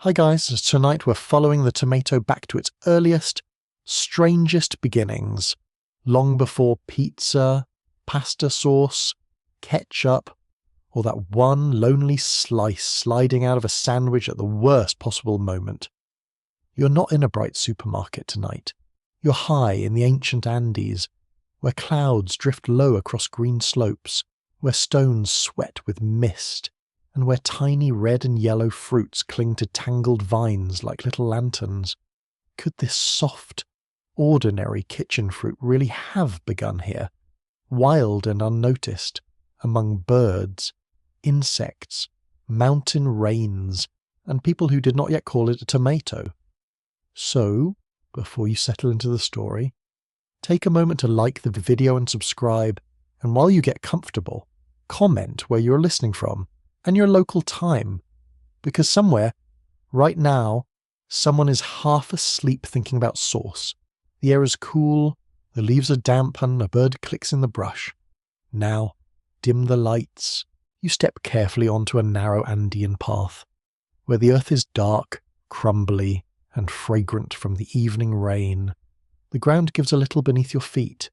Hi guys, tonight we're following the tomato back to its earliest, strangest beginnings, long before pizza, pasta sauce, ketchup, or that one lonely slice sliding out of a sandwich at the worst possible moment. You're not in a bright supermarket tonight. You're high in the ancient Andes, where clouds drift low across green slopes, where stones sweat with mist, and where tiny red and yellow fruits cling to tangled vines like little lanterns. Could this soft, ordinary kitchen fruit really have begun here, wild and unnoticed, among birds, insects, mountain rains, and people who did not yet call it a tomato? So, before you settle into the story, take a moment to like the video and subscribe, and while you get comfortable, comment where you're listening from and your local time, because somewhere, right now, someone is half asleep thinking about sauce. The air is cool, the leaves are damp, and a bird clicks in the brush. Now, dim the lights. You step carefully onto a narrow Andean path, where the earth is dark, crumbly, and fragrant from the evening rain. The ground gives a little beneath your feet.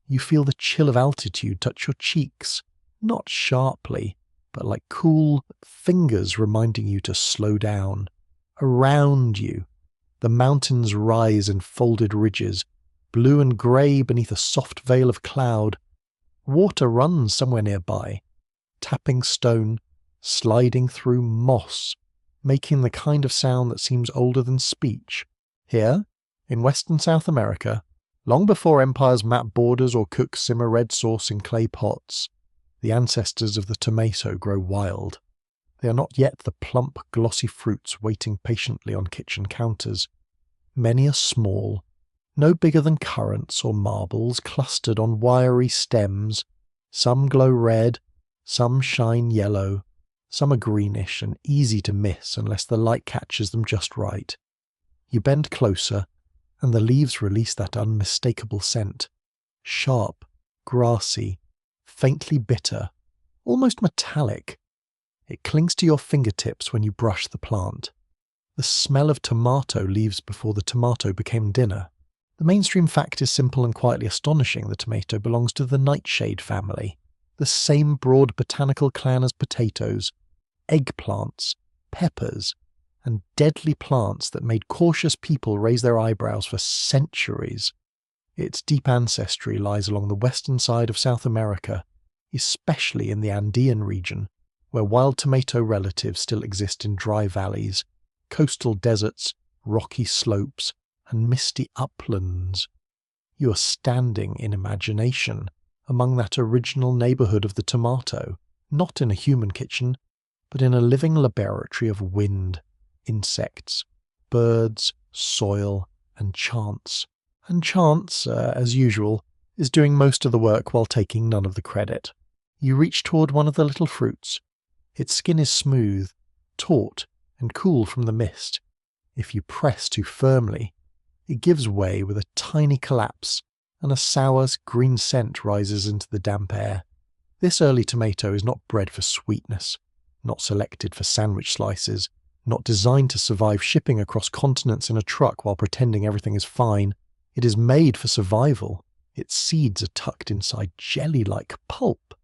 You feel the chill of altitude touch your cheeks, not sharply, but like cool fingers reminding you to slow down. Around you, the mountains rise in folded ridges, blue and grey beneath a soft veil of cloud. Water runs somewhere nearby, tapping stone, sliding through moss, making the kind of sound that seems older than speech. Here, in Western South America, long before empires map borders or cook simmer red sauce in clay pots, the ancestors of the tomato grow wild. They are not yet the plump, glossy fruits waiting patiently on kitchen counters. Many are small, no bigger than currants or marbles, clustered on wiry stems. Some glow red, some shine yellow, some are greenish and easy to miss unless the light catches them just right. You bend closer, and the leaves release that unmistakable scent. Sharp, grassy, faintly bitter, almost metallic. It clings to your fingertips when you brush the plant. The smell of tomato leaves before the tomato became dinner. The mainstream fact is simple and quietly astonishing. The tomato belongs to the nightshade family, the same broad botanical clan as potatoes, eggplants, peppers, and deadly plants that made cautious people raise their eyebrows for centuries. Its deep ancestry lies along the western side of South America, especially in the Andean region, where wild tomato relatives still exist in dry valleys, coastal deserts, rocky slopes, and misty uplands. You are standing in imagination among that original neighborhood of the tomato, not in a human kitchen, but in a living laboratory of wind, insects, birds, soil, and chance. And chance, as usual, is doing most of the work while taking none of the credit. You reach toward one of the little fruits. Its skin is smooth, taut, and cool from the mist. If you press too firmly, it gives way with a tiny collapse, and a sour green scent rises into the damp air. This early tomato is not bred for sweetness, not selected for sandwich slices, not designed to survive shipping across continents in a truck while pretending everything is fine. It is made for survival. Its seeds are tucked inside jelly-like pulp.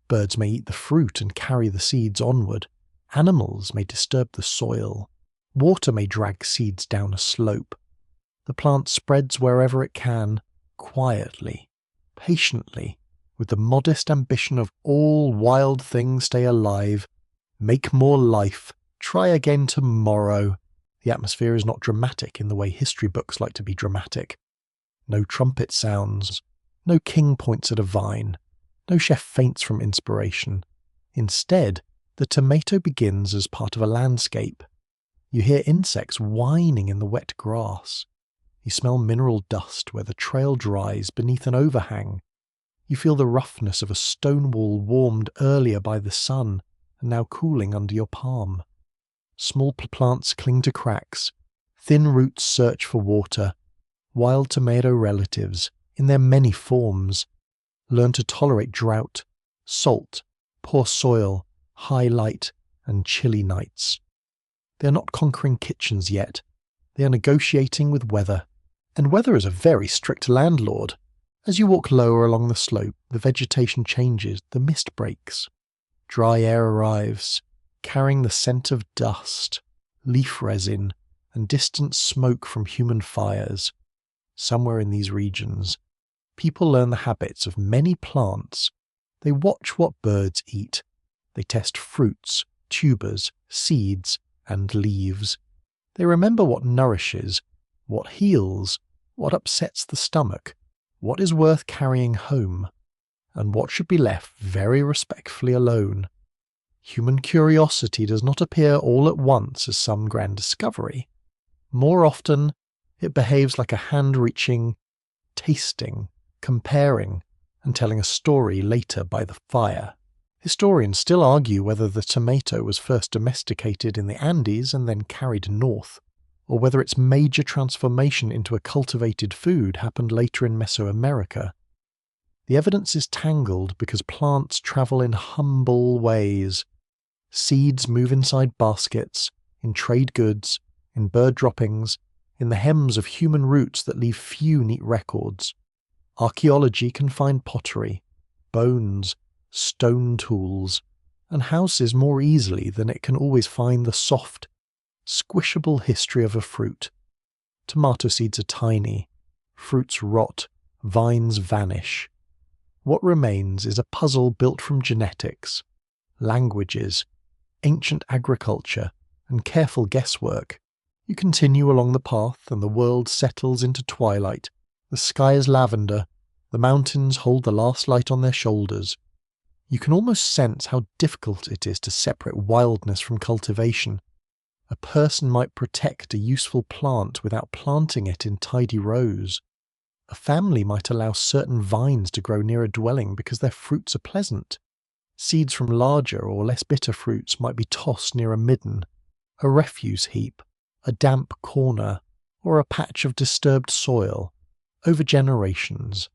Birds may eat the fruit and carry the seeds onward. Animals may disturb the soil. Water may drag seeds down a slope. The plant spreads wherever it can, quietly, patiently, with the modest ambition of all wild things stay alive, make more life, try again tomorrow. The atmosphere is not dramatic in the way history books like to be dramatic. No trumpet sounds, no king points at a vine, no chef faints from inspiration. Instead, the tomato begins as part of a landscape. You hear insects whining in the wet grass. You smell mineral dust where the trail dries beneath an overhang. You feel the roughness of a stone wall warmed earlier by the sun and now cooling under your palm. Small plants cling to cracks. Thin roots search for water. Wild tomato relatives, in their many forms, learn to tolerate drought, salt, poor soil, high light, and chilly nights. They are not conquering kitchens yet. They are negotiating with weather. And weather is a very strict landlord. As you walk lower along the slope, the vegetation changes, the mist breaks. Dry air arrives, carrying the scent of dust, leaf resin, and distant smoke from human fires. Somewhere in these regions, people learn the habits of many plants. They watch what birds eat. They test fruits, tubers, seeds, and leaves. They remember what nourishes, what heals, what upsets the stomach, what is worth carrying home, and what should be left very respectfully alone. Human curiosity does not appear all at once as some grand discovery. More often, it behaves like a hand-reaching, tasting, comparing, and telling a story later by the fire. Historians still argue whether the tomato was first domesticated in the Andes and then carried north, or whether its major transformation into a cultivated food happened later in Mesoamerica. The evidence is tangled because plants travel in humble ways. Seeds move inside baskets, in trade goods, in bird droppings, in the hems of human roots that leave few neat records. Archaeology can find pottery, bones, stone tools, and houses more easily than it can always find the soft, squishable history of a fruit. Tomato seeds are tiny, fruits rot, vines vanish. What remains is a puzzle built from genetics, languages, ancient agriculture, and careful guesswork. You continue along the path and the world settles into twilight. The sky is lavender, the mountains hold the last light on their shoulders. You can almost sense how difficult it is to separate wildness from cultivation. A person might protect a useful plant without planting it in tidy rows. A family might allow certain vines to grow near a dwelling because their fruits are pleasant. Seeds from larger or less bitter fruits might be tossed near a midden, a refuse heap, a damp corner, or a patch of disturbed soil. Over generations,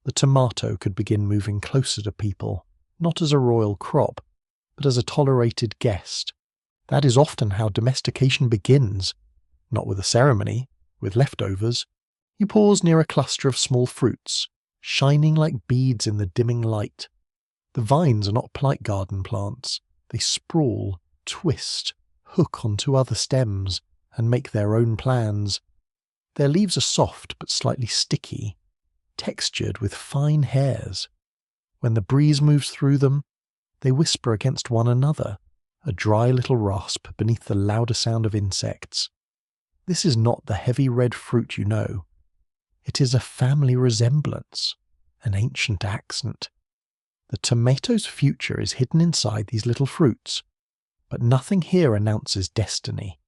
the tomato could begin moving closer to people, not as a royal crop, but as a tolerated guest. That is often how domestication begins, not with a ceremony, with leftovers. You pause near a cluster of small fruits, shining like beads in the dimming light. The vines are not polite garden plants. They sprawl, twist, hook onto other stems, and make their own plans. Their leaves are soft but slightly sticky, textured with fine hairs. When the breeze moves through them, they whisper against one another, a dry little rasp beneath the louder sound of insects. This is not the heavy red fruit you know. It is a family resemblance, an ancient accent. The tomato's future is hidden inside these little fruits, but nothing here announces destiny.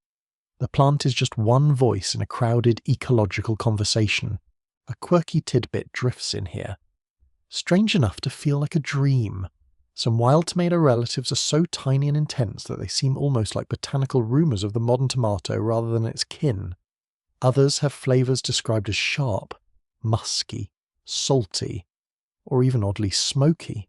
The plant is just one voice in a crowded ecological conversation. A quirky tidbit drifts in here. Strange enough to feel like a dream. Some wild tomato relatives are so tiny and intense that they seem almost like botanical rumours of the modern tomato rather than its kin. Others have flavours described as sharp, musky, salty, or even oddly smoky.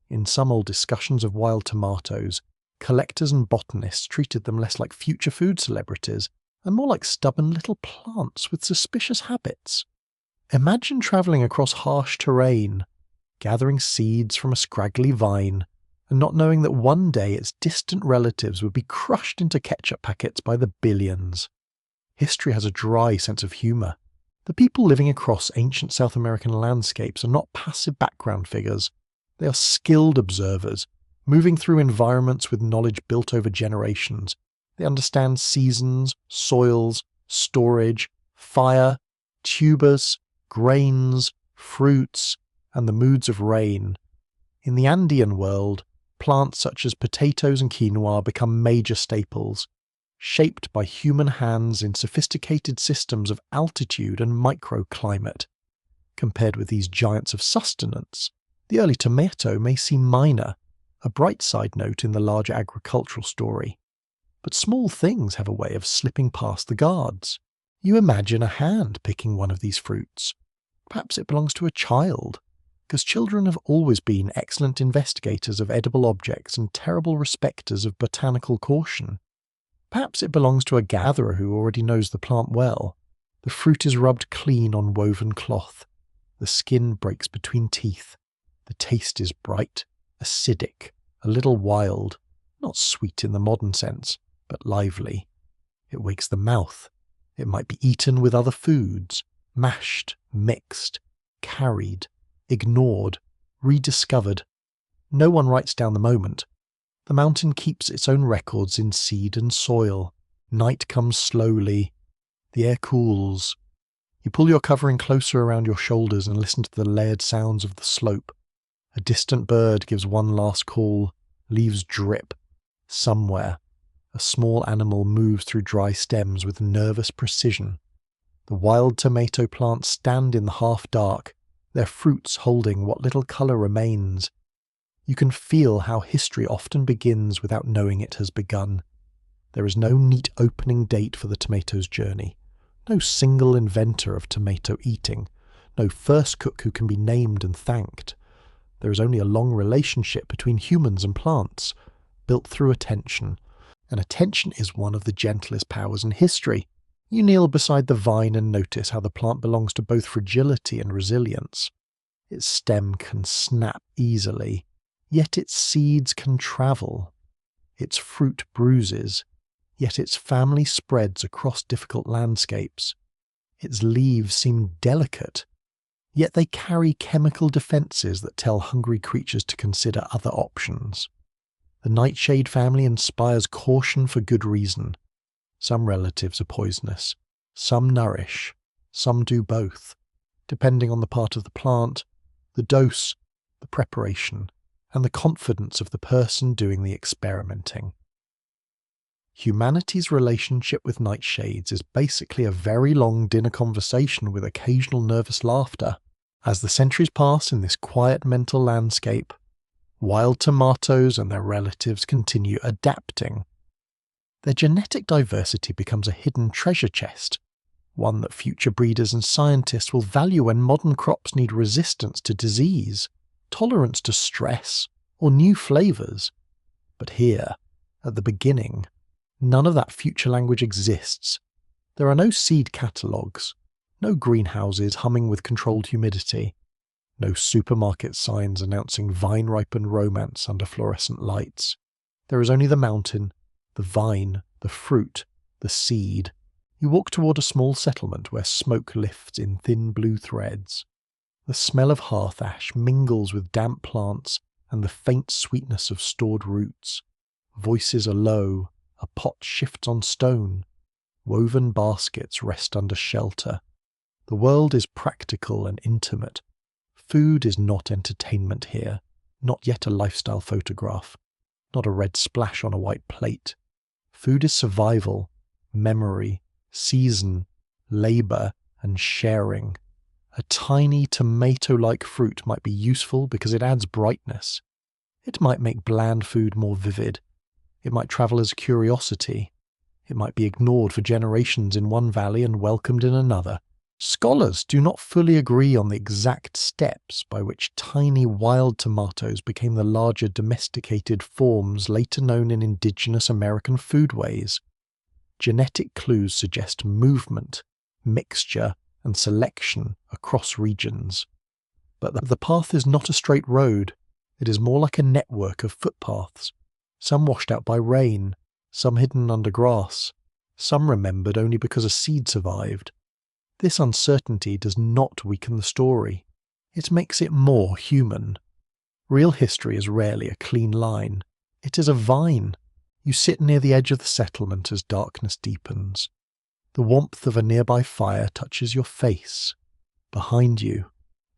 In some old discussions of wild tomatoes, collectors and botanists treated them less like future food celebrities and more like stubborn little plants with suspicious habits. Imagine travelling across harsh terrain, gathering seeds from a scraggly vine, and not knowing that one day its distant relatives would be crushed into ketchup packets by the billions. History has a dry sense of humour. The people living across ancient South American landscapes are not passive background figures. They are skilled observers, moving through environments with knowledge built over generations. They understand seasons, soils, storage, fire, tubers, grains, fruits, and the moods of rain. In the Andean world, plants such as potatoes and quinoa become major staples, shaped by human hands in sophisticated systems of altitude and microclimate. Compared with these giants of sustenance, the early tomato may seem minor, a bright side note in the larger agricultural story. But small things have a way of slipping past the guards. You imagine a hand picking one of these fruits. Perhaps it belongs to a child, because children have always been excellent investigators of edible objects and terrible respecters of botanical caution. Perhaps it belongs to a gatherer who already knows the plant well. The fruit is rubbed clean on woven cloth. The skin breaks between teeth. The taste is bright, acidic, a little wild, not sweet in the modern sense, but lively. It wakes the mouth. It might be eaten with other foods, mashed, mixed, carried, ignored, rediscovered. No one writes down the moment. The mountain keeps its own records in seed and soil. Night comes slowly. The air cools. You pull your covering closer around your shoulders and listen to the layered sounds of the slope. A distant bird gives one last call. Leaves drip. Somewhere, a small animal moves through dry stems with nervous precision. The wild tomato plants stand in the half-dark, their fruits holding what little colour remains. You can feel how history often begins without knowing it has begun. There is no neat opening date for the tomato's journey, no single inventor of tomato eating, no first cook who can be named and thanked. There is only a long relationship between humans and plants, built through attention, and attention is one of the gentlest powers in history. You kneel beside the vine and notice how the plant belongs to both fragility and resilience. Its stem can snap easily, yet its seeds can travel. Its fruit bruises, yet its family spreads across difficult landscapes. Its leaves seem delicate, yet they carry chemical defences that tell hungry creatures to consider other options. The nightshade family inspires caution for good reason. Some relatives are poisonous, some nourish, some do both, depending on the part of the plant, the dose, the preparation, and the confidence of the person doing the experimenting. Humanity's relationship with nightshades is basically a very long dinner conversation with occasional nervous laughter. As the centuries pass in this quiet mental landscape, wild tomatoes and their relatives continue adapting. Their genetic diversity becomes a hidden treasure chest, one that future breeders and scientists will value when modern crops need resistance to disease, tolerance to stress, or new flavours. But here, at the beginning, none of that future language exists. There are no seed catalogues, no greenhouses humming with controlled humidity, no supermarket signs announcing vine-ripened romance under fluorescent lights. There is only the mountain, the vine, the fruit, the seed. You walk toward a small settlement where smoke lifts in thin blue threads. The smell of hearth ash mingles with damp plants and the faint sweetness of stored roots. Voices are low, a pot shifts on stone. Woven baskets rest under shelter. The world is practical and intimate. Food is not entertainment here, not yet a lifestyle photograph, not a red splash on a white plate. Food is survival, memory, season, labour, and sharing. A tiny tomato-like fruit might be useful because it adds brightness. It might make bland food more vivid. It might travel as a curiosity. It might be ignored for generations in one valley and welcomed in another. Scholars do not fully agree on the exact steps by which tiny wild tomatoes became the larger domesticated forms later known in indigenous American foodways. Genetic clues suggest movement, mixture, and selection across regions. But the path is not a straight road. It is more like a network of footpaths, some washed out by rain, some hidden under grass, some remembered only because a seed survived. This uncertainty does not weaken the story. It makes it more human. Real history is rarely a clean line. It is a vine. You sit near the edge of the settlement as darkness deepens. The warmth of a nearby fire touches your face. Behind you,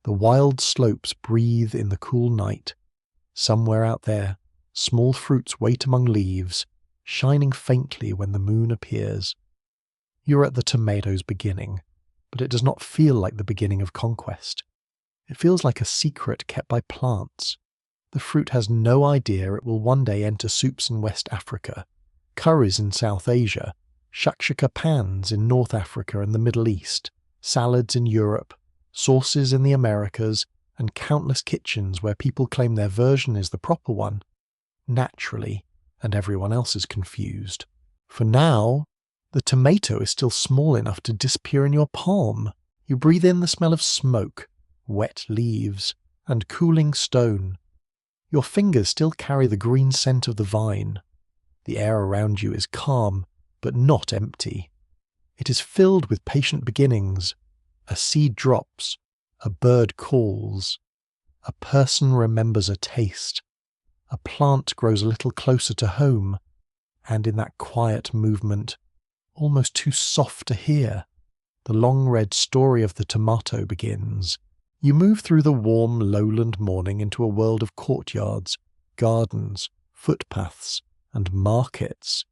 the wild slopes breathe in the cool night. Somewhere out there, small fruits wait among leaves, shining faintly when the moon appears. You're at the tomato's beginning, but it does not feel like the beginning of conquest. It feels like a secret kept by plants. The fruit has no idea it will one day enter soups in West Africa, curries in South Asia, shakshuka pans in North Africa and the Middle East, salads in Europe, sauces in the Americas, and countless kitchens where people claim their version is the proper one. Naturally, and everyone else is confused. For now, the tomato is still small enough to disappear in your palm. You breathe in the smell of smoke, wet leaves, and cooling stone. Your fingers still carry the green scent of the vine. The air around you is calm, but not empty. It is filled with patient beginnings. A seed drops, a bird calls, a person remembers a taste, a plant grows a little closer to home, and in that quiet movement, almost too soft to hear, the long-read story of the tomato begins. You move through the warm lowland morning into a world of courtyards, gardens, footpaths, and markets,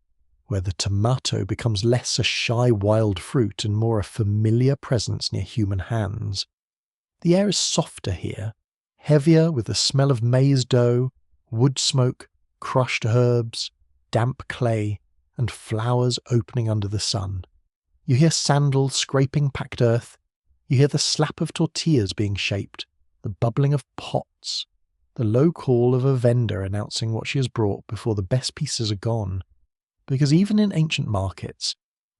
where the tomato becomes less a shy wild fruit and more a familiar presence near human hands. The air is softer here, heavier with the smell of maize dough, wood smoke, crushed herbs, damp clay, and flowers opening under the sun. You hear sandals scraping packed earth. You hear the slap of tortillas being shaped, the bubbling of pots, the low call of a vendor announcing what she has brought before the best pieces are gone. Because even in ancient markets,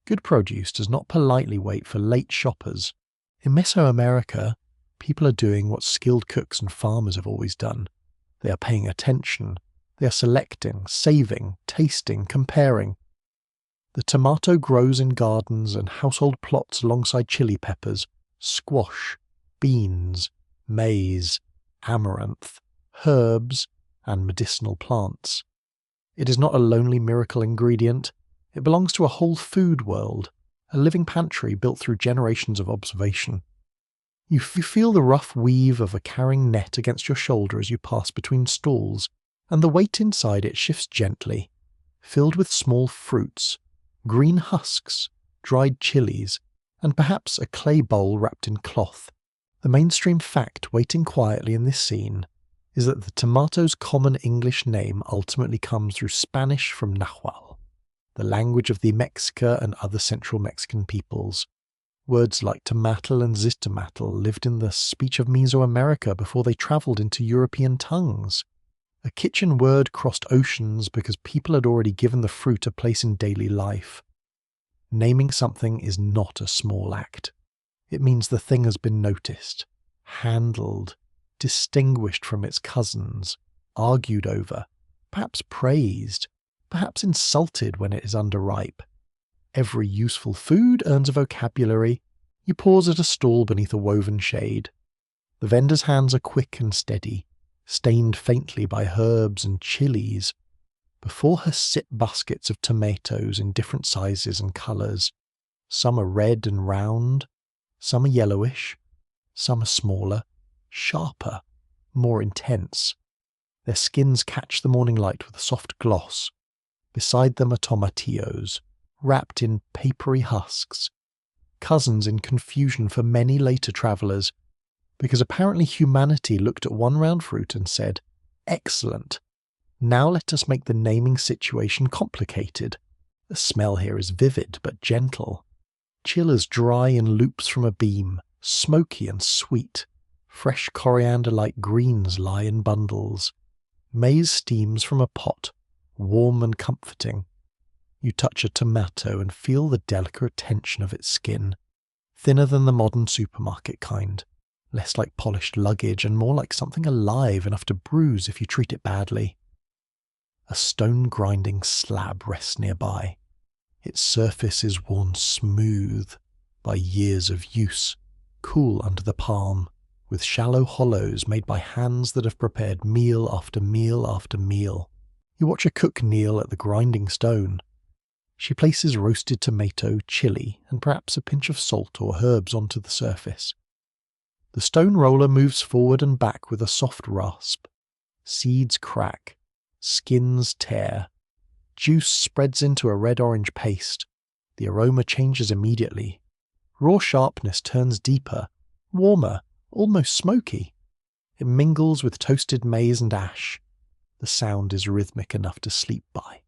good produce does not politely wait for late shoppers. In Mesoamerica, people are doing what skilled cooks and farmers have always done. They are paying attention. They are selecting, saving, tasting, comparing. The tomato grows in gardens and household plots alongside chili peppers, squash, beans, maize, amaranth, herbs, and medicinal plants. It is not a lonely miracle ingredient. It belongs to a whole food world, a living pantry built through generations of observation. You feel the rough weave of a carrying net against your shoulder as you pass between stalls, and the weight inside it shifts gently, filled with small fruits, green husks, dried chilies, and perhaps a clay bowl wrapped in cloth. The mainstream fact waiting quietly in this scene is that the tomato's common English name ultimately comes through Spanish from Nahuatl, the language of the Mexica and other Central Mexican peoples. Words like tomatl and zitomatl lived in the speech of Mesoamerica before they travelled into European tongues. A kitchen word crossed oceans because people had already given the fruit a place in daily life. Naming something is not a small act. It means the thing has been noticed, handled, distinguished from its cousins, argued over, perhaps praised, perhaps insulted when it is underripe. Every useful food earns a vocabulary. You pause at a stall beneath a woven shade. The vendor's hands are quick and steady, stained faintly by herbs and chilies. Before her sit baskets of tomatoes in different sizes and colours. Some are red and round, some are yellowish, some are smaller, sharper, more intense. Their skins catch the morning light with a soft gloss. Beside them are tomatillos, wrapped in papery husks, cousins in confusion for many later travellers, because apparently humanity looked at one round fruit and said, "Excellent. Now let us make the naming situation complicated. The smell here is vivid but gentle. Chillers dry in loops from a beam, smoky and sweet. Fresh coriander-like greens lie in bundles. Maize steams from a pot, warm and comforting. You touch a tomato and feel the delicate tension of its skin, thinner than the modern supermarket kind, less like polished luggage and more like something alive enough to bruise if you treat it badly. A stone grinding slab rests nearby. Its surface is worn smooth by years of use, cool under the palm, with shallow hollows made by hands that have prepared meal after meal after meal. You watch a cook kneel at the grinding stone. She places roasted tomato, chili, and perhaps a pinch of salt or herbs onto the surface. The stone roller moves forward and back with a soft rasp. Seeds crack, skins tear. Juice spreads into a red-orange paste. The aroma changes immediately. Raw sharpness turns deeper, warmer, almost smoky. It mingles with toasted maize and ash. The sound is rhythmic enough to sleep by.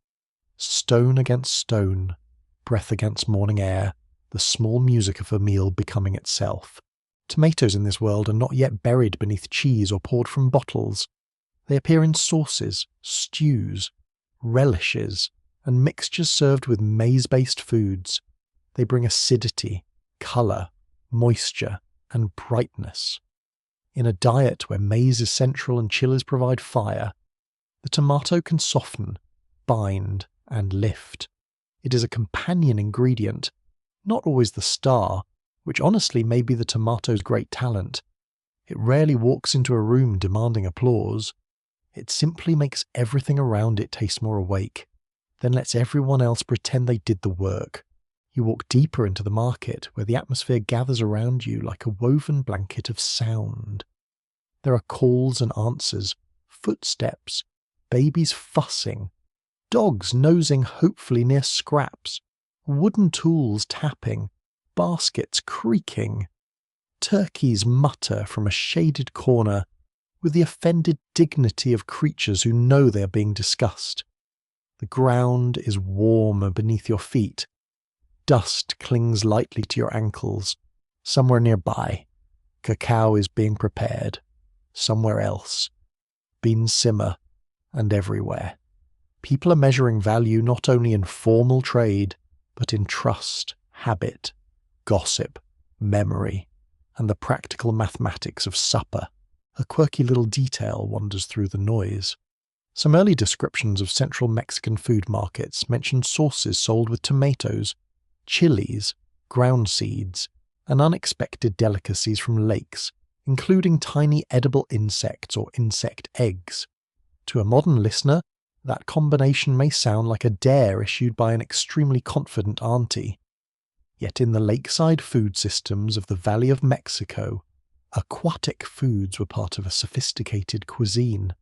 Stone against stone, breath against morning air, the small music of a meal becoming itself. Tomatoes in this world are not yet buried beneath cheese or poured from bottles. They appear in sauces, stews, relishes, and mixtures served with maize-based foods. They bring acidity, colour, moisture, and brightness. In a diet where maize is central and chilies provide fire, the tomato can soften, bind, and lift. It is a companion ingredient, not always the star, which honestly may be the tomato's great talent. It rarely walks into a room demanding applause. It simply makes everything around it taste more awake, then lets everyone else pretend they did the work. You walk deeper into the market, where the atmosphere gathers around you like a woven blanket of sound. There are calls and answers, footsteps, babies fussing, dogs nosing hopefully near scraps, wooden tools tapping, baskets creaking. Turkeys mutter from a shaded corner with the offended dignity of creatures who know they are being discussed. The ground is warm beneath your feet. Dust clings lightly to your ankles. Somewhere nearby, cacao is being prepared. Somewhere else, beans simmer, and everywhere. People are measuring value not only in formal trade, but in trust, habit, gossip, memory, and the practical mathematics of supper. A quirky little detail wanders through the noise. Some early descriptions of central Mexican food markets mention sauces sold with tomatoes, chilies, ground seeds, and unexpected delicacies from lakes, including tiny edible insects or insect eggs. To a modern listener, that combination may sound like a dare issued by an extremely confident auntie. Yet in the lakeside food systems of the Valley of Mexico, aquatic foods were part of a sophisticated cuisine.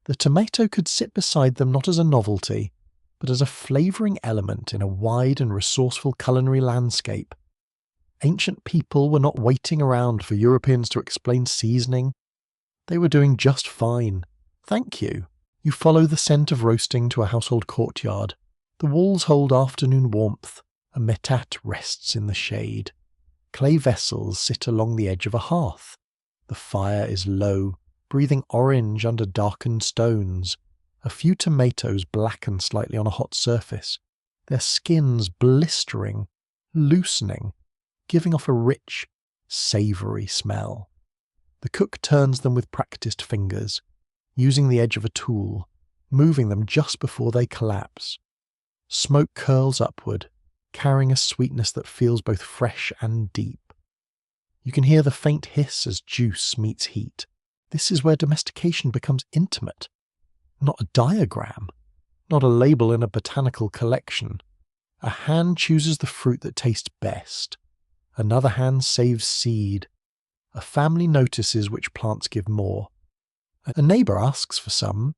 The tomato could sit beside them not as a novelty, but as a flavouring element in a wide and resourceful culinary landscape. Ancient people were not waiting around for Europeans to explain seasoning. They were doing just fine. Thank you. You follow the scent of roasting to a household courtyard. The walls hold afternoon warmth. A metat rests in the shade. Clay vessels sit along the edge of a hearth. The fire is low, breathing orange under darkened stones. A few tomatoes blacken slightly on a hot surface, their skins blistering, loosening, giving off a rich, savoury smell. The cook turns them with practised fingers, using the edge of a tool, moving them just before they collapse. Smoke curls upward, carrying a sweetness that feels both fresh and deep. You can hear the faint hiss as juice meets heat. This is where domestication becomes intimate. Not a diagram, not a label in a botanical collection. A hand chooses the fruit that tastes best. Another hand saves seed. A family notices which plants give more. A neighbour asks for some.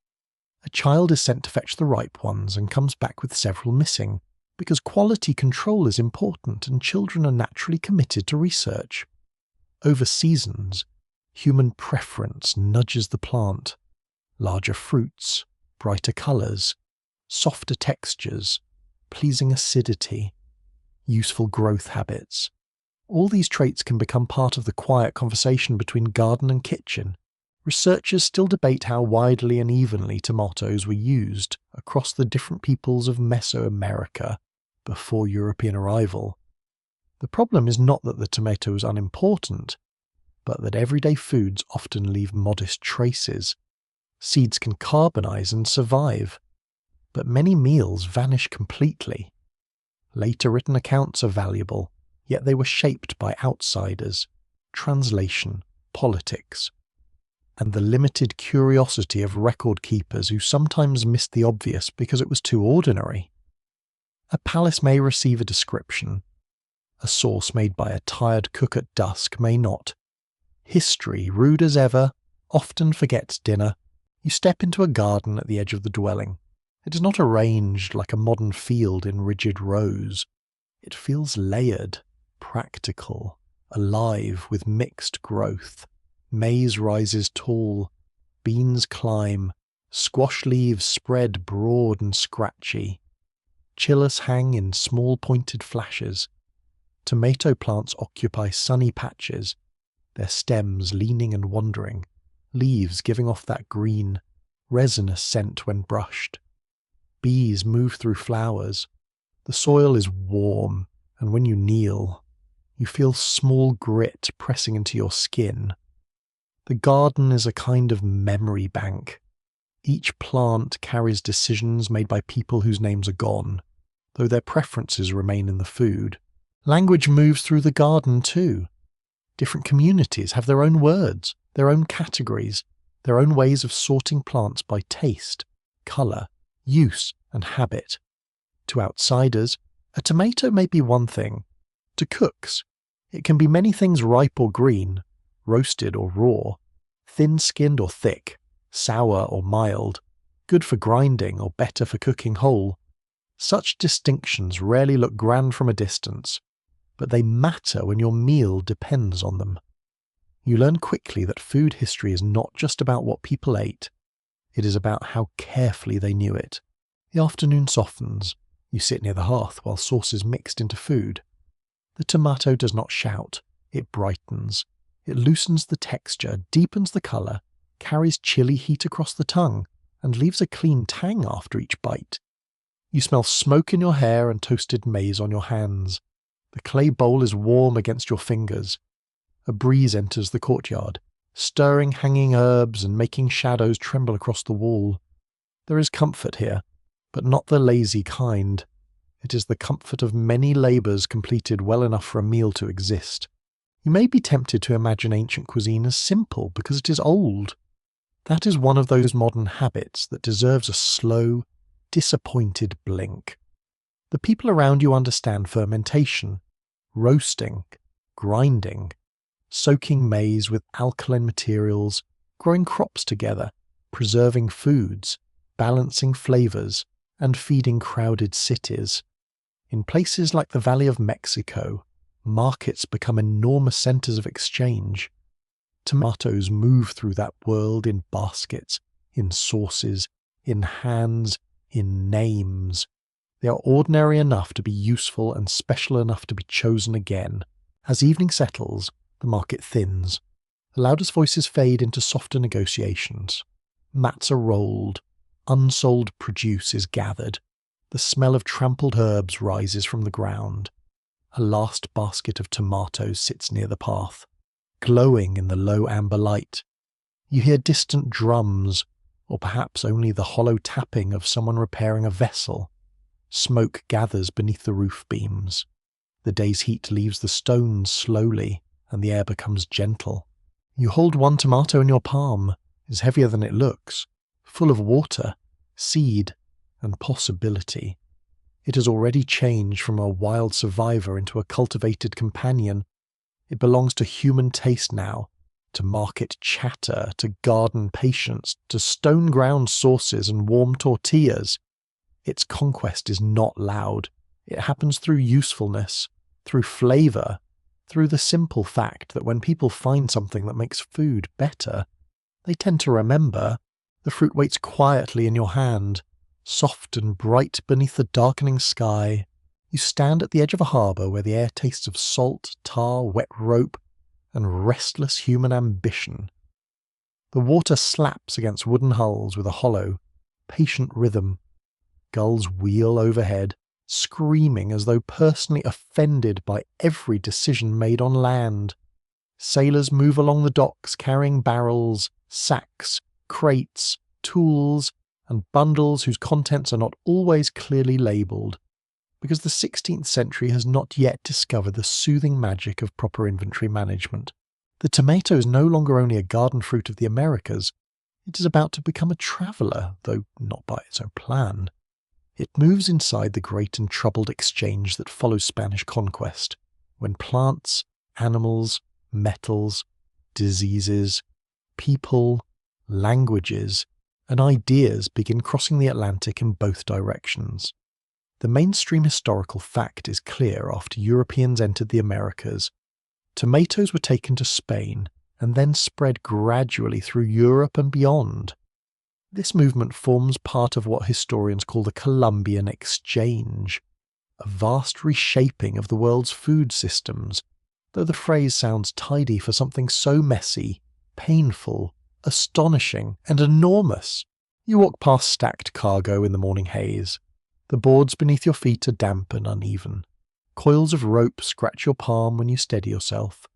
A child is sent to fetch the ripe ones and comes back with several missing, because quality control is important and children are naturally committed to research. Over seasons, human preference nudges the plant. Larger fruits, brighter colours, softer textures, pleasing acidity, useful growth habits. All these traits can become part of the quiet conversation between garden and kitchen. Researchers still debate how widely and evenly tomatoes were used across the different peoples of Mesoamerica before European arrival. The problem is not that the tomato is unimportant, but that everyday foods often leave modest traces. Seeds can carbonize and survive, but many meals vanish completely. Later written accounts are valuable, yet they were shaped by outsiders, translation, politics, and the limited curiosity of record keepers who sometimes missed the obvious because it was too ordinary. A palace may receive a description. A sauce made by a tired cook at dusk may not. History, rude as ever, often forgets dinner. You step into a garden at the edge of the dwelling. It is not arranged like a modern field in rigid rows. It feels layered, practical, alive with mixed growth. Maize rises tall, beans climb, squash leaves spread broad and scratchy. Chilies hang in small pointed flashes. Tomato plants occupy sunny patches, their stems leaning and wandering, leaves giving off that green, resinous scent when brushed. Bees move through flowers. The soil is warm, and when you kneel, you feel small grit pressing into your skin. The garden is a kind of memory bank. Each plant carries decisions made by people whose names are gone, though their preferences remain in the food. Language moves through the garden too. Different communities have their own words, their own categories, their own ways of sorting plants by taste, colour, use, and habit. To outsiders, a tomato may be one thing. To cooks, it can be many things ripe or green, roasted or raw, thin-skinned or thick, sour or mild, good for grinding or better for cooking whole. Such distinctions rarely look grand from a distance, but they matter when your meal depends on them. You learn quickly that food history is not just about what people ate, it is about how carefully they knew it. The afternoon softens. You sit near the hearth while sauce is mixed into food. The tomato does not shout, it brightens. It loosens the texture, deepens the colour, carries chilly heat across the tongue, and leaves a clean tang after each bite. You smell smoke in your hair and toasted maize on your hands. The clay bowl is warm against your fingers. A breeze enters the courtyard, stirring hanging herbs and making shadows tremble across the wall. There is comfort here, but not the lazy kind. It is the comfort of many labours completed well enough for a meal to exist. You may be tempted to imagine ancient cuisine as simple because it is old. That is one of those modern habits that deserves a slow, disappointed blink. The people around you understand fermentation, roasting, grinding, soaking maize with alkaline materials, growing crops together, preserving foods, balancing flavours, and feeding crowded cities. In places like the Valley of Mexico, markets become enormous centres of exchange. Tomatoes move through that world in baskets, in sauces, in hands, in names. They are ordinary enough to be useful and special enough to be chosen again. As evening settles, the market thins. The loudest voices fade into softer negotiations. Mats are rolled. Unsold produce is gathered. The smell of trampled herbs rises from the ground. A last basket of tomatoes sits near the path, glowing in the low amber light. You hear distant drums, or perhaps only the hollow tapping of someone repairing a vessel. Smoke gathers beneath the roof beams. The day's heat leaves the stones slowly, and the air becomes gentle. You hold one tomato in your palm. It is heavier than it looks, full of water, seed, and possibility. It has already changed from a wild survivor into a cultivated companion. It belongs to human taste now, to market chatter, to garden patience, to stone-ground sauces and warm tortillas. Its conquest is not loud. It happens through usefulness, through flavour, through the simple fact that when people find something that makes food better, they tend to remember. The fruit waits quietly in your hand, soft and bright beneath the darkening sky. You stand at the edge of a harbour where the air tastes of salt, tar, wet rope, and restless human ambition. The water slaps against wooden hulls with a hollow, patient rhythm. Gulls wheel overhead, screaming as though personally offended by every decision made on land. Sailors move along the docks carrying barrels, sacks, crates, tools, and bundles whose contents are not always clearly labelled, because the 16th century has not yet discovered the soothing magic of proper inventory management. The tomato is no longer only a garden fruit of the Americas, it is about to become a traveller, though not by its own plan. It moves inside the great and troubled exchange that follows Spanish conquest, when plants, animals, metals, diseases, people, languages, and ideas begin crossing the Atlantic in both directions. The mainstream historical fact is clear after Europeans entered the Americas. Tomatoes were taken to Spain and then spread gradually through Europe and beyond. This movement forms part of what historians call the Columbian Exchange, a vast reshaping of the world's food systems, though the phrase sounds tidy for something so messy, painful, astonishing, and enormous. You walk past stacked cargo in the morning haze. The boards beneath your feet are damp and uneven. Coils of rope scratch your palm when you steady yourself.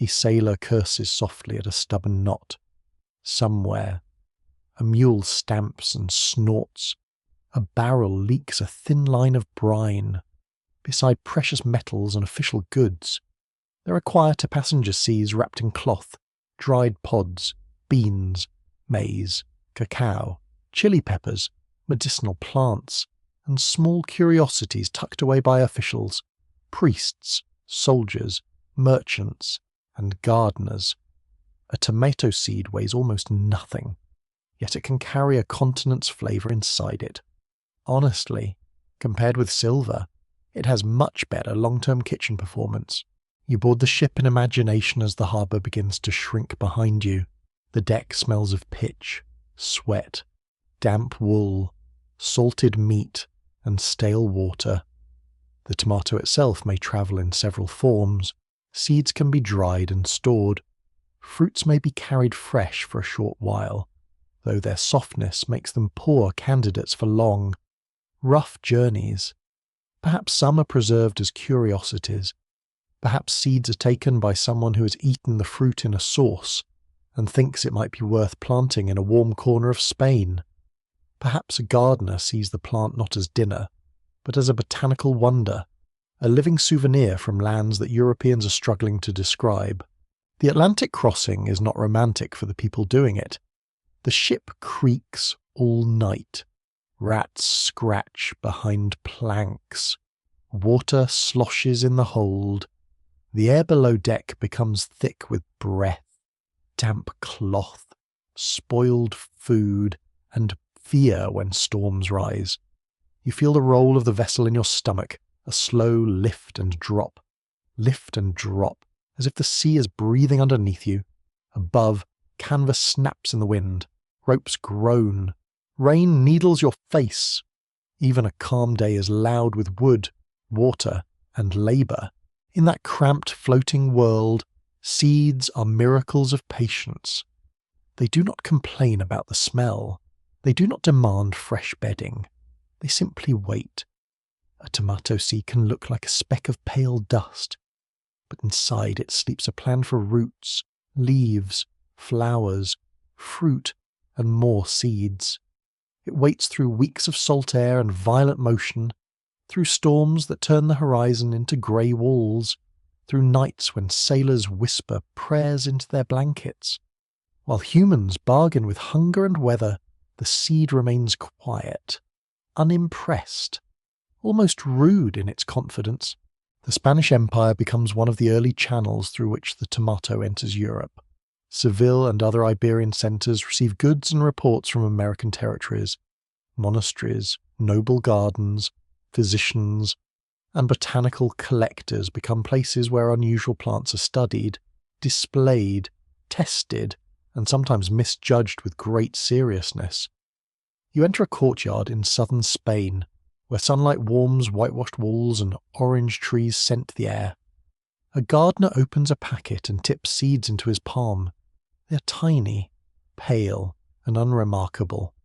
A sailor curses softly at a stubborn knot. Somewhere, a mule stamps and snorts. A barrel leaks a thin line of brine. Beside precious metals and official goods, there are quieter passenger seas wrapped in cloth, dried pods, beans, maize, cacao, chili peppers, medicinal plants, and small curiosities tucked away by officials, priests, soldiers, merchants, and gardeners. A tomato seed weighs almost nothing, yet it can carry a continent's flavour inside it. Honestly, compared with silver, it has much better long-term kitchen performance. You board the ship in imagination as the harbour begins to shrink behind you. The deck smells of pitch, sweat, damp wool, salted meat, and stale water. The tomato itself may travel in several forms. Seeds can be dried and stored. Fruits may be carried fresh for a short while, though their softness makes them poor candidates for long, rough journeys. Perhaps some are preserved as curiosities. Perhaps seeds are taken by someone who has eaten the fruit in a sauce and thinks it might be worth planting in a warm corner of Spain. Perhaps a gardener sees the plant not as dinner, but as a botanical wonder, a living souvenir from lands that Europeans are struggling to describe. The Atlantic crossing is not romantic for the people doing it. The ship creaks all night. Rats scratch behind planks. Water sloshes in the hold. The air below deck becomes thick with breath, damp cloth, spoiled food, and fear when storms rise. You feel the roll of the vessel in your stomach, a slow lift and drop, as if the sea is breathing underneath you. Above, canvas snaps in the wind, ropes groan, rain needles your face. Even a calm day is loud with wood, water, and labour. In that cramped, floating world, seeds are miracles of patience. They do not complain about the smell. They do not demand fresh bedding. They simply wait. A tomato seed can look like a speck of pale dust, but inside it sleeps a plan for roots, leaves, flowers, fruit, and more seeds. It waits through weeks of salt air and violent motion, through storms that turn the horizon into grey walls, through nights when sailors whisper prayers into their blankets. While humans bargain with hunger and weather, the seed remains quiet, unimpressed, almost rude in its confidence. The Spanish Empire becomes one of the early channels through which the tomato enters Europe. Seville and other Iberian centres receive goods and reports from American territories. Monasteries, noble gardens, physicians, and botanical collectors become places where unusual plants are studied, displayed, tested, and sometimes misjudged with great seriousness. You enter a courtyard in southern Spain, where sunlight warms whitewashed walls and orange trees scent the air. A gardener opens a packet and tips seeds into his palm. They are tiny, pale, and unremarkable.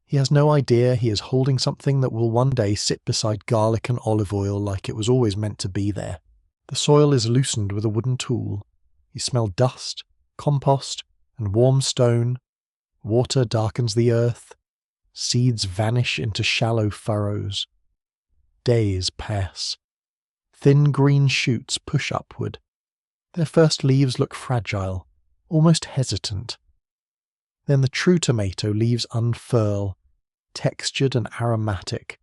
He has no idea he is holding something that will one day sit beside garlic and olive oil like it was always meant to be there. The soil is loosened with a wooden tool. You smell dust, compost, and warm stone. Water darkens the earth. Seeds vanish into shallow furrows. Days pass. Thin green shoots push upward. Their first leaves look fragile, almost hesitant. Then the true tomato leaves unfurl, textured and aromatic.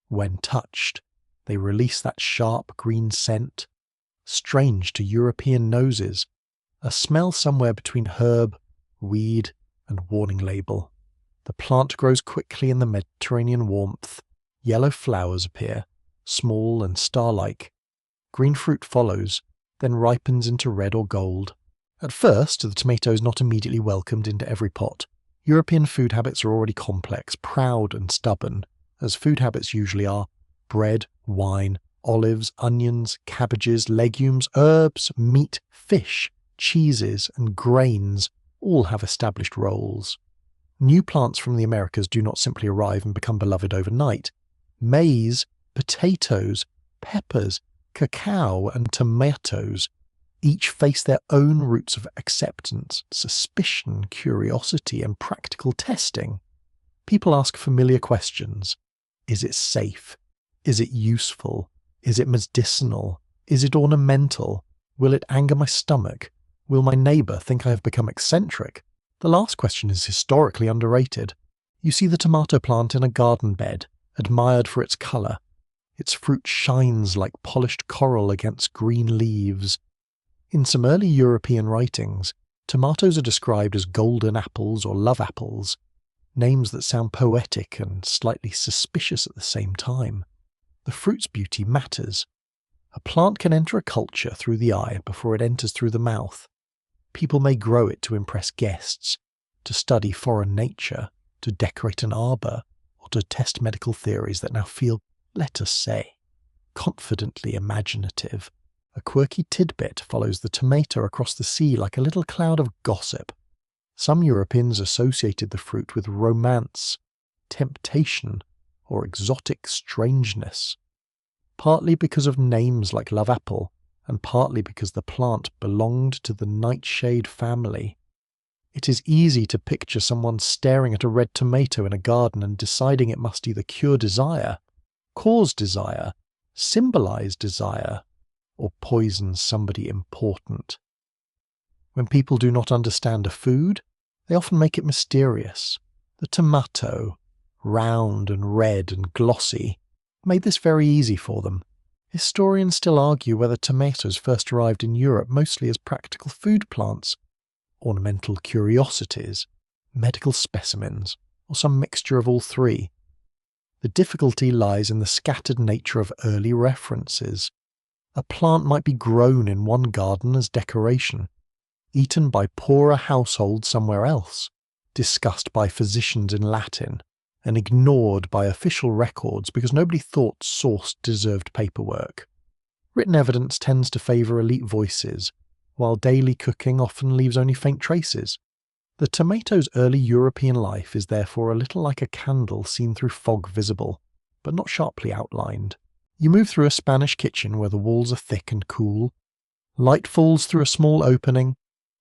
When touched, they release that sharp green scent, strange to European noses, a smell somewhere between herb, weed, and warning label. The plant grows quickly in the Mediterranean warmth. Yellow flowers appear, small and star-like. Green fruit follows, then ripens into red or gold. At first, the tomato is not immediately welcomed into every pot. European food habits are already complex, proud and stubborn, as food habits usually are. Bread, wine, olives, onions, cabbages, legumes, herbs, meat, fish, cheeses, and grains all have established roles. New plants from the Americas do not simply arrive and become beloved overnight. Maize, potatoes, peppers, cacao, and tomatoes each face their own roots of acceptance, suspicion, curiosity, and practical testing. People ask familiar questions. Is it safe? Is it useful? Is it medicinal? Is it ornamental? Will it anger my stomach? Will my neighbour think I have become eccentric? The last question is historically underrated. You see the tomato plant in a garden bed, admired for its colour. Its fruit shines like polished coral against green leaves. In some early European writings, tomatoes are described as golden apples or love apples, names that sound poetic and slightly suspicious at the same time. The fruit's beauty matters. A plant can enter a culture through the eye before it enters through the mouth. People may grow it to impress guests, to study foreign nature, to decorate an arbour, or to test medical theories that now feel, let us say, confidently imaginative. A quirky tidbit follows the tomato across the sea like a little cloud of gossip. Some Europeans associated the fruit with romance, temptation, or exotic strangeness, partly because of names like love apple, and partly because the plant belonged to the nightshade family. It is easy to picture someone staring at a red tomato in a garden and deciding it must either cure desire, cause desire, symbolize desire, or poison somebody important. When people do not understand a food, they often make it mysterious. The tomato, round and red and glossy, made this very easy for them. Historians still argue whether tomatoes first arrived in Europe mostly as practical food plants, ornamental curiosities, medical specimens, or some mixture of all three. The difficulty lies in the scattered nature of early references. A plant might be grown in one garden as decoration, eaten by poorer households somewhere else, discussed by physicians in Latin, and ignored by official records because nobody thought source deserved paperwork. Written evidence tends to favour elite voices, while daily cooking often leaves only faint traces. The tomato's early European life is therefore a little like a candle seen through fog visible, but not sharply outlined. You move through a Spanish kitchen where the walls are thick and cool. Light falls through a small opening.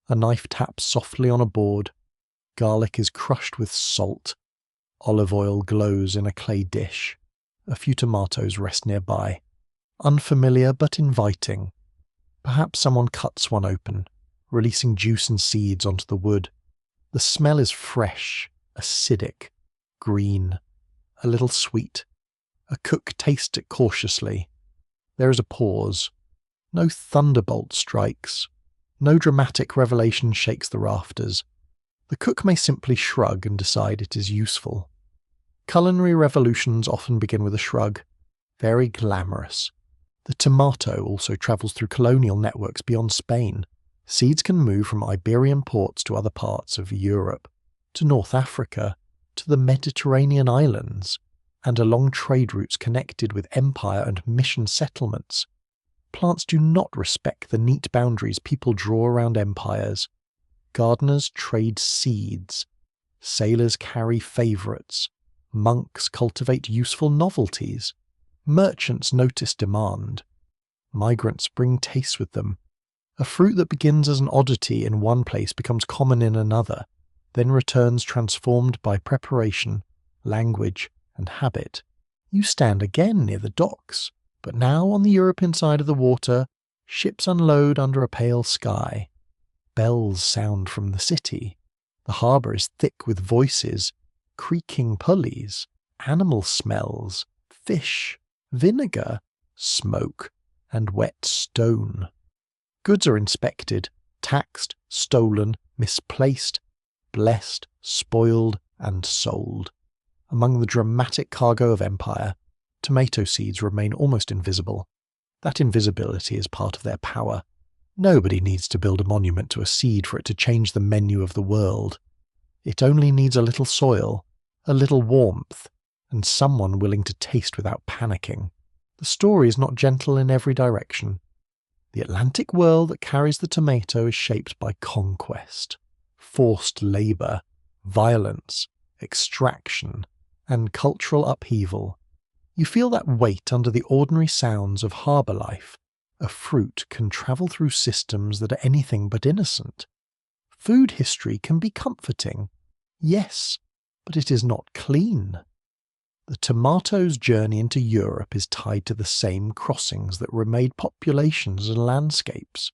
A knife taps softly on a board. Garlic is crushed with salt. Olive oil glows in a clay dish. A few tomatoes rest nearby. Unfamiliar but inviting. Perhaps someone cuts one open, releasing juice and seeds onto the wood. The smell is fresh, acidic, green, a little sweet. A cook tastes it cautiously. There is a pause. No thunderbolt strikes. No dramatic revelation shakes the rafters. The cook may simply shrug and decide it is useful. Culinary revolutions often begin with a shrug. Very glamorous. The tomato also travels through colonial networks beyond Spain. Seeds can move from Iberian ports to other parts of Europe, to North Africa, to the Mediterranean islands, and along trade routes connected with empire and mission settlements. Plants do not respect the neat boundaries people draw around empires. Gardeners trade seeds. Sailors carry favourites. Monks cultivate useful novelties. Merchants notice demand. Migrants bring tastes with them. A fruit that begins as an oddity in one place becomes common in another, then returns transformed by preparation, language, and habit. You stand again near the docks, but now on the European side of the water, ships unload under a pale sky. Bells sound from the city. The harbour is thick with voices, creaking pulleys, animal smells, fish, vinegar, smoke, and wet stone. Goods are inspected, taxed, stolen, misplaced, blessed, spoiled, and sold. Among the dramatic cargo of empire, tomato seeds remain almost invisible. That invisibility is part of their power. Nobody needs to build a monument to a seed for it to change the menu of the world. It only needs a little soil, a little warmth, and someone willing to taste without panicking. The story is not gentle in every direction. The Atlantic world that carries the tomato is shaped by conquest, forced labour, violence, extraction, and cultural upheaval. You feel that weight under the ordinary sounds of harbour life. A fruit can travel through systems that are anything but innocent. Food history can be comforting, yes, but it is not clean. The tomato's journey into Europe is tied to the same crossings that remade populations and landscapes.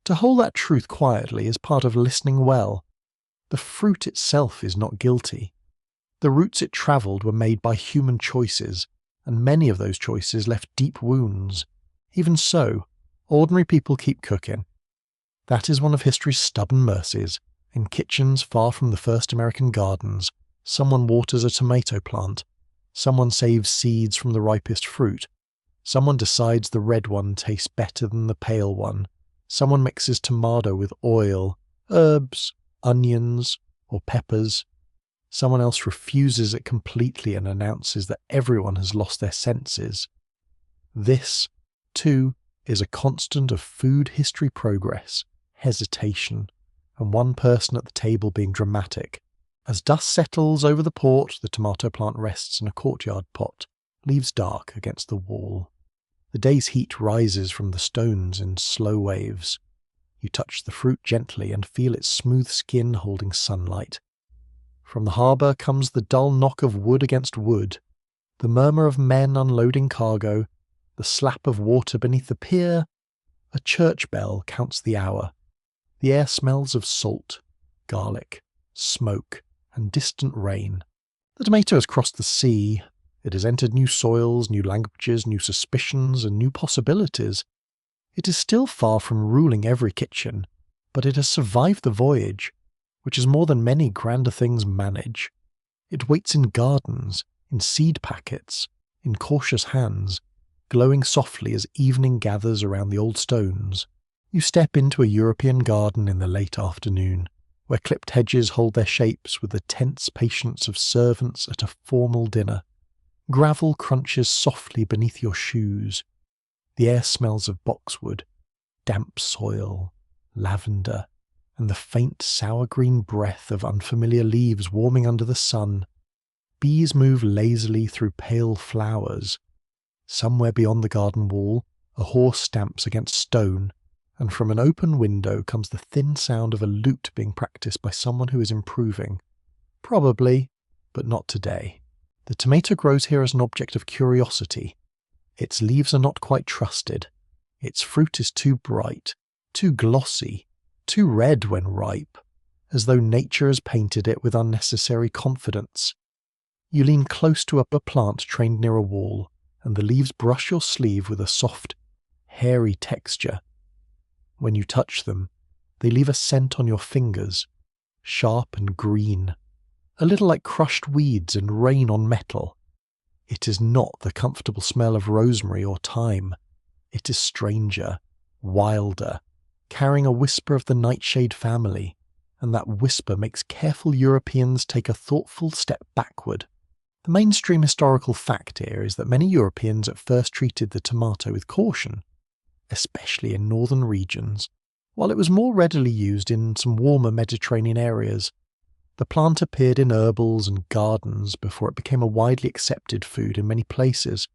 To hold that truth quietly is part of listening well. The fruit itself is not guilty. The routes it travelled were made by human choices, and many of those choices left deep wounds. Even so, ordinary people keep cooking. That is one of history's stubborn mercies. In kitchens far from the first American gardens, someone waters a tomato plant. Someone saves seeds from the ripest fruit. Someone decides the red one tastes better than the pale one. Someone mixes tomato with oil, herbs, onions, or peppers. Someone else refuses it completely and announces that everyone has lost their senses. This, too, is a constant of food history progress, hesitation, and one person at the table being dramatic. As dust settles over the port, the tomato plant rests in a courtyard pot, leaves dark against the wall. The day's heat rises from the stones in slow waves. You touch the fruit gently and feel its smooth skin holding sunlight. From the harbour comes the dull knock of wood against wood, the murmur of men unloading cargo, the slap of water beneath the pier. A church bell counts the hour. The air smells of salt, garlic, smoke, and distant rain. The tomato has crossed the sea. It has entered new soils, new languages, new suspicions, and new possibilities. It is still far from ruling every kitchen, but it has survived the voyage, which is more than many grander things manage. It waits in gardens, in seed packets, in cautious hands, glowing softly as evening gathers around the old stones. You step into a European garden in the late afternoon, where clipped hedges hold their shapes with the tense patience of servants at a formal dinner. Gravel crunches softly beneath your shoes. The air smells of boxwood, damp soil, lavender, and the faint sour green breath of unfamiliar leaves warming under the sun. Bees move lazily through pale flowers. Somewhere beyond the garden wall, a horse stamps against stone, and from an open window comes the thin sound of a lute being practiced by someone who is improving. Probably, but not today. The tomato grows here as an object of curiosity. Its leaves are not quite trusted. Its fruit is too bright, too glossy, too red when ripe, as though nature has painted it with unnecessary confidence. You lean close to a plant trained near a wall, and the leaves brush your sleeve with a soft, hairy texture. When you touch them, they leave a scent on your fingers, sharp and green, a little like crushed weeds and rain on metal. It is not the comfortable smell of rosemary or thyme. It is stranger, wilder, carrying a whisper of the nightshade family, and that whisper makes careful Europeans take a thoughtful step backward. The mainstream historical fact here is that many Europeans at first treated the tomato with caution, especially in northern regions, while it was more readily used in some warmer Mediterranean areas. The plant appeared in herbals and gardens before it became a widely accepted food in many places.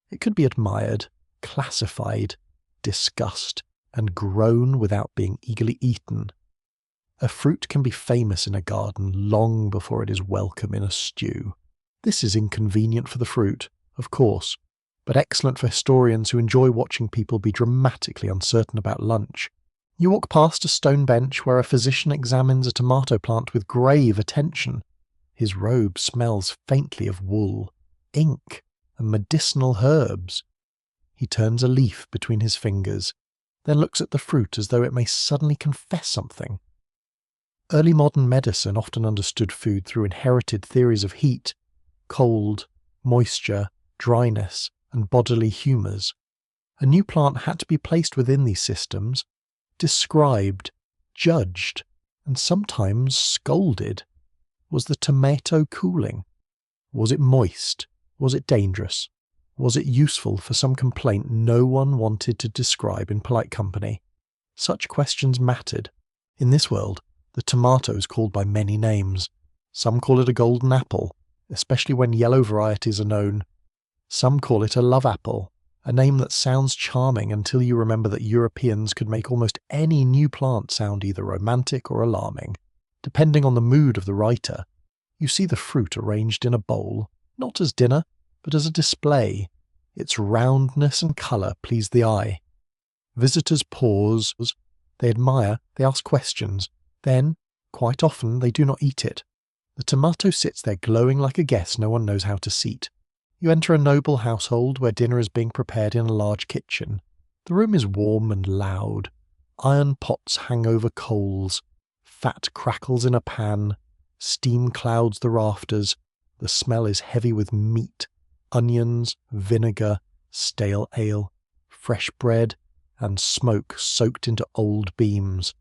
It could be admired, classified, discussed, and grown without being eagerly eaten. A fruit can be famous in a garden long before it is welcome in a stew. This is inconvenient for the fruit, of course, but excellent for historians who enjoy watching people be dramatically uncertain about lunch. You walk past a stone bench where a physician examines a tomato plant with grave attention. His robe smells faintly of wool, ink, and medicinal herbs. He turns a leaf between his fingers, then looks at the fruit as though it may suddenly confess something. Early modern medicine often understood food through inherited theories of heat, cold, moisture, dryness, and bodily humours. A new plant had to be placed within these systems, described, judged, and sometimes scolded. Was the tomato cooling? Was it moist? Was it dangerous? Was it useful for some complaint no one wanted to describe in polite company? Such questions mattered. In this world, the tomato is called by many names. Some call it a golden apple, especially when yellow varieties are known. Some call it a love apple, a name that sounds charming until you remember that Europeans could make almost any new plant sound either romantic or alarming. Depending on the mood of the writer, you see the fruit arranged in a bowl, not as dinner, but as a display. Its roundness and colour please the eye. Visitors pause, they admire, they ask questions. Then, quite often, they do not eat it. The tomato sits there glowing like a guest no one knows how to seat. You enter a noble household where dinner is being prepared in a large kitchen. The room is warm and loud. Iron pots hang over coals. Fat crackles in a pan. Steam clouds the rafters. The smell is heavy with meat, onions, vinegar, stale ale, fresh bread, and smoke soaked into old beams.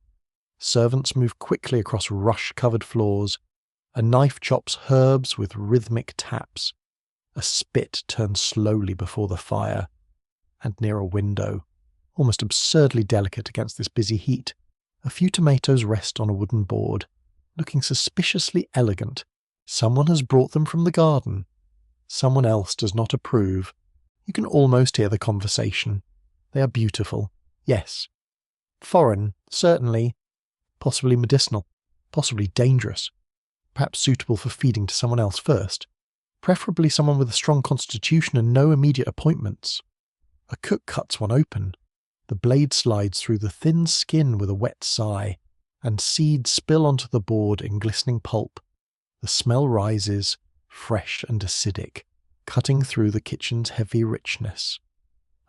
Servants move quickly across rush-covered floors. A knife chops herbs with rhythmic taps. A spit turns slowly before the fire. And near a window, almost absurdly delicate against this busy heat, a few tomatoes rest on a wooden board, looking suspiciously elegant. Someone has brought them from the garden. Someone else does not approve. You can almost hear the conversation. They are beautiful, yes. Foreign, certainly. Possibly medicinal. Possibly dangerous. Perhaps suitable for feeding to someone else first. Preferably someone with a strong constitution and no immediate appointments. A cook cuts one open. The blade slides through the thin skin with a wet sigh, and seeds spill onto the board in glistening pulp. The smell rises, fresh and acidic, cutting through the kitchen's heavy richness.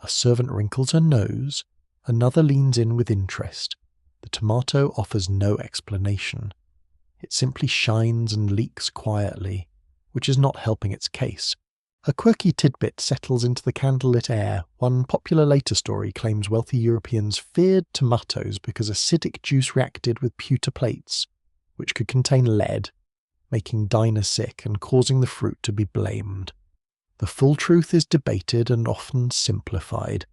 A servant wrinkles her nose, another leans in with interest. The tomato offers no explanation. It simply shines and leaks quietly, which is not helping its case. A quirky tidbit settles into the candlelit air. One popular later story claims wealthy Europeans feared tomatoes because acidic juice reacted with pewter plates, which could contain lead, making diners sick and causing the fruit to be blamed. The full truth is debated and often simplified,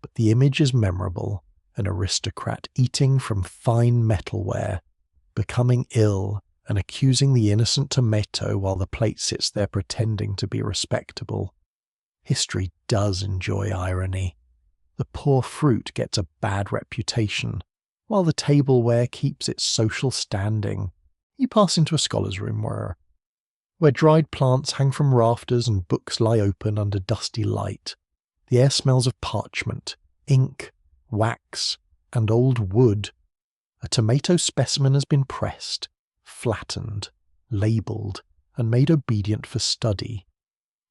but the image is memorable: an aristocrat eating from fine metalware, becoming ill and accusing the innocent tomato while the plate sits there pretending to be respectable. History does enjoy irony. The poor fruit gets a bad reputation, while the tableware keeps its social standing. You pass into a scholar's room where dried plants hang from rafters and books lie open under dusty light. The air smells of parchment, ink, wax, and old wood. A tomato specimen has been pressed, flattened, labelled, and made obedient for study.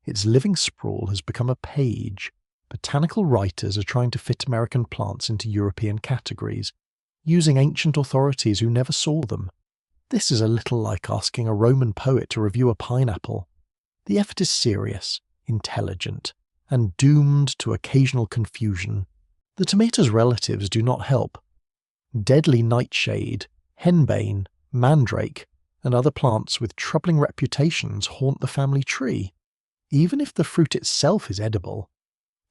Its living sprawl has become a page. Botanical writers are trying to fit American plants into European categories, using ancient authorities who never saw them. This is a little like asking a Roman poet to review a pineapple. The effort is serious, intelligent, and doomed to occasional confusion. The tomato's relatives do not help. Deadly nightshade, henbane, mandrake, and other plants with troubling reputations haunt the family tree. Even if the fruit itself is edible,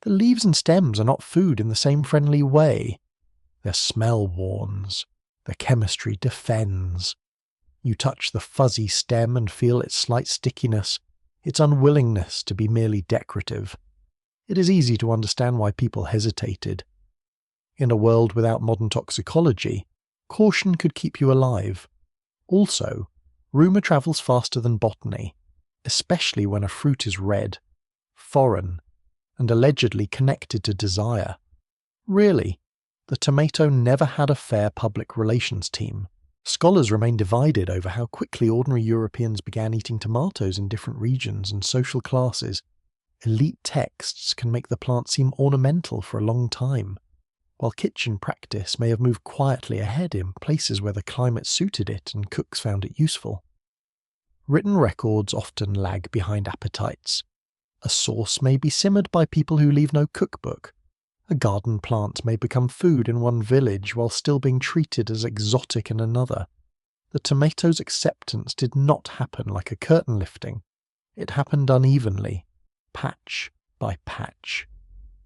the leaves and stems are not food in the same friendly way. Their smell warns, their chemistry defends. You touch the fuzzy stem and feel its slight stickiness, its unwillingness to be merely decorative. It is easy to understand why people hesitated. In a world without modern toxicology, caution could keep you alive. Also, rumour travels faster than botany, especially when a fruit is red, foreign, and allegedly connected to desire. Really, the tomato never had a fair public relations team. Scholars remain divided over how quickly ordinary Europeans began eating tomatoes in different regions and social classes. Elite texts can make the plant seem ornamental for a long time, while kitchen practice may have moved quietly ahead in places where the climate suited it and cooks found it useful. Written records often lag behind appetites. A sauce may be simmered by people who leave no cookbook. A garden plant may become food in one village while still being treated as exotic in another. The tomato's acceptance did not happen like a curtain lifting. It happened unevenly, patch by patch,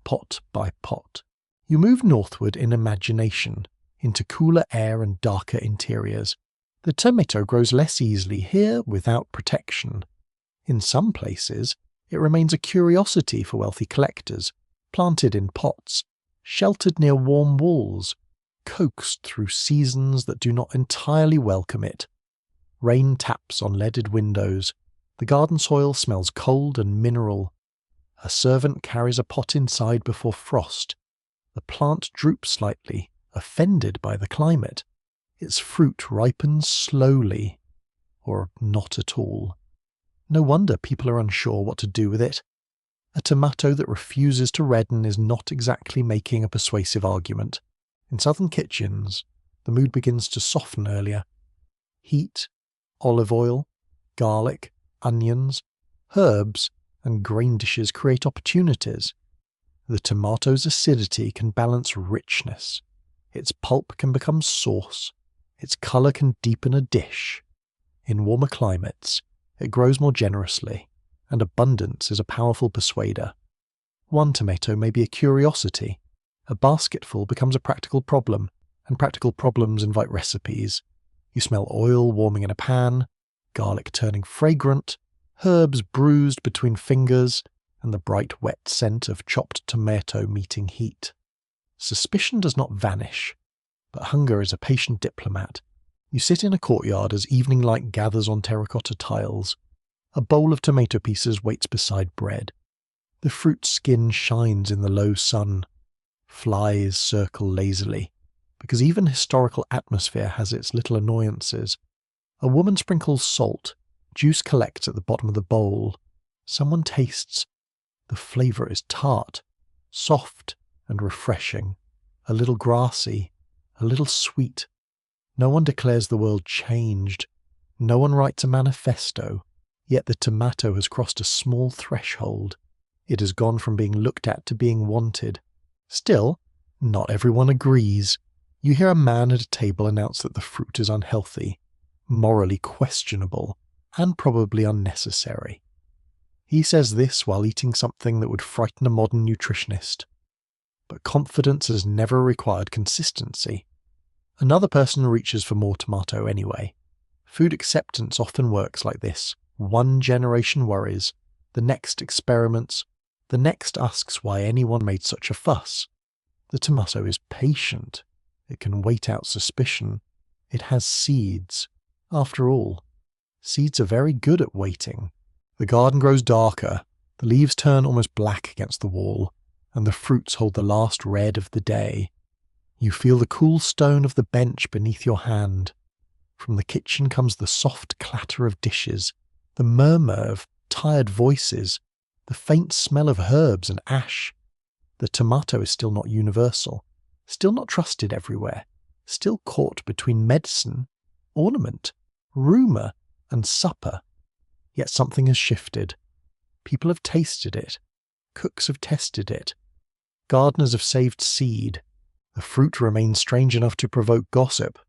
pot by pot. You move northward in imagination, into cooler air and darker interiors. The tomato grows less easily here without protection. In some places, it remains a curiosity for wealthy collectors, planted in pots, sheltered near warm walls, coaxed through seasons that do not entirely welcome it. Rain taps on leaded windows. The garden soil smells cold and mineral. A servant carries a pot inside before frost. The plant droops slightly, offended by the climate. Its fruit ripens slowly, or not at all. No wonder people are unsure what to do with it. A tomato that refuses to redden is not exactly making a persuasive argument. In southern kitchens, the mood begins to soften earlier. Heat, olive oil, garlic, onions, herbs, and grain dishes create opportunities. The tomato's acidity can balance richness. Its pulp can become sauce. Its colour can deepen a dish. In warmer climates, it grows more generously, and abundance is a powerful persuader. One tomato may be a curiosity. A basketful becomes a practical problem, and practical problems invite recipes. You smell oil warming in a pan, garlic turning fragrant, herbs bruised between fingers, and the bright wet scent of chopped tomato meeting heat. Suspicion does not vanish, but hunger is a patient diplomat. You sit in a courtyard as evening light gathers on terracotta tiles. A bowl of tomato pieces waits beside bread. The fruit skin shines in the low sun. Flies circle lazily, because even historical atmosphere has its little annoyances. A woman sprinkles salt. Juice collects at the bottom of the bowl. Someone tastes. The flavour is tart, soft and refreshing, a little grassy, a little sweet. No one declares the world changed. No one writes a manifesto. Yet the tomato has crossed a small threshold. It has gone from being looked at to being wanted. Still, not everyone agrees. You hear a man at a table announce that the fruit is unhealthy, morally questionable, and probably unnecessary. He says this while eating something that would frighten a modern nutritionist. But confidence has never required consistency. Another person reaches for more tomato anyway. Food acceptance often works like this. One generation worries, the next experiments, the next asks why anyone made such a fuss. The tomato is patient. It can wait out suspicion. It has seeds. After all, seeds are very good at waiting. The garden grows darker, the leaves turn almost black against the wall, and the fruits hold the last red of the day. You feel the cool stone of the bench beneath your hand. From the kitchen comes the soft clatter of dishes, the murmur of tired voices, the faint smell of herbs and ash. The tomato is still not universal, still not trusted everywhere, still caught between medicine, ornament, rumour, and supper. Yet something has shifted. People have tasted it. Cooks have tested it. Gardeners have saved seed. The fruit remains strange enough to provoke gossip,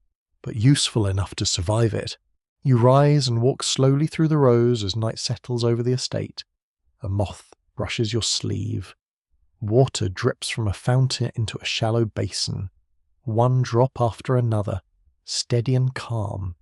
but useful enough to survive it. You rise and walk slowly through the rows as night settles over the estate. A moth brushes your sleeve. Water drips from a fountain into a shallow basin. One drop after another, steady and calm.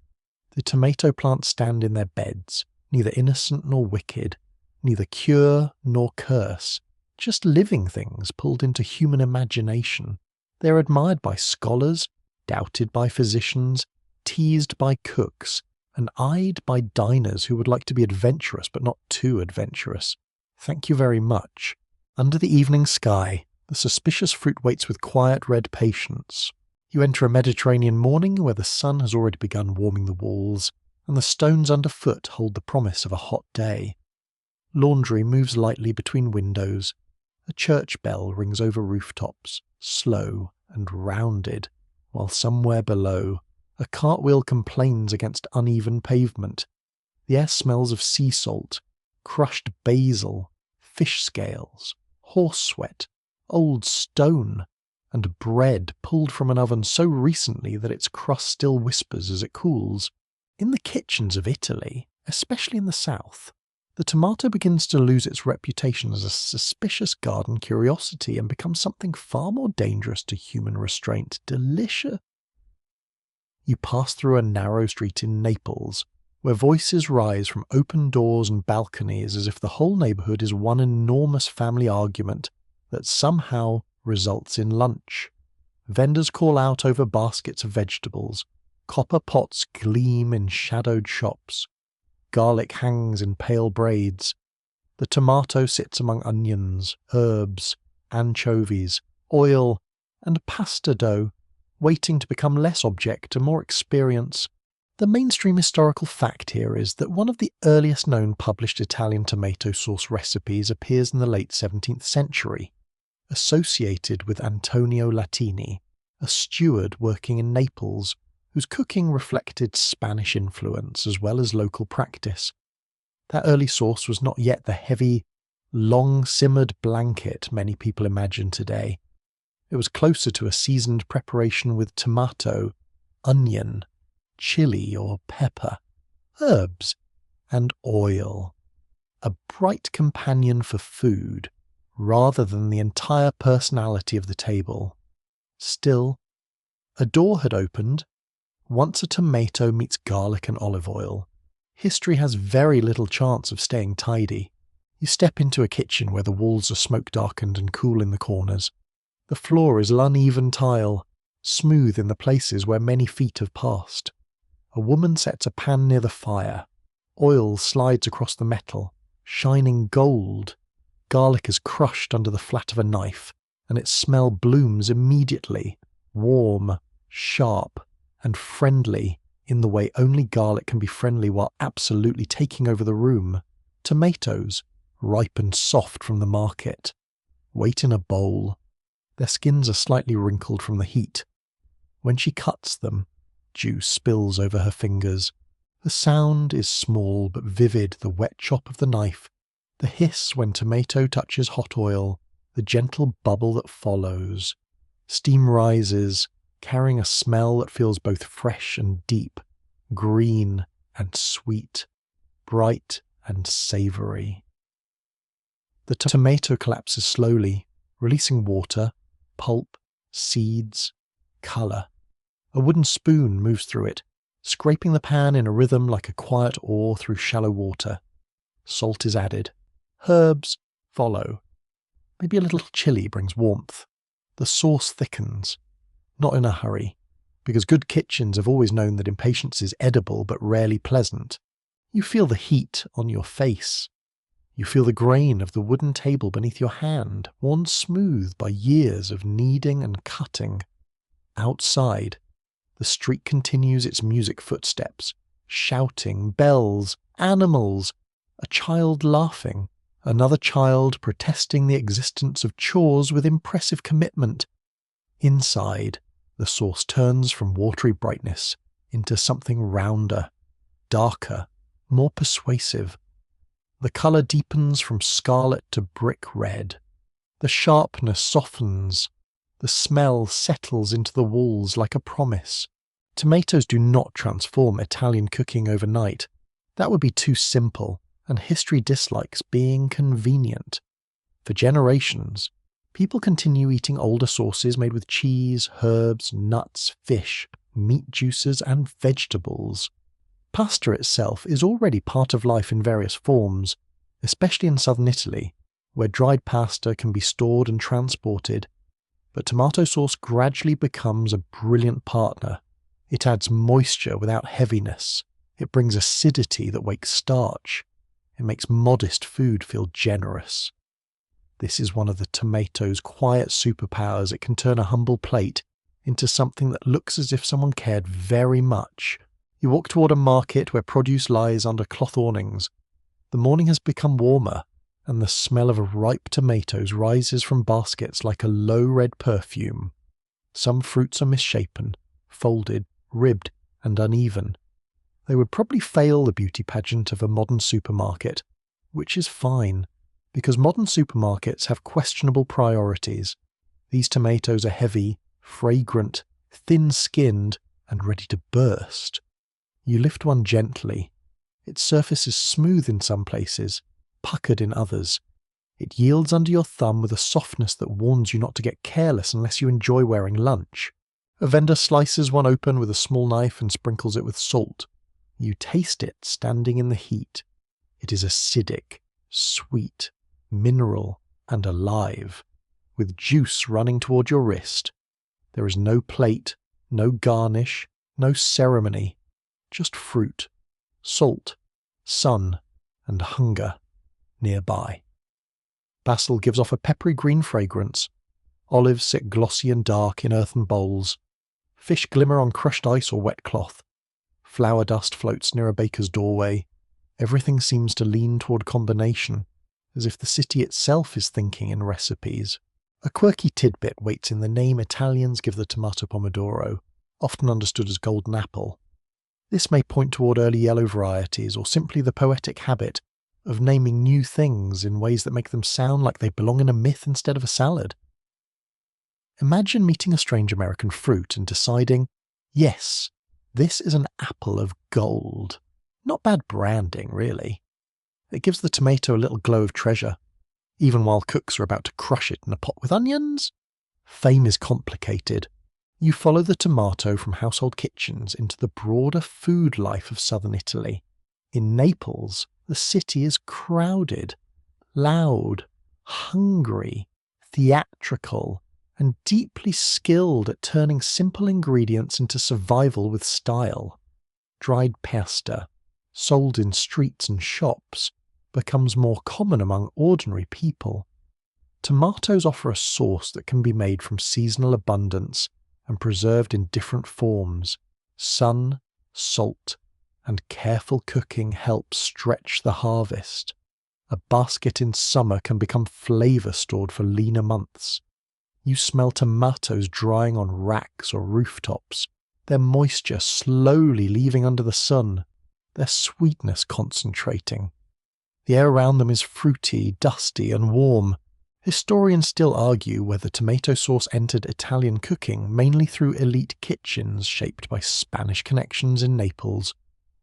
The tomato plants stand in their beds, neither innocent nor wicked, neither cure nor curse, just living things pulled into human imagination. They are admired by scholars, doubted by physicians, teased by cooks, and eyed by diners who would like to be adventurous but not too adventurous. Thank you very much. Under the evening sky, the suspicious fruit waits with quiet red patience. You enter a Mediterranean morning where the sun has already begun warming the walls, and the stones underfoot hold the promise of a hot day. Laundry moves lightly between windows. A church bell rings over rooftops, slow and rounded, while somewhere below, a cartwheel complains against uneven pavement. The air smells of sea salt, crushed basil, fish scales, horse sweat, old stone, and bread pulled from an oven so recently that its crust still whispers as it cools. In the kitchens of Italy, especially in the south, the tomato begins to lose its reputation as a suspicious garden curiosity and becomes something far more dangerous to human restraint. Delicious. You pass through a narrow street in Naples, where voices rise from open doors and balconies as if the whole neighbourhood is one enormous family argument that somehow results in lunch. Vendors call out over baskets of vegetables, copper pots gleam in shadowed shops, garlic hangs in pale braids, the tomato sits among onions, herbs, anchovies, oil, and pasta dough, waiting to become less object and more experience. The mainstream historical fact here is that one of the earliest known published Italian tomato sauce recipes appears in the late 17th century, associated with Antonio Latini, a steward working in Naples, whose cooking reflected Spanish influence as well as local practice. That early sauce was not yet the heavy, long-simmered blanket many people imagine today. It was closer to a seasoned preparation with tomato, onion, chili or pepper, herbs, and oil. A bright companion for food, rather than the entire personality of the table. Still, a door had opened. Once a tomato meets garlic and olive oil, history has very little chance of staying tidy. You step into a kitchen where the walls are smoke-darkened and cool in the corners. The floor is uneven tile, smooth in the places where many feet have passed. A woman sets a pan near the fire. Oil slides across the metal, shining gold. Garlic is crushed under the flat of a knife, and its smell blooms immediately, warm, sharp, and friendly in the way only garlic can be friendly while absolutely taking over the room. Tomatoes, ripe and soft from the market, wait in a bowl. Their skins are slightly wrinkled from the heat. When she cuts them, juice spills over her fingers. The sound is small but vivid, the wet chop of the knife, the hiss when tomato touches hot oil, the gentle bubble that follows. Steam rises, carrying a smell that feels both fresh and deep, green and sweet, bright and savoury. The tomato collapses slowly, releasing water, pulp, seeds, colour. A wooden spoon moves through it, scraping the pan in a rhythm like a quiet oar through shallow water. Salt is added. Herbs follow. Maybe a little chili brings warmth. The sauce thickens. Not in a hurry, because good kitchens have always known that impatience is edible but rarely pleasant. You feel the heat on your face. You feel the grain of the wooden table beneath your hand, worn smooth by years of kneading and cutting. Outside, the street continues its music footsteps, shouting, bells, animals, a child laughing, another child protesting the existence of chores with impressive commitment. Inside, the sauce turns from watery brightness into something rounder, darker, more persuasive. The colour deepens from scarlet to brick red. The sharpness softens. The smell settles into the walls like a promise. Tomatoes do not transform Italian cooking overnight. That would be too simple, and history dislikes being convenient. For generations, people continue eating older sauces made with cheese, herbs, nuts, fish, meat juices, and vegetables. Pasta itself is already part of life in various forms, especially in southern Italy, where dried pasta can be stored and transported. But tomato sauce gradually becomes a brilliant partner. It adds moisture without heaviness. It brings acidity that wakes starch. It makes modest food feel generous. This is one of the tomato's quiet superpowers. It can turn a humble plate into something that looks as if someone cared very much. You walk toward a market where produce lies under cloth awnings. The morning has become warmer, and the smell of ripe tomatoes rises from baskets like a low red perfume. Some fruits are misshapen, folded, ribbed, and uneven. They would probably fail the beauty pageant of a modern supermarket, which is fine, because modern supermarkets have questionable priorities. These tomatoes are heavy, fragrant, thin-skinned, and ready to burst. You lift one gently. Its surface is smooth in some places, puckered in others. It yields under your thumb with a softness that warns you not to get careless unless you enjoy wearing lunch. A vendor slices one open with a small knife and sprinkles it with salt. You taste it standing in the heat. It is acidic, sweet, mineral, and alive, with juice running toward your wrist. There is no plate, no garnish, no ceremony, just fruit, salt, sun, and hunger nearby. Basil gives off a peppery green fragrance. Olives sit glossy and dark in earthen bowls. Fish glimmer on crushed ice or wet cloth. Flour dust floats near a baker's doorway. Everything seems to lean toward combination, as if the city itself is thinking in recipes. A quirky tidbit waits in the name Italians give the tomato pomodoro, often understood as golden apple. This may point toward early yellow varieties, or simply the poetic habit of naming new things in ways that make them sound like they belong in a myth instead of a salad. Imagine meeting a strange American fruit and deciding, yes, this is an apple of gold. Not bad branding, really. It gives the tomato a little glow of treasure, even while cooks are about to crush it in a pot with onions. Fame is complicated. You follow the tomato from household kitchens into the broader food life of southern Italy. In Naples, the city is crowded, loud, hungry, theatrical, and deeply skilled at turning simple ingredients into survival with style. Dried pasta, sold in streets and shops, becomes more common among ordinary people. Tomatoes offer a sauce that can be made from seasonal abundance and preserved in different forms. Sun, salt, and careful cooking help stretch the harvest. A basket in summer can become flavour stored for leaner months. You smell tomatoes drying on racks or rooftops, their moisture slowly leaving under the sun, their sweetness concentrating. The air around them is fruity, dusty, and warm. Historians still argue whether tomato sauce entered Italian cooking mainly through elite kitchens shaped by Spanish connections in Naples,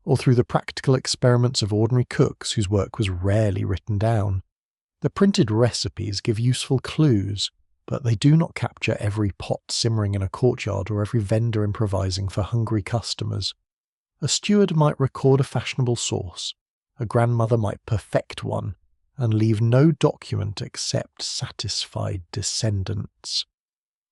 or through the practical experiments of ordinary cooks whose work was rarely written down. The printed recipes give useful clues, but they do not capture every pot simmering in a courtyard or every vendor improvising for hungry customers. A steward might record a fashionable sauce, a grandmother might perfect one, and leave no document except satisfied descendants.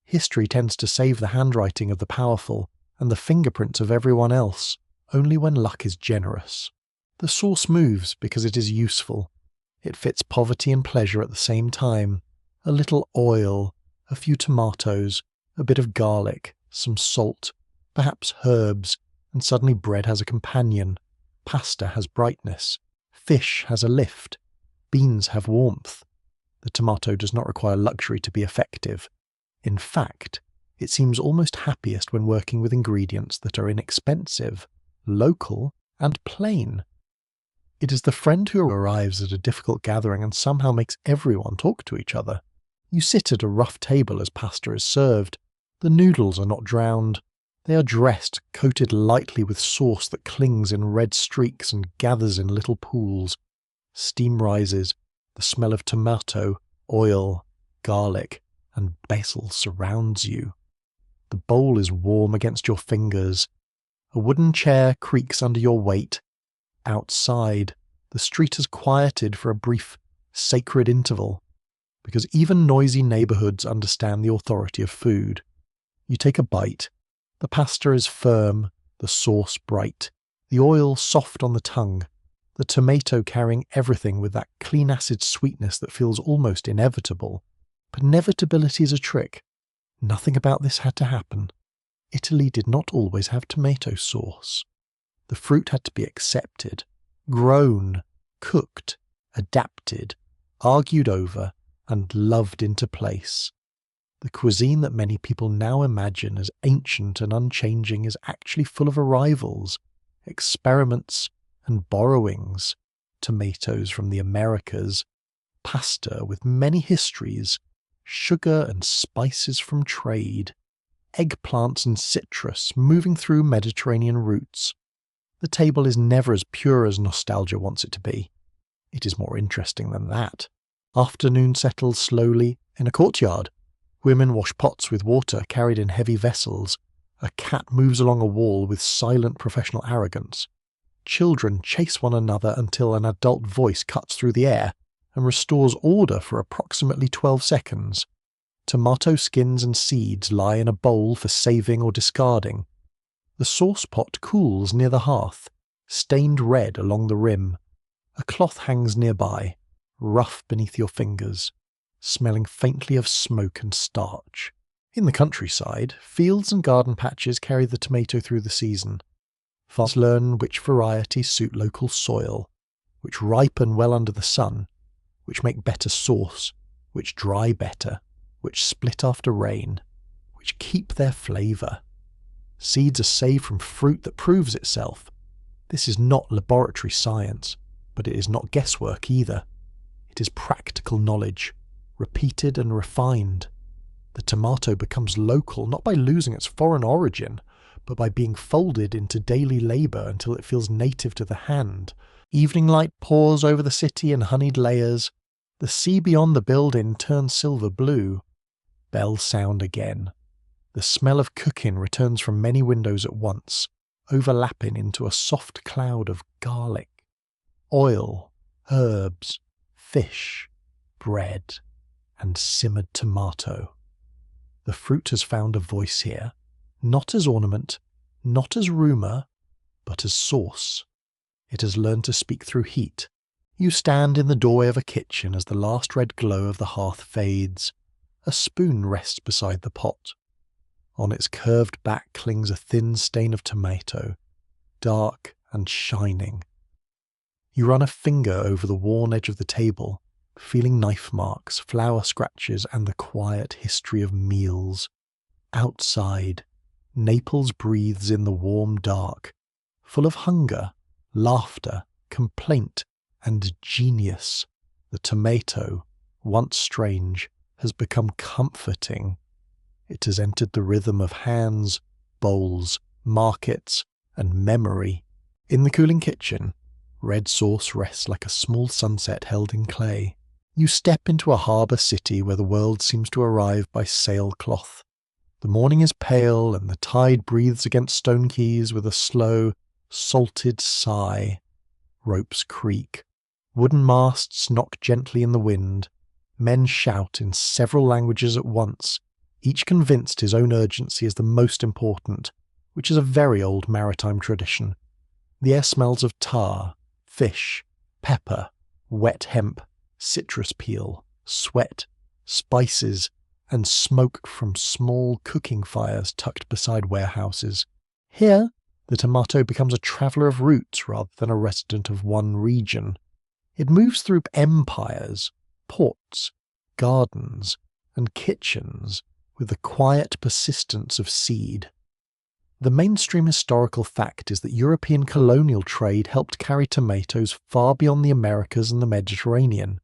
History tends to save the handwriting of the powerful and the fingerprints of everyone else, only when luck is generous. The sauce moves because it is useful. It fits poverty and pleasure at the same time. A little oil, a few tomatoes, a bit of garlic, some salt, perhaps herbs, and suddenly bread has a companion. Pasta has brightness. Fish has a lift. Beans have warmth. The tomato does not require luxury to be effective. In fact, it seems almost happiest when working with ingredients that are inexpensive, local, and plain. It is the friend who arrives at a difficult gathering and somehow makes everyone talk to each other. You sit at a rough table as pasta is served. The noodles are not drowned. They are dressed, coated lightly with sauce that clings in red streaks and gathers in little pools. Steam rises. The smell of tomato, oil, garlic, and basil surrounds you. The bowl is warm against your fingers. A wooden chair creaks under your weight. Outside, the street has quieted for a brief, sacred interval, because even noisy neighbourhoods understand the authority of food. You take a bite. The pasta is firm, the sauce bright, the oil soft on the tongue, the tomato carrying everything with that clean acid sweetness that feels almost inevitable. But inevitability is a trick. Nothing about this had to happen. Italy did not always have tomato sauce. The fruit had to be accepted, grown, cooked, adapted, argued over, and loved into place. The cuisine that many people now imagine as ancient and unchanging is actually full of arrivals, experiments, and borrowings. Tomatoes from the Americas, pasta with many histories, sugar and spices from trade, eggplants and citrus moving through Mediterranean routes. The table is never as pure as nostalgia wants it to be. It is more interesting than that. Afternoon settles slowly in a courtyard. Women wash pots with water carried in heavy vessels. A cat moves along a wall with silent professional arrogance. Children chase one another until an adult voice cuts through the air and restores order for approximately 12 seconds. Tomato skins and seeds lie in a bowl for saving or discarding. The sauce pot cools near the hearth, stained red along the rim. A cloth hangs nearby, rough beneath your fingers, smelling faintly of smoke and starch. In the countryside, fields and garden patches carry the tomato through the season. Farmers learn which varieties suit local soil, which ripen well under the sun, which make better sauce, which dry better, which split after rain, which keep their flavour. Seeds are saved from fruit that proves itself. This is not laboratory science, but it is not guesswork either. It is practical knowledge, repeated and refined. The tomato becomes local not by losing its foreign origin, but by being folded into daily labour until it feels native to the hand. Evening light pours over the city in honeyed layers. The sea beyond the building turns silver blue. Bells sound again. The smell of cooking returns from many windows at once, overlapping into a soft cloud of garlic, oil, herbs, fish, bread, and simmered tomato. The fruit has found a voice here, not as ornament, not as rumour, but as source. It has learned to speak through heat. You stand in the doorway of a kitchen as the last red glow of the hearth fades. A spoon rests beside the pot. On its curved back clings a thin stain of tomato, dark and shining. You run a finger over the worn edge of the table, feeling knife marks, flour scratches, and the quiet history of meals. Outside, Naples breathes in the warm dark, full of hunger, laughter, complaint, and genius. The tomato, once strange, has become comforting. It has entered the rhythm of hands, bowls, markets, and memory. In the cooling kitchen, red sauce rests like a small sunset held in clay. You step into a harbour city where the world seems to arrive by sailcloth. The morning is pale and the tide breathes against stone quays with a slow, salted sigh. Ropes creak. Wooden masts knock gently in the wind. Men shout in several languages at once, each convinced his own urgency is the most important, which is a very old maritime tradition. The air smells of tar, fish, pepper, wet hemp, citrus peel, sweat, spices, and smoke from small cooking fires tucked beside warehouses. Here, the tomato becomes a traveller of roots rather than a resident of one region. It moves through empires, ports, gardens, and kitchens with the quiet persistence of seed. The mainstream historical fact is that European colonial trade helped carry tomatoes far beyond the Americas and the Mediterranean,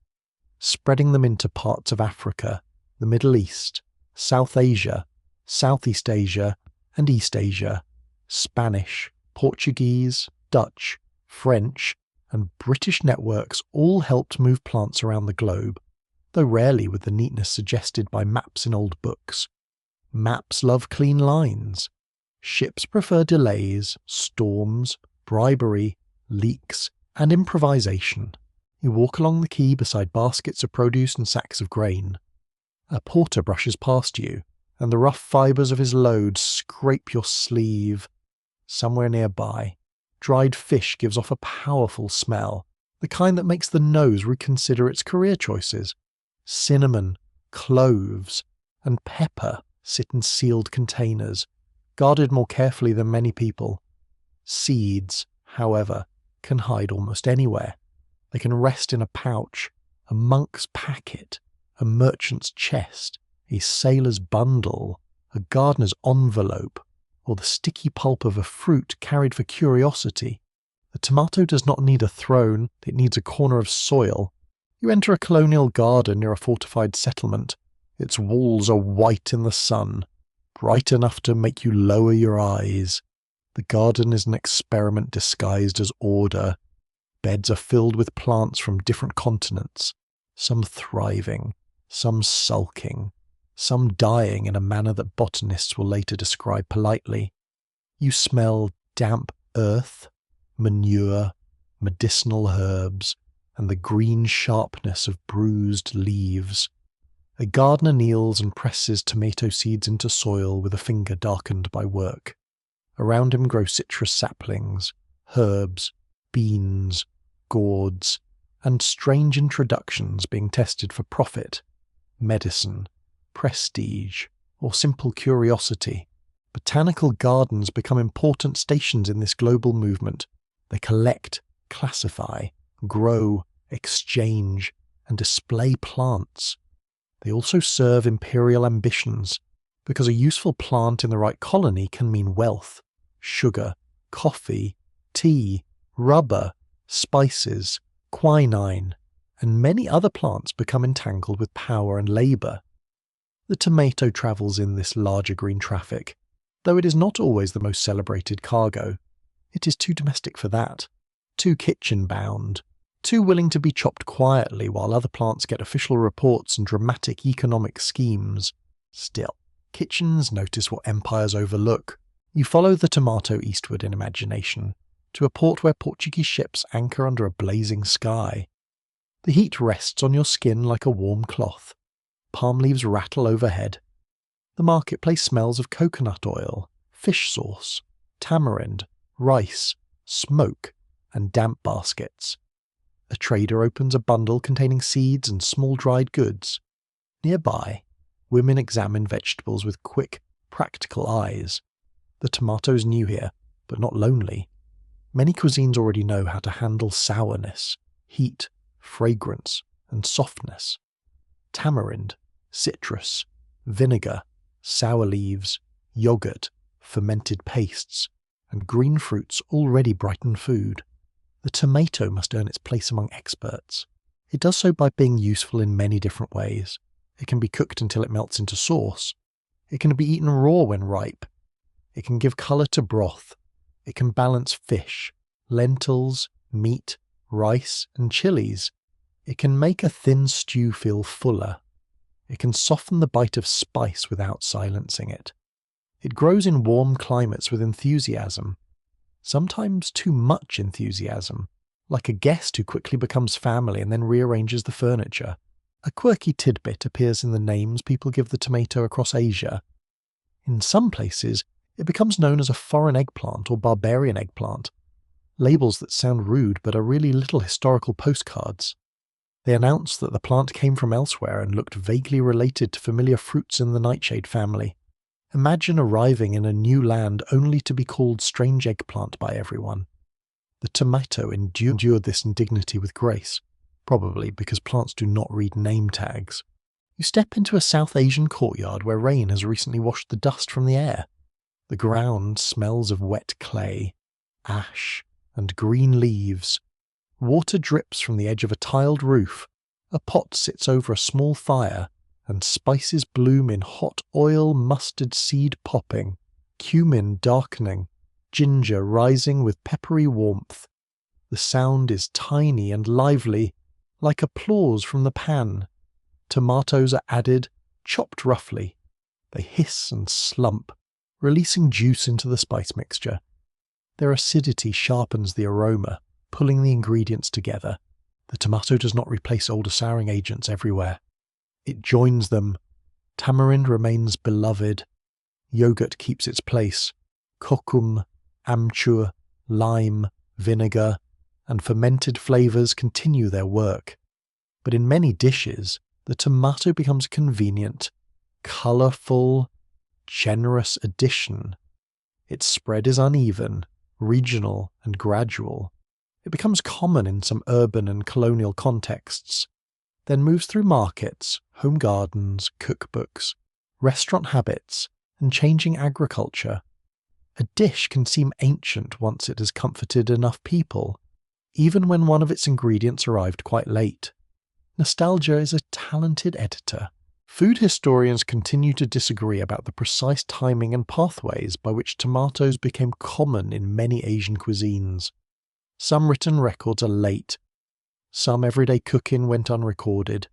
spreading them into parts of Africa, the Middle East, South Asia, Southeast Asia, and East Asia. Spanish, Portuguese, Dutch, French, and British networks all helped move plants around the globe, though rarely with the neatness suggested by maps in old books. Maps love clean lines. Ships prefer delays, storms, bribery, leaks, and improvisation. You walk along the quay beside baskets of produce and sacks of grain. A porter brushes past you, and the rough fibres of his load scrape your sleeve. Somewhere nearby, dried fish gives off a powerful smell, the kind that makes the nose reconsider its career choices. Cinnamon, cloves, and pepper sit in sealed containers, guarded more carefully than many people. Seeds, however, can hide almost anywhere. They can rest in a pouch, a monk's packet, a merchant's chest, a sailor's bundle, a gardener's envelope, or the sticky pulp of a fruit carried for curiosity. The tomato does not need a throne, it needs a corner of soil. You enter a colonial garden near a fortified settlement. Its walls are white in the sun, bright enough to make you lower your eyes. The garden is an experiment disguised as order. Beds are filled with plants from different continents, some thriving, some sulking. some dying in a manner that botanists will later describe politely. You smell damp earth, manure, medicinal herbs, and the green sharpness of bruised leaves. A gardener kneels and presses tomato seeds into soil with a finger darkened by work. Around him grow citrus saplings, herbs, beans, gourds, and strange introductions being tested for profit, medicine, prestige, or simple curiosity. Botanical gardens become important stations in this global movement. They collect, classify, grow, exchange, and display plants. They also serve imperial ambitions, because a useful plant in the right colony can mean wealth, sugar, coffee, tea, rubber, spices, quinine, and many other plants become entangled with power and labour. The tomato travels in this larger green traffic, though it is not always the most celebrated cargo. It is too domestic for that, too kitchen-bound, too willing to be chopped quietly while other plants get official reports and dramatic economic schemes. Still, kitchens notice what empires overlook. You follow the tomato eastward in imagination, to a port where Portuguese ships anchor under a blazing sky. The heat rests on your skin like a warm cloth. Palm leaves rattle overhead. The marketplace smells of coconut oil, fish sauce, tamarind, rice, smoke, and damp baskets. A trader opens a bundle containing seeds and small dried goods. Nearby, women examine vegetables with quick, practical eyes. The tomato's new here, but not lonely. Many cuisines already know how to handle sourness, heat, fragrance, and softness. Tamarind, citrus, vinegar, sour leaves, yogurt, fermented pastes, and green fruits already brighten food. The tomato must earn its place among experts. It does so by being useful in many different ways. It can be cooked until it melts into sauce. It can be eaten raw when ripe. It can give colour to broth. It can balance fish, lentils, meat, rice, and chilies. It can make a thin stew feel fuller. It can soften the bite of spice without silencing it. It grows in warm climates with enthusiasm. Sometimes too much enthusiasm, like a guest who quickly becomes family and then rearranges the furniture. A quirky tidbit appears in the names people give the tomato across Asia. In some places, it becomes known as a foreign eggplant or barbarian eggplant, labels that sound rude but are really little historical postcards. They announce that the plant came from elsewhere and looked vaguely related to familiar fruits in the nightshade family. Imagine arriving in a new land only to be called strange eggplant by everyone. The tomato endured this indignity with grace, probably because plants do not read name tags. You step into a South Asian courtyard where rain has recently washed the dust from the air. The ground smells of wet clay, ash, and green leaves. Water drips from the edge of a tiled roof. A pot sits over a small fire, and spices bloom in hot oil, mustard seed popping, cumin darkening, ginger rising with peppery warmth. The sound is tiny and lively, like applause from the pan. Tomatoes are added, chopped roughly. They hiss and slump, releasing juice into the spice mixture. Their acidity sharpens the aroma, pulling the ingredients together. The tomato does not replace older souring agents everywhere. It joins them. Tamarind remains beloved. Yogurt keeps its place. Kokum, amchur, lime, vinegar, and fermented flavours continue their work. But in many dishes, the tomato becomes a convenient, colourful, generous addition. Its spread is uneven, regional, and gradual. It becomes common in some urban and colonial contexts, then moves through markets, home gardens, cookbooks, restaurant habits, and changing agriculture. A dish can seem ancient once it has comforted enough people, even when one of its ingredients arrived quite late. Nostalgia is a talented editor. Food historians continue to disagree about the precise timing and pathways by which tomatoes became common in many Asian cuisines. Some written records are late. Some everyday cooking went unrecorded.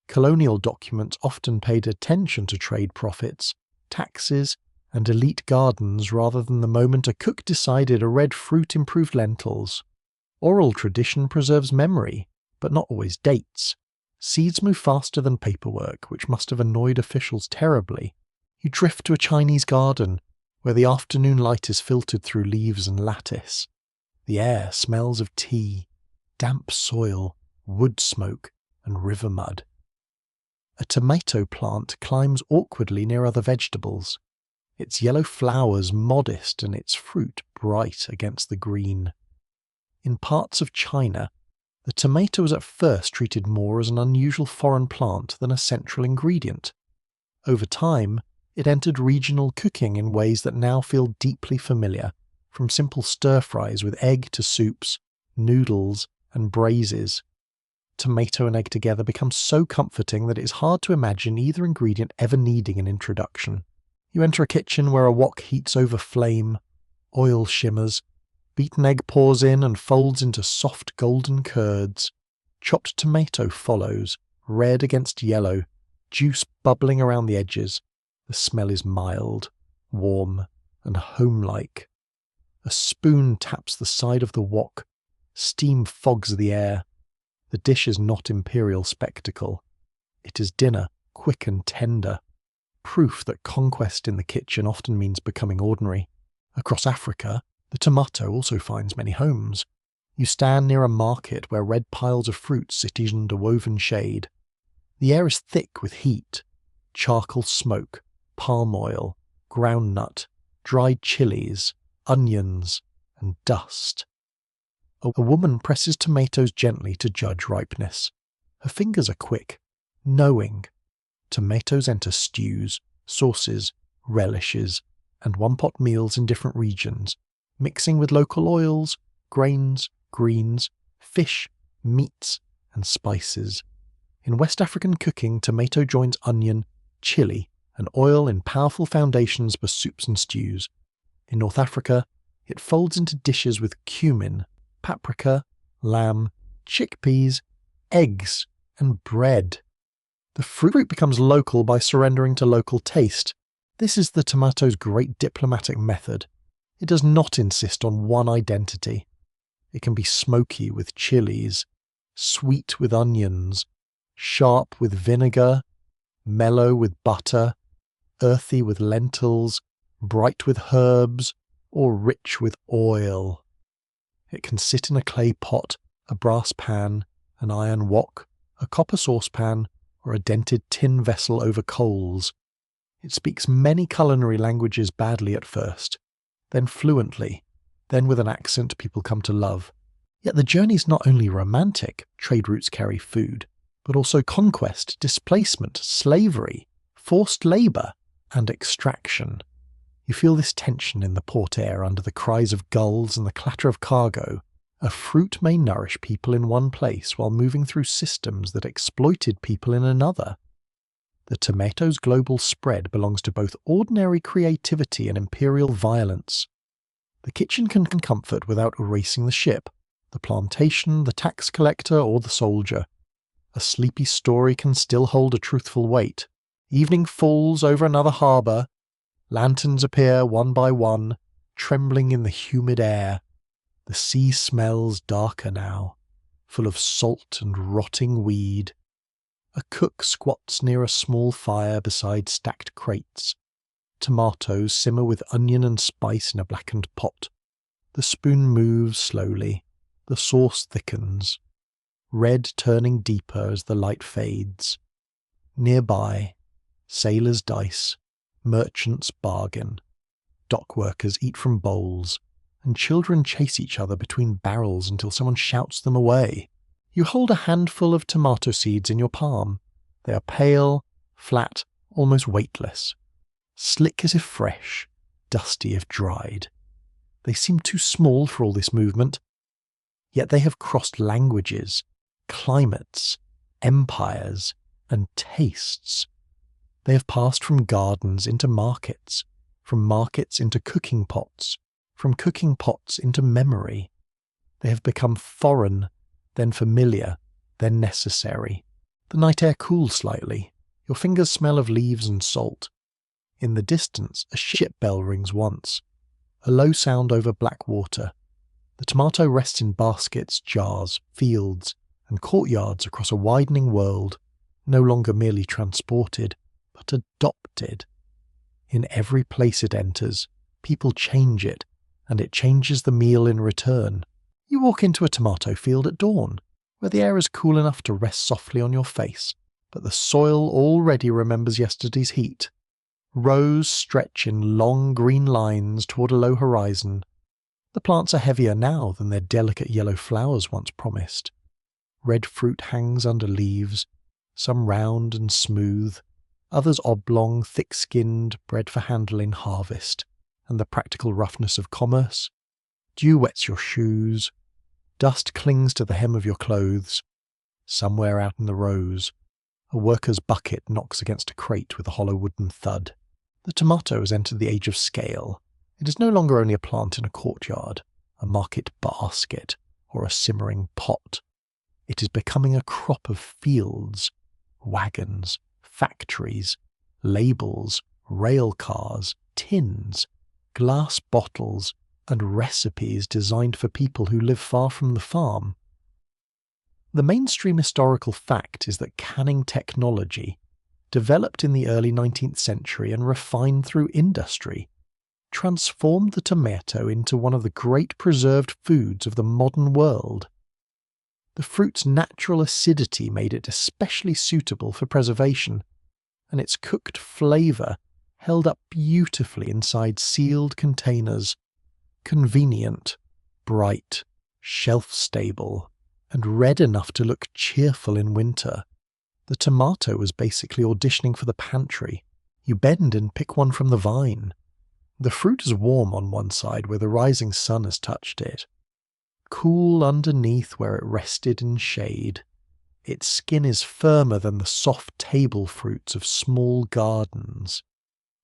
Colonial documents often paid attention to trade profits, taxes, and elite gardens rather than the moment a cook decided a red fruit improved lentils. Oral tradition preserves memory, but not always dates. Seeds move faster than paperwork, which must have annoyed officials terribly. You drift to a Chinese garden, where the afternoon light is filtered through leaves and lattice. The air smells of tea, damp soil, wood smoke, and river mud. A tomato plant climbs awkwardly near other vegetables, its yellow flowers modest and its fruit bright against the green. In parts of China, the tomato was at first treated more as an unusual foreign plant than a central ingredient. Over time, it entered regional cooking in ways that now feel deeply familiar, from simple stir-fries with egg to soups, noodles, and braises. Tomato and egg together become so comforting that it is hard to imagine either ingredient ever needing an introduction. You enter a kitchen where a wok heats over flame, oil shimmers, beaten egg pours in and folds into soft golden curds. Chopped tomato follows, red against yellow, juice bubbling around the edges. The smell is mild, warm, and home-like. A spoon taps the side of the wok. Steam fogs the air. The dish is not imperial spectacle. It is dinner, quick and tender. Proof that conquest in the kitchen often means becoming ordinary. Across Africa, the tomato also finds many homes. You stand near a market where red piles of fruit sit under woven shade. The air is thick with heat, charcoal smoke, palm oil, groundnut, dried chilies, onions, and dust. A woman presses tomatoes gently to judge ripeness. Her fingers are quick, knowing. Tomatoes enter stews, sauces, relishes, and one-pot meals in different regions, mixing with local oils, grains, greens, fish, meats, and spices. In West African cooking, tomato joins onion, chili, and oil in powerful foundations for soups and stews. In North Africa, it folds into dishes with cumin, paprika, lamb, chickpeas, eggs, and bread. The fruit becomes local by surrendering to local taste. This is the tomato's great diplomatic method. It does not insist on one identity. It can be smoky with chilies, sweet with onions, sharp with vinegar, mellow with butter, earthy with lentils, bright with herbs, or rich with oil. It can sit in a clay pot, a brass pan, an iron wok, a copper saucepan, or a dented tin vessel over coals. It speaks many culinary languages badly at first, then fluently, then with an accent people come to love. Yet the journey is not only romantic, trade routes carry food, but also conquest, displacement, slavery, forced labour, and extraction. You feel this tension in the port air under the cries of gulls and the clatter of cargo. A fruit may nourish people in one place while moving through systems that exploited people in another. The tomato's global spread belongs to both ordinary creativity and imperial violence. The kitchen can comfort without erasing the ship, the plantation, the tax collector, or the soldier. A sleepy story can still hold a truthful weight. Evening falls over another harbour. Lanterns appear one by one, trembling in the humid air. The sea smells darker now, full of salt and rotting weed. A cook squats near a small fire beside stacked crates. Tomatoes simmer with onion and spice in a blackened pot. The spoon moves slowly. The sauce thickens, red turning deeper as the light fades. Nearby, sailors dice, merchants bargain. Dock workers eat from bowls, and children chase each other between barrels until someone shouts them away. You hold a handful of tomato seeds in your palm. They are pale, flat, almost weightless. Slick as if fresh, dusty if dried. They seem too small for all this movement. Yet they have crossed languages, climates, empires, and tastes. They have passed from gardens into markets, from markets into cooking pots, from cooking pots into memory. They have become foreign, then familiar, then necessary. The night air cools slightly. Your fingers smell of leaves and salt. In the distance, a ship bell rings once. A low sound over black water. The tomato rests in baskets, jars, fields, and courtyards across a widening world, no longer merely transported, but adopted. In every place it enters, people change it, and it changes the meal in return. You walk into a tomato field at dawn, where the air is cool enough to rest softly on your face, but the soil already remembers yesterday's heat. Rows stretch in long green lines toward a low horizon. The plants are heavier now than their delicate yellow flowers once promised. Red fruit hangs under leaves, some round and smooth, others oblong, thick-skinned, bred for handle in harvest, and the practical roughness of commerce. Dew wets your shoes. Dust clings to the hem of your clothes. Somewhere out in the rows, a worker's bucket knocks against a crate with a hollow wooden thud. The tomato has entered the age of scale. It is no longer only a plant in a courtyard, a market basket, or a simmering pot. It is becoming a crop of fields, wagons, factories, labels, rail cars, tins, glass bottles, and recipes designed for people who live far from the farm. The mainstream historical fact is that canning technology, developed in the early 19th century and refined through industry, transformed the tomato into one of the great preserved foods of the modern world. The fruit's natural acidity made it especially suitable for preservation, and its cooked flavour held up beautifully inside sealed containers, convenient, bright, shelf-stable, and red enough to look cheerful in winter. The tomato was basically auditioning for the pantry. You bend and pick one from the vine. The fruit is warm on one side where the rising sun has touched it, cool underneath where it rested in shade. Its skin is firmer than the soft table fruits of small gardens.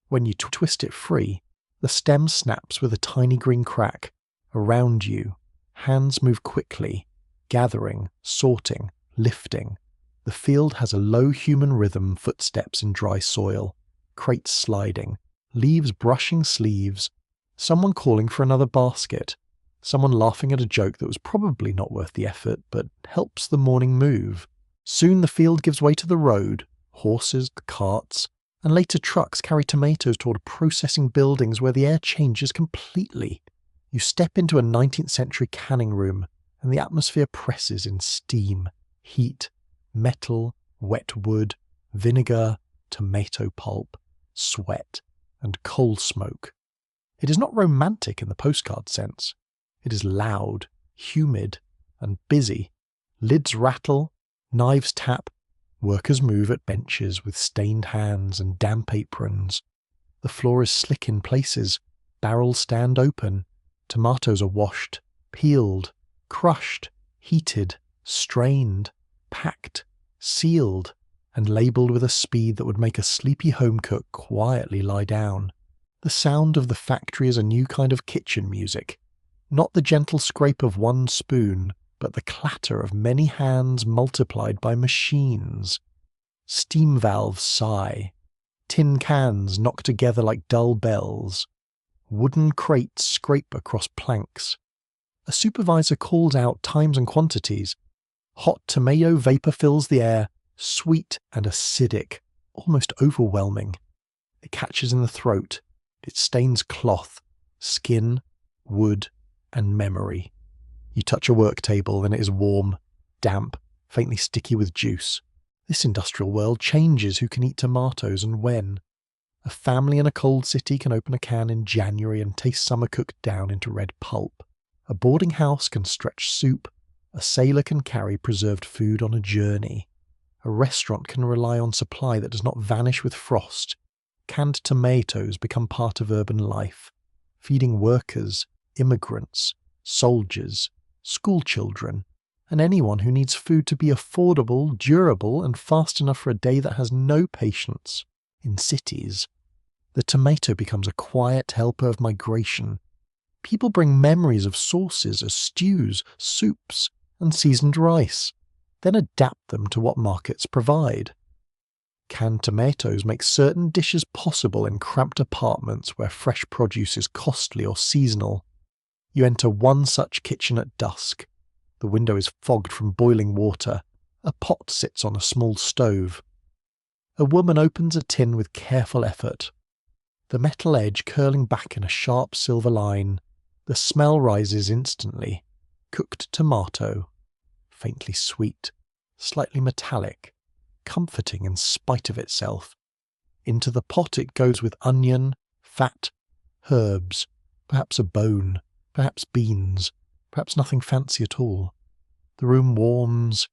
When you twist it free, the stem snaps with a tiny green crack. Around you, hands move quickly, gathering, sorting, lifting. The field has a low human rhythm, footsteps in dry soil, crates sliding, leaves brushing sleeves, someone calling for another basket, someone laughing at a joke that was probably not worth the effort, but helps the morning move. Soon the field gives way to the road, horses, carts, and later trucks carry tomatoes toward processing buildings where the air changes completely. You step into a 19th century canning room, and the atmosphere presses in steam, heat, metal, wet wood, vinegar, tomato pulp, sweat, and coal smoke. It is not romantic in the postcard sense. It is loud, humid, and busy. Lids rattle, knives tap, workers move at benches with stained hands and damp aprons. The floor is slick in places, barrels stand open, tomatoes are washed, peeled, crushed, heated, strained, packed, sealed, and labelled with a speed that would make a sleepy home cook quietly lie down. The sound of the factory is a new kind of kitchen music, not the gentle scrape of one spoon, but the clatter of many hands multiplied by machines. Steam valves sigh, tin cans knock together like dull bells, wooden crates scrape across planks. A supervisor calls out times and quantities. Hot tomato vapour fills the air, sweet and acidic, almost overwhelming. It catches in the throat. It stains cloth, skin, wood, and memory. You touch a work table and it is warm, damp, faintly sticky with juice. This industrial world changes who can eat tomatoes and when. A family in a cold city can open a can in January and taste summer cooked down into red pulp. A boarding house can stretch soup. A sailor can carry preserved food on a journey. A restaurant can rely on supply that does not vanish with frost. Canned tomatoes become part of urban life, feeding workers, immigrants, soldiers, school children, and anyone who needs food to be affordable, durable, and fast enough for a day that has no patience. In cities, the tomato becomes a quiet helper of migration. People bring memories of sauces as stews, soups, and seasoned rice. then adapt them to what markets provide. Canned tomatoes make certain dishes possible in cramped apartments where fresh produce is costly or seasonal. You enter one such kitchen at dusk. The window is fogged from boiling water. A pot sits on a small stove. A woman opens a tin with careful effort. The metal edge curling back in a sharp silver line. The smell rises instantly. Cooked tomato. Faintly sweet. Slightly metallic. Comforting in spite of itself. Into the pot it goes with onion, fat, herbs, perhaps a bone, perhaps beans, perhaps nothing fancy at all. The room warms.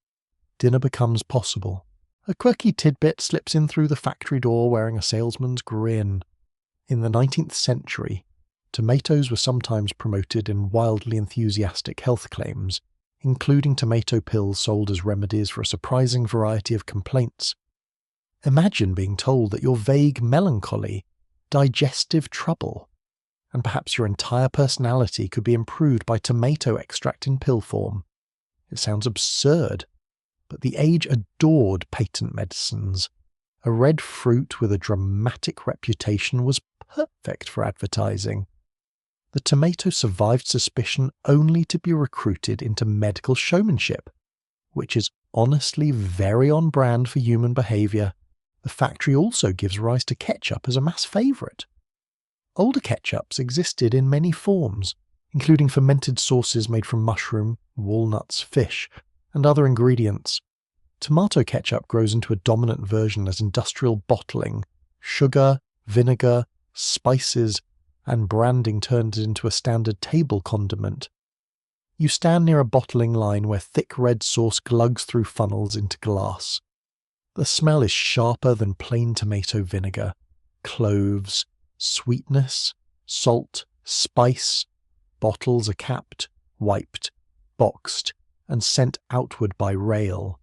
Dinner becomes possible. A quirky tidbit slips in through the factory door wearing a salesman's grin. In the 19th century, tomatoes were sometimes promoted in wildly enthusiastic health claims, including tomato pills sold as remedies for a surprising variety of complaints. Imagine being told that your vague melancholy, digestive trouble, and perhaps your entire personality could be improved by tomato extract in pill form. It sounds absurd, but the age adored patent medicines. A red fruit with a dramatic reputation was perfect for advertising. The tomato survived suspicion only to be recruited into medical showmanship, which is honestly very on brand for human behaviour. The factory also gives rise to ketchup as a mass favourite. Older ketchups existed in many forms, including fermented sauces made from mushroom, walnuts, fish, and other ingredients. Tomato ketchup grows into a dominant version as industrial bottling, sugar, vinegar, spices, and branding turns it into a standard table condiment. You stand near a bottling line where thick red sauce glugs through funnels into glass. The smell is sharper than plain tomato vinegar. Cloves, sweetness, salt, spice. Bottles are capped, wiped, boxed, and sent outward by rail.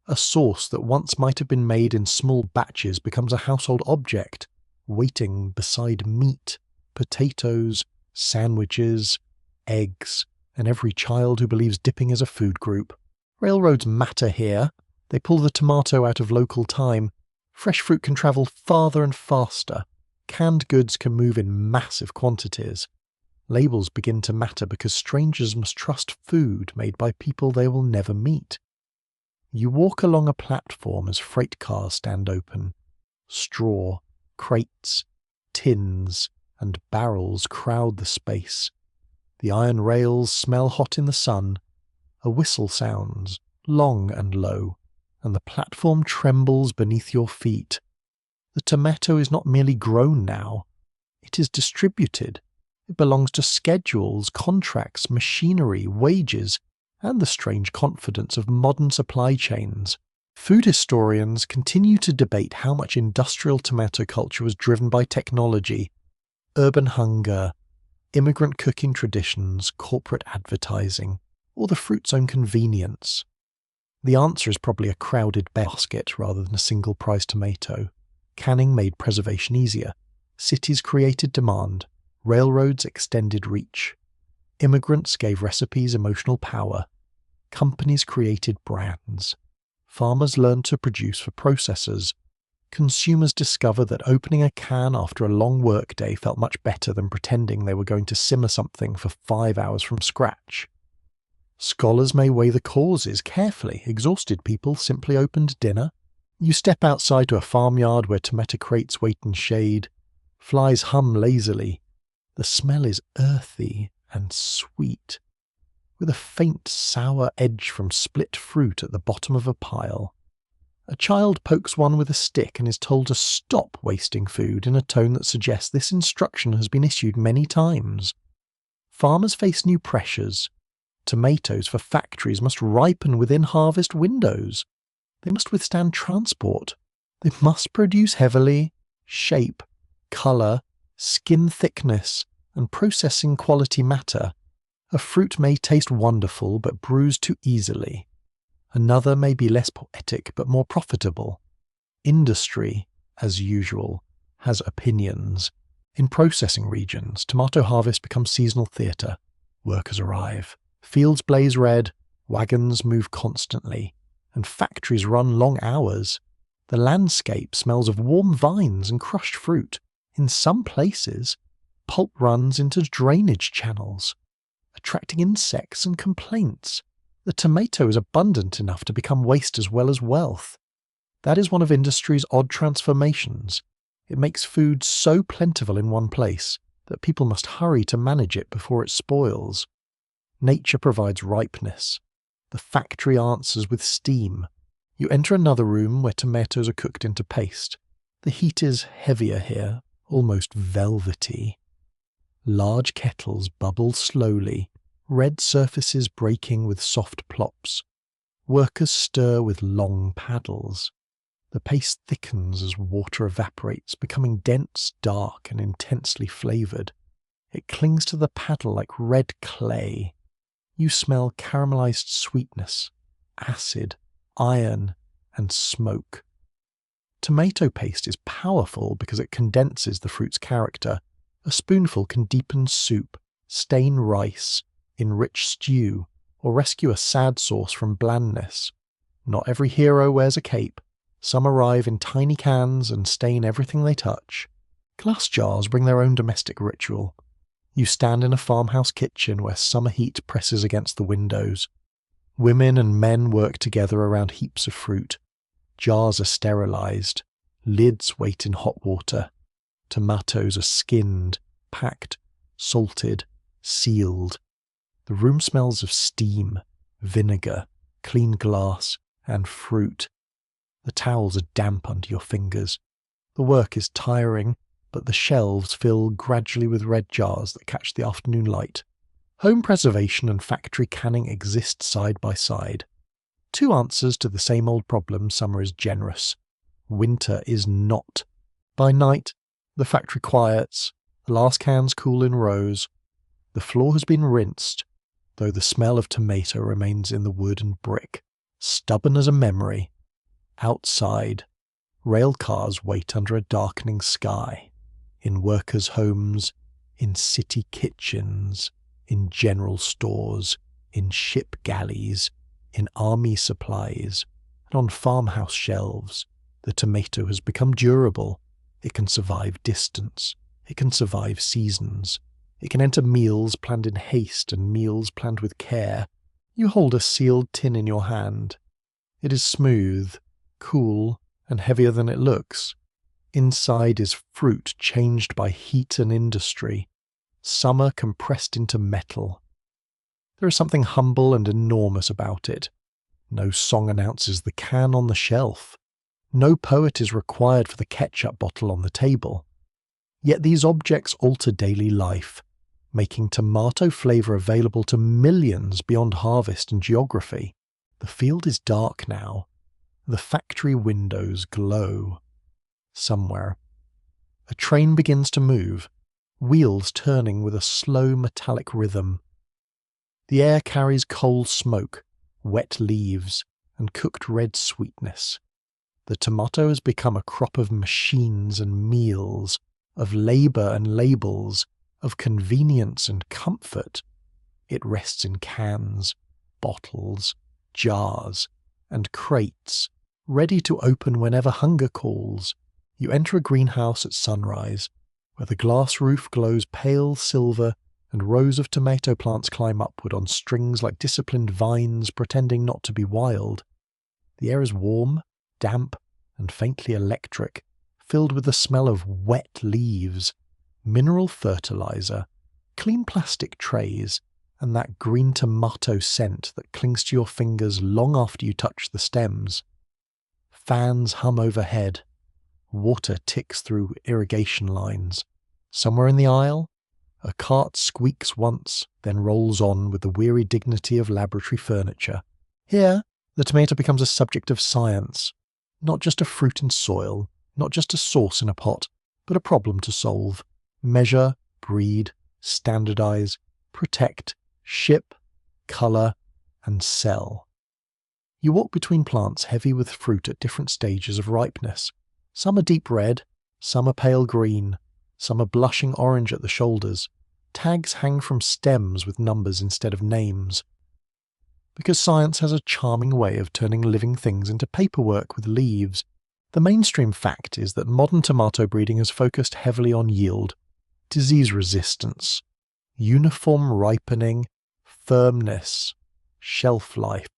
A sauce that once might have been made in small batches becomes a household object, waiting beside meat, potatoes, sandwiches, eggs, and every child who believes dipping is a food group. Railroads matter here. They pull the tomato out of local time. Fresh fruit can travel farther and faster. Canned goods can move in massive quantities. Labels begin to matter because strangers must trust food made by people they will never meet. You walk along a platform as freight cars stand open. Straw, crates, tins, and barrels crowd the space. The iron rails smell hot in the sun. A whistle sounds, long and low, and the platform trembles beneath your feet. The tomato is not merely grown now. It is distributed. It belongs to schedules, contracts, machinery, wages, and the strange confidence of modern supply chains. Food historians continue to debate how much industrial tomato culture was driven by technology, urban hunger, immigrant cooking traditions, corporate advertising, or the fruit's own convenience. The answer is probably a crowded basket rather than a single-price tomato. Canning made preservation easier. Cities created demand. Railroads extended reach. Immigrants gave recipes emotional power. Companies created brands. Farmers learned to produce for processors. Consumers discovered that opening a can after a long workday felt much better than pretending they were going to simmer something for 5 hours from scratch. Scholars may weigh the causes carefully. Exhausted people simply opened dinner. You step outside to a farmyard where tomato crates wait in shade. Flies hum lazily. The smell is earthy and sweet, with a faint sour edge from split fruit at the bottom of a pile. A child pokes one with a stick and is told to stop wasting food in a tone that suggests this instruction has been issued many times. Farmers face new pressures. Tomatoes for factories must ripen within harvest windows. They must withstand transport. They must produce heavily. Shape, colour, skin thickness, and processing quality matter. A fruit may taste wonderful but bruise too easily. Another may be less poetic but more profitable. Industry, as usual, has opinions. In processing regions, tomato harvest becomes seasonal theatre. Workers arrive. Fields blaze red. Wagons move constantly. and factories run long hours. The landscape smells of warm vines and crushed fruit. In some places, pulp runs into drainage channels, attracting insects and complaints. The tomato is abundant enough to become waste as well as wealth. That is one of industry's odd transformations. It makes food so plentiful in one place that people must hurry to manage it before it spoils. Nature provides ripeness. The factory answers with steam. You enter another room where tomatoes are cooked into paste. The heat is heavier here, almost velvety. Large kettles bubble slowly, red surfaces breaking with soft plops. Workers stir with long paddles. The paste thickens as water evaporates, becoming dense, dark, and intensely flavoured. It clings to the paddle like red clay. You smell caramelized sweetness, acid, iron, and smoke. Tomato paste is powerful because it condenses the fruit's character. A spoonful can deepen soup, stain rice, enrich stew, or rescue a sad sauce from blandness. Not every hero wears a cape. Some arrive in tiny cans and stain everything they touch. Glass jars bring their own domestic ritual. You stand in a farmhouse kitchen where summer heat presses against the windows. Women and men work together around heaps of fruit. Jars are sterilized. Lids wait in hot water. Tomatoes are skinned, packed, salted, sealed. The room smells of steam, vinegar, clean glass, and fruit. The towels are damp under your fingers. The work is tiring, but the shelves fill gradually with red jars that catch the afternoon light. Home preservation and factory canning exist side by side. Two answers to the same old problem: summer is generous. Winter is not. By night, the factory quiets, the last cans cool in rows. The floor has been rinsed, though the smell of tomato remains in the wood and brick, stubborn as a memory. Outside, rail cars wait under a darkening sky. In workers' homes, in city kitchens, in general stores, in ship galleys, in army supplies, and on farmhouse shelves, the tomato has become durable. It can survive distance. It can survive seasons. It can enter meals planned in haste and meals planned with care. You hold a sealed tin in your hand. It is smooth, cool, and heavier than it looks. Inside is fruit changed by heat and industry, summer compressed into metal. There is something humble and enormous about it. No song announces the can on the shelf. No poet is required for the ketchup bottle on the table. Yet these objects alter daily life, making tomato flavour available to millions beyond harvest and geography. The field is dark now. The factory windows glow. Somewhere, a train begins to move, wheels turning with a slow metallic rhythm. The air carries coal smoke, wet leaves, and cooked red sweetness. The tomato has become a crop of machines and meals, of labour and labels, of convenience and comfort. It rests in cans, bottles, jars, and crates, ready to open whenever hunger calls. You enter a greenhouse at sunrise, where the glass roof glows pale silver and rows of tomato plants climb upward on strings like disciplined vines pretending not to be wild. The air is warm, damp, and faintly electric, filled with the smell of wet leaves, mineral fertilizer, clean plastic trays, and that green tomato scent that clings to your fingers long after you touch the stems. Fans hum overhead. Water ticks through irrigation lines. Somewhere in the aisle, a cart squeaks once, then rolls on with the weary dignity of laboratory furniture. Here, the tomato becomes a subject of science, not just a fruit in soil, not just a sauce in a pot, but a problem to solve. Measure, breed, standardize, protect, ship, colour, and sell. You walk between plants heavy with fruit at different stages of ripeness. Some are deep red, some are pale green, some are blushing orange at the shoulders. Tags hang from stems with numbers instead of names. because science has a charming way of turning living things into paperwork with leaves. The mainstream fact is that modern tomato breeding has focused heavily on yield, disease resistance, uniform ripening, firmness, shelf life,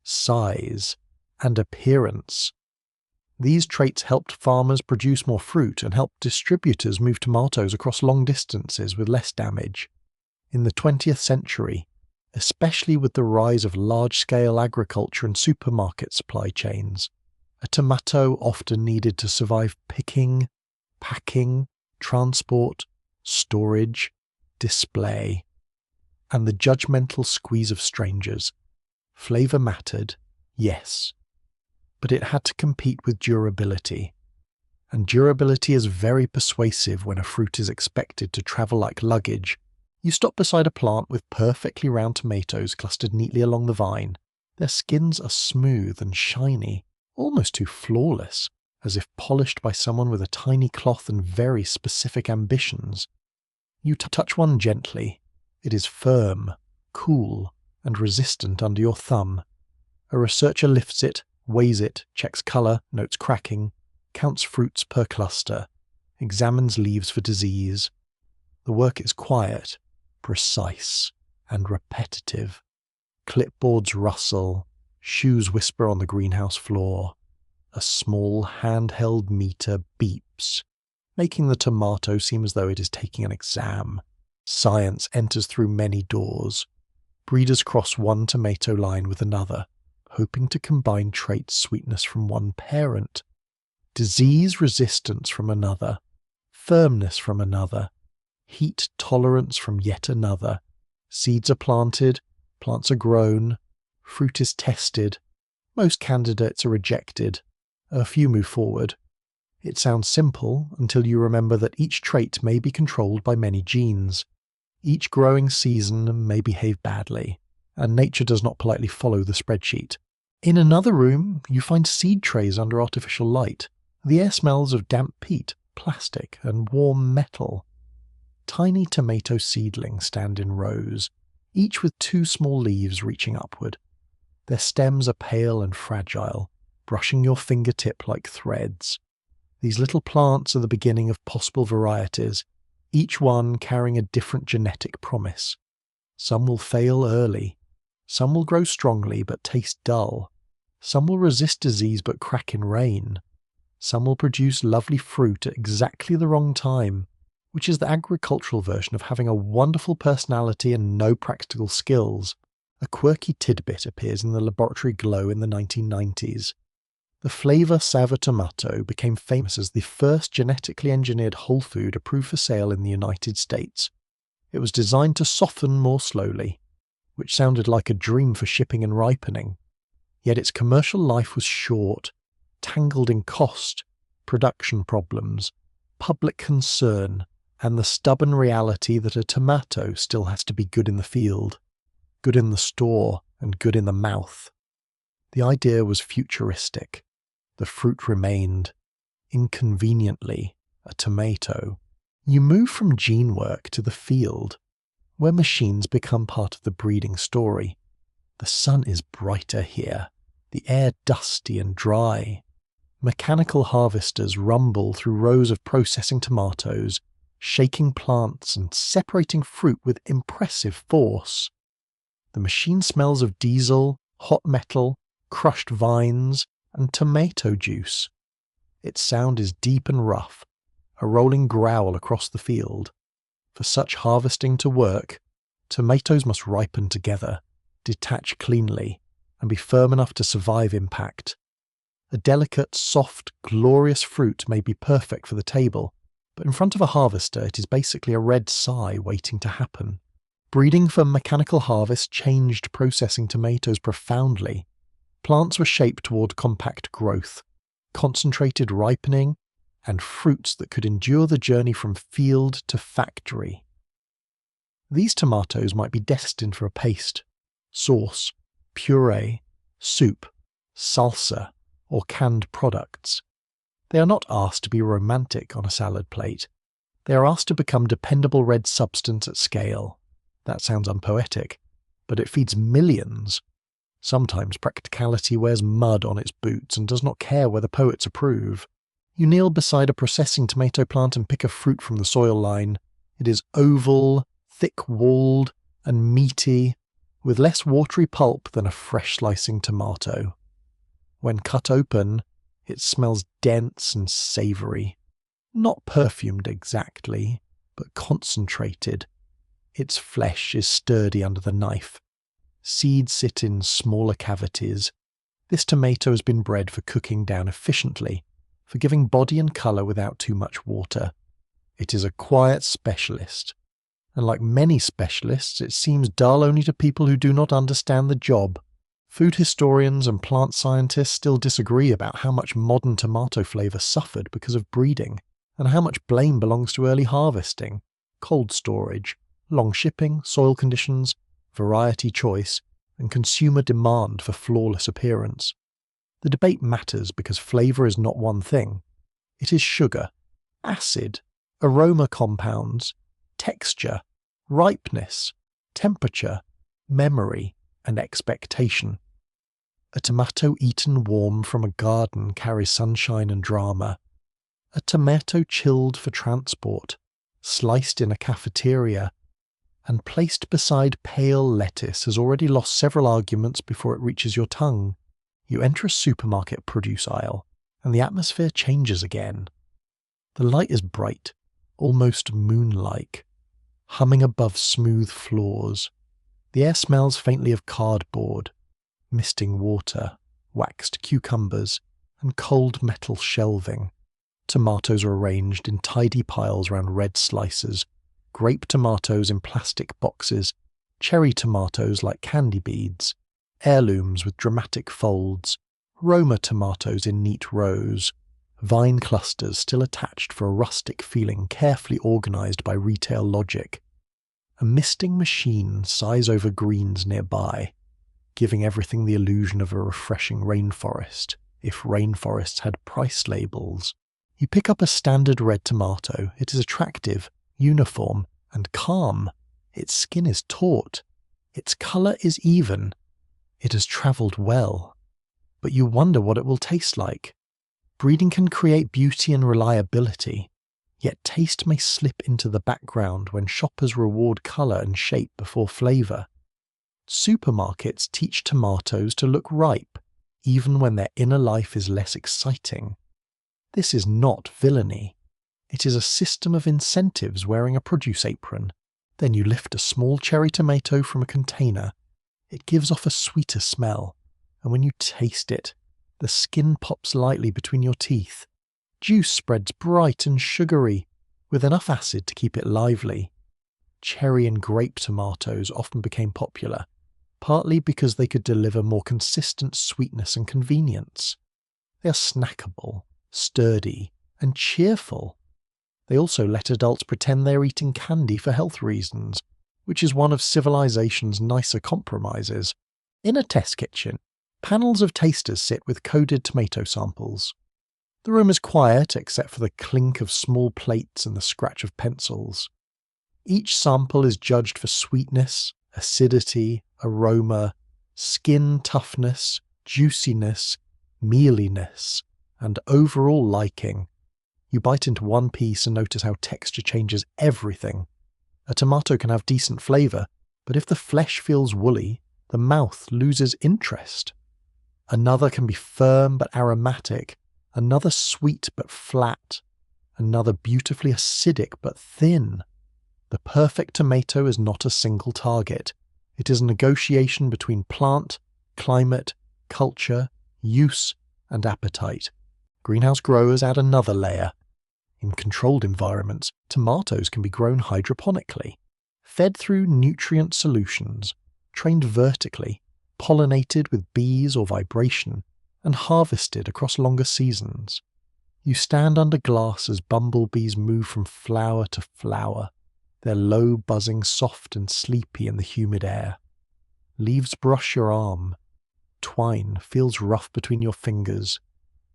size, and appearance. These traits helped farmers produce more fruit and helped distributors move tomatoes across long distances with less damage. In the 20th century, especially with the rise of large-scale agriculture and supermarket supply chains, a tomato often needed to survive picking, packing, transport, storage, display, and the judgmental squeeze of strangers. Flavour mattered, yes, but it had to compete with durability. And durability is very persuasive when a fruit is expected to travel like luggage. You stop beside a plant with perfectly round tomatoes clustered neatly along the vine. Their skins are smooth and shiny, almost too flawless, as if polished by someone with a tiny cloth and very specific ambitions. You touch one gently. It is firm, cool, and resistant under your thumb. A researcher lifts it, weighs it, checks colour, notes cracking, counts fruits per cluster, examines leaves for disease. The work is quiet, precise, and repetitive. Clipboards rustle, shoes whisper on the greenhouse floor. A small handheld meter beeps, making the tomato seem as though it is taking an exam. Science enters through many doors. Breeders cross one tomato line with another, hoping to combine trait sweetness from one parent, disease resistance from another, firmness from another, heat tolerance from yet another. Seeds are planted, plants are grown, fruit is tested. Most candidates are rejected. A few move forward. It sounds simple until you remember that each trait may be controlled by many genes. Each growing season may behave badly, and nature does not politely follow the spreadsheet. In another room, you find seed trays under artificial light. The air smells of damp peat, plastic, and warm metal. Tiny tomato seedlings stand in rows, each with two small leaves reaching upward. Their stems are pale and fragile, brushing your fingertip like threads. These little plants are the beginning of possible varieties, each one carrying a different genetic promise. Some will fail early. Some will grow strongly but taste dull. Some will resist disease but crack in rain. Some will produce lovely fruit at exactly the wrong time, which is the agricultural version of having a wonderful personality and no practical skills. A quirky tidbit appears in the laboratory glow in the 1990s. The flavour Sava tomato became famous as the first genetically engineered whole food approved for sale in the United States. It was designed to soften more slowly, which sounded like a dream for shipping and ripening. Yet its commercial life was short, tangled in cost, production problems, public concern, and the stubborn reality that a tomato still has to be good in the field, good in the store, and good in the mouth. The idea was futuristic. The fruit remained, inconveniently, a tomato. You move from gene work to the field, where machines become part of the breeding story. The sun is brighter here, the air dusty and dry. Mechanical harvesters rumble through rows of processing tomatoes, shaking plants and separating fruit with impressive force. The machine smells of diesel, hot metal, crushed vines, and tomato juice. Its sound is deep and rough, a rolling growl across the field. For such harvesting to work, tomatoes must ripen together, detach cleanly, and be firm enough to survive impact. A delicate, soft, glorious fruit may be perfect for the table, but in front of a harvester it is basically a red sigh waiting to happen. Breeding for mechanical harvest changed processing tomatoes profoundly. Plants were shaped toward compact growth, concentrated ripening, and fruits that could endure the journey from field to factory. These tomatoes might be destined for a paste, sauce, puree, soup, salsa, or canned products. They are not asked to be romantic on a salad plate. They are asked to become dependable red substance at scale. That sounds unpoetic, but it feeds millions. Sometimes practicality wears mud on its boots and does not care whether poets approve. You kneel beside a processing tomato plant and pick a fruit from the soil line. It is oval, thick-walled, and meaty, with less watery pulp than a fresh slicing tomato. When cut open, it smells dense and savoury. Not perfumed exactly, but concentrated. Its flesh is sturdy under the knife. Seeds sit in smaller cavities. This tomato has been bred for cooking down efficiently, for giving body and colour without too much water. It is a quiet specialist, and like many specialists, it seems dull only to people who do not understand the job. Food historians and plant scientists still disagree about how much modern tomato flavour suffered because of breeding, and how much blame belongs to early harvesting, cold storage, long shipping, soil conditions, variety choice, and consumer demand for flawless appearance. The debate matters because flavour is not one thing. It is sugar, acid, aroma compounds, texture, ripeness, temperature, memory, and expectation. A tomato eaten warm from a garden carries sunshine and drama. A tomato chilled for transport, sliced in a cafeteria, and placed beside pale lettuce has already lost several arguments before it reaches your tongue. You enter a supermarket produce aisle, and the atmosphere changes again. The light is bright, almost moon-like, humming above smooth floors. The air smells faintly of cardboard, misting water, waxed cucumbers, and cold metal shelving. Tomatoes are arranged in tidy piles round red slices, grape tomatoes in plastic boxes, cherry tomatoes like candy beads, heirlooms with dramatic folds, Roma tomatoes in neat rows, vine clusters still attached for a rustic feeling carefully organised by retail logic. A misting machine sighs over greens nearby, giving everything the illusion of a refreshing rainforest, if rainforests had price labels. You pick up a standard red tomato. It is attractive, uniform, and calm. Its skin is taut. Its colour is even. It has travelled well. But you wonder what it will taste like. Breeding can create beauty and reliability, yet taste may slip into the background when shoppers reward colour and shape before flavour. Supermarkets teach tomatoes to look ripe, even when their inner life is less exciting. This is not villainy. It is a system of incentives wearing a produce apron. Then you lift a small cherry tomato from a container. It gives off a sweeter smell, and when you taste it, the skin pops lightly between your teeth. Juice spreads bright and sugary, with enough acid to keep it lively. Cherry and grape tomatoes often became popular, partly because they could deliver more consistent sweetness and convenience. They are snackable, sturdy, and cheerful. They also let adults pretend they are eating candy for health reasons, which is one of civilization's nicer compromises. In a test kitchen, panels of tasters sit with coded tomato samples. The room is quiet except for the clink of small plates and the scratch of pencils. Each sample is judged for sweetness, acidity, aroma, skin toughness, juiciness, mealiness, and overall liking. You bite into one piece and notice how texture changes everything. A tomato can have decent flavour, but if the flesh feels woolly, the mouth loses interest. Another can be firm but aromatic, another sweet but flat, another beautifully acidic but thin. The perfect tomato is not a single target. It is a negotiation between plant, climate, culture, use, and appetite. Greenhouse growers add another layer. In controlled environments, tomatoes can be grown hydroponically, fed through nutrient solutions, trained vertically, pollinated with bees or vibration, and harvested across longer seasons. You stand under glass as bumblebees move from flower to flower, their low buzzing soft and sleepy in the humid air. Leaves brush your arm. Twine feels rough between your fingers.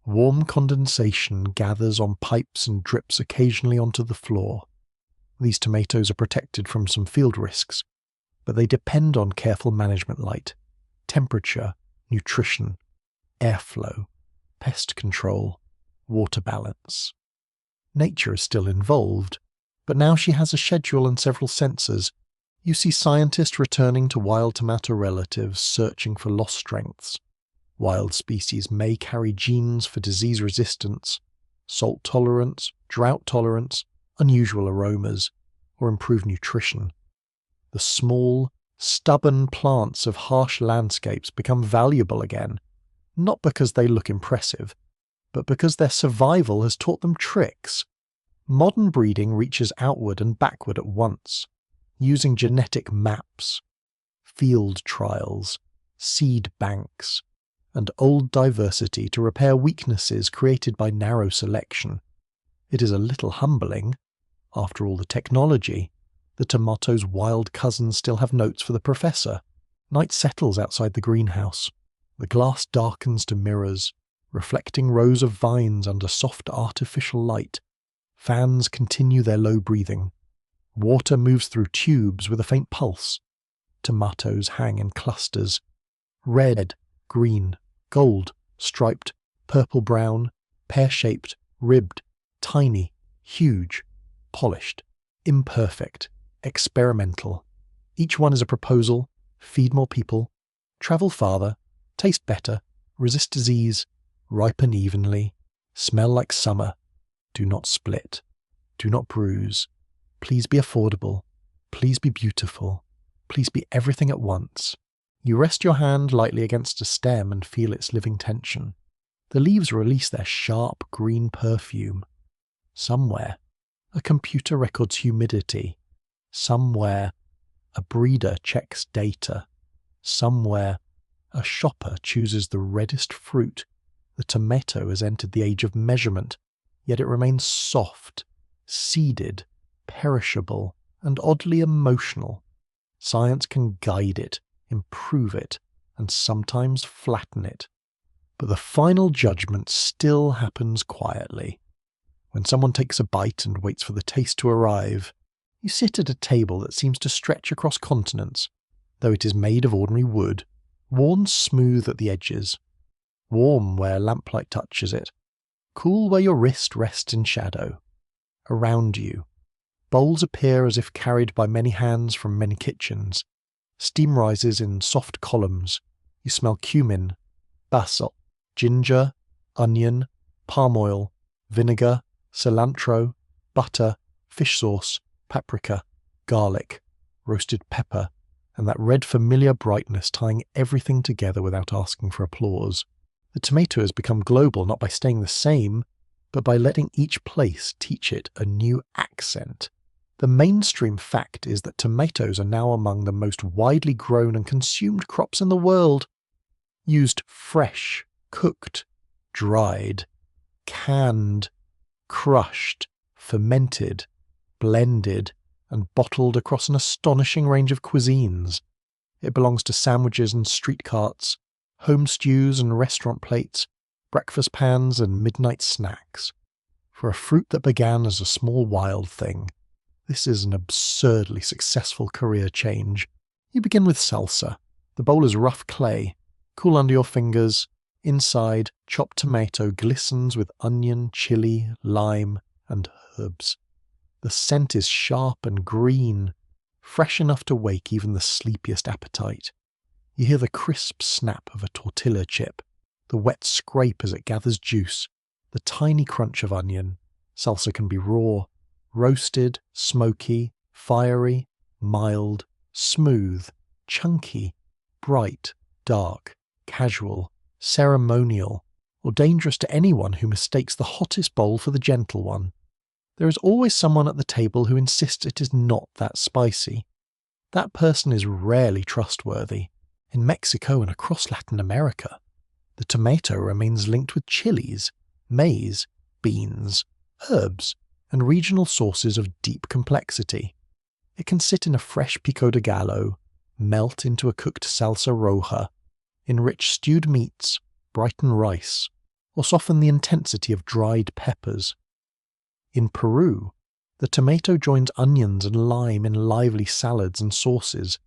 Warm condensation gathers on pipes and drips occasionally onto the floor. These tomatoes are protected from some field risks, but they depend on careful management light, temperature, nutrition, airflow, pest control, water balance. Nature is still involved, but now she has a schedule and several sensors. You see scientists returning to wild tomato relatives searching for lost strengths. Wild species may carry genes for disease resistance, salt tolerance, drought tolerance, unusual aromas, or improved nutrition. The small, stubborn plants of harsh landscapes become valuable again, not because they look impressive, but because their survival has taught them tricks. Modern breeding reaches outward and backward at once, using genetic maps, field trials, seed banks, and old diversity to repair weaknesses created by narrow selection. It is a little humbling. After all the technology, the tomato's wild cousins still have notes for the professor. Night settles outside the greenhouse. The glass darkens to mirrors, reflecting rows of vines under soft artificial light. Fans continue their low breathing. Water moves through tubes with a faint pulse. Tomatoes hang in clusters. Red, green, gold, striped, purple-brown, pear-shaped, ribbed, tiny, huge, polished, imperfect, experimental. Each one is a proposal: feed more people, travel farther, taste better, resist disease, ripen evenly, smell like summer, do not split, do not bruise, please be affordable, please be beautiful, please be everything at once. You rest your hand lightly against a stem and feel its living tension. The leaves release their sharp green perfume. Somewhere, a computer records humidity. Somewhere, a breeder checks data. Somewhere, a shopper chooses the reddest fruit. The tomato has entered the age of measurement, yet it remains soft, seeded, perishable, and oddly emotional. Science can guide it, improve it, and sometimes flatten it. But the final judgment still happens quietly. When someone takes a bite and waits for the taste to arrive, you sit at a table that seems to stretch across continents, though it is made of ordinary wood, worn smooth at the edges, warm where lamplight touches it, cool where your wrist rests in shadow. Around you, bowls appear as if carried by many hands from many kitchens. Steam rises in soft columns. You smell cumin, basil, ginger, onion, palm oil, vinegar, cilantro, butter, fish sauce, paprika, garlic, roasted pepper, and that red familiar brightness tying everything together without asking for applause. The tomato has become global not by staying the same, but by letting each place teach it a new accent. The mainstream fact is that tomatoes are now among the most widely grown and consumed crops in the world. Used fresh, cooked, dried, canned, crushed, fermented, blended, and bottled across an astonishing range of cuisines. It belongs to sandwiches and street carts, home stews and restaurant plates, breakfast pans and midnight snacks. For a fruit that began as a small wild thing, this is an absurdly successful career change. You begin with salsa. The bowl is rough clay, cool under your fingers. Inside, chopped tomato glistens with onion, chili, lime, and herbs. The scent is sharp and green, fresh enough to wake even the sleepiest appetite. You hear the crisp snap of a tortilla chip, the wet scrape as it gathers juice, the tiny crunch of onion. Salsa can be raw, roasted, smoky, fiery, mild, smooth, chunky, bright, dark, casual, ceremonial, or dangerous to anyone who mistakes the hottest bowl for the gentle one. There is always someone at the table who insists it is not that spicy. That person is rarely trustworthy. In Mexico and across Latin America, the tomato remains linked with chilies, maize, beans, herbs, and regional sources of deep complexity. It can sit in a fresh pico de gallo, melt into a cooked salsa roja, enrich stewed meats, brighten rice, or soften the intensity of dried peppers. In Peru, the tomato joins onions and lime in lively salads and sauces.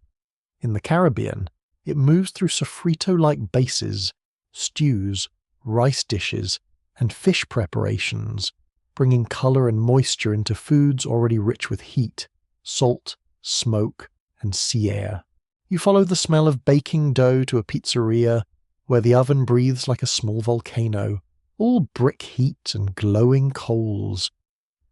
In the Caribbean, It moves through sofrito-like bases, stews, rice dishes, and fish preparations, bringing colour and moisture into foods already rich with heat, salt, smoke, and sea air. You follow the smell of baking dough to a pizzeria, where the oven breathes like a small volcano, all brick heat and glowing coals.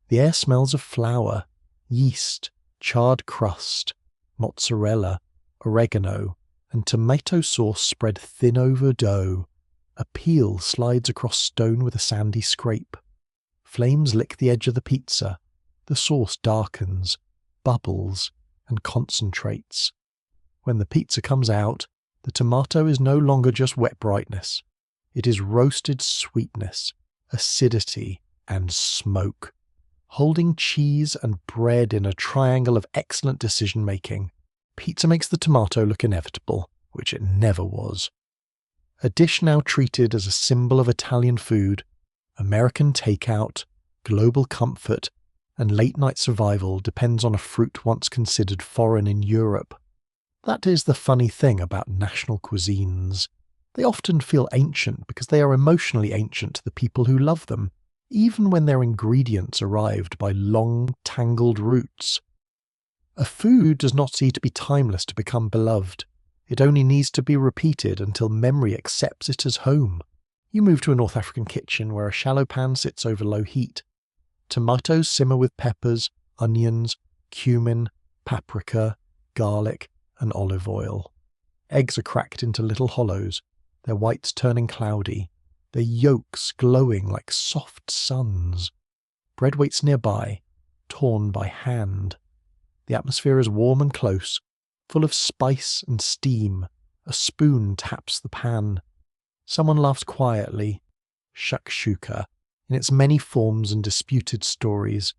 The air smells of flour, yeast, charred crust, mozzarella, oregano, and tomato sauce spread thin over dough. A peel slides across stone with a sandy scrape. Flames lick the edge of the pizza. The sauce darkens, bubbles, and concentrates. When the pizza comes out, the tomato is no longer just wet brightness. It is roasted sweetness, acidity, and smoke, holding cheese and bread in a triangle of excellent decision-making. Pizza makes the tomato look inevitable, which it never was. A dish now treated as a symbol of Italian food, American takeout, global comfort, and late-night survival depends on a fruit once considered foreign in Europe. That is the funny thing about national cuisines. They often feel ancient because they are emotionally ancient to the people who love them, even when their ingredients arrived by long, tangled roots. A food does not need to be timeless to become beloved. It only needs to be repeated until memory accepts it as home. You move to a North African kitchen where a shallow pan sits over low heat. Tomatoes simmer with peppers, onions, cumin, paprika, garlic, and olive oil. Eggs are cracked into little hollows, their whites turning cloudy, their yolks glowing like soft suns. Bread waits nearby, torn by hand. The atmosphere is warm and close, full of spice and steam. A spoon taps the pan. Someone laughs quietly. Shakshuka, in its many forms and disputed stories,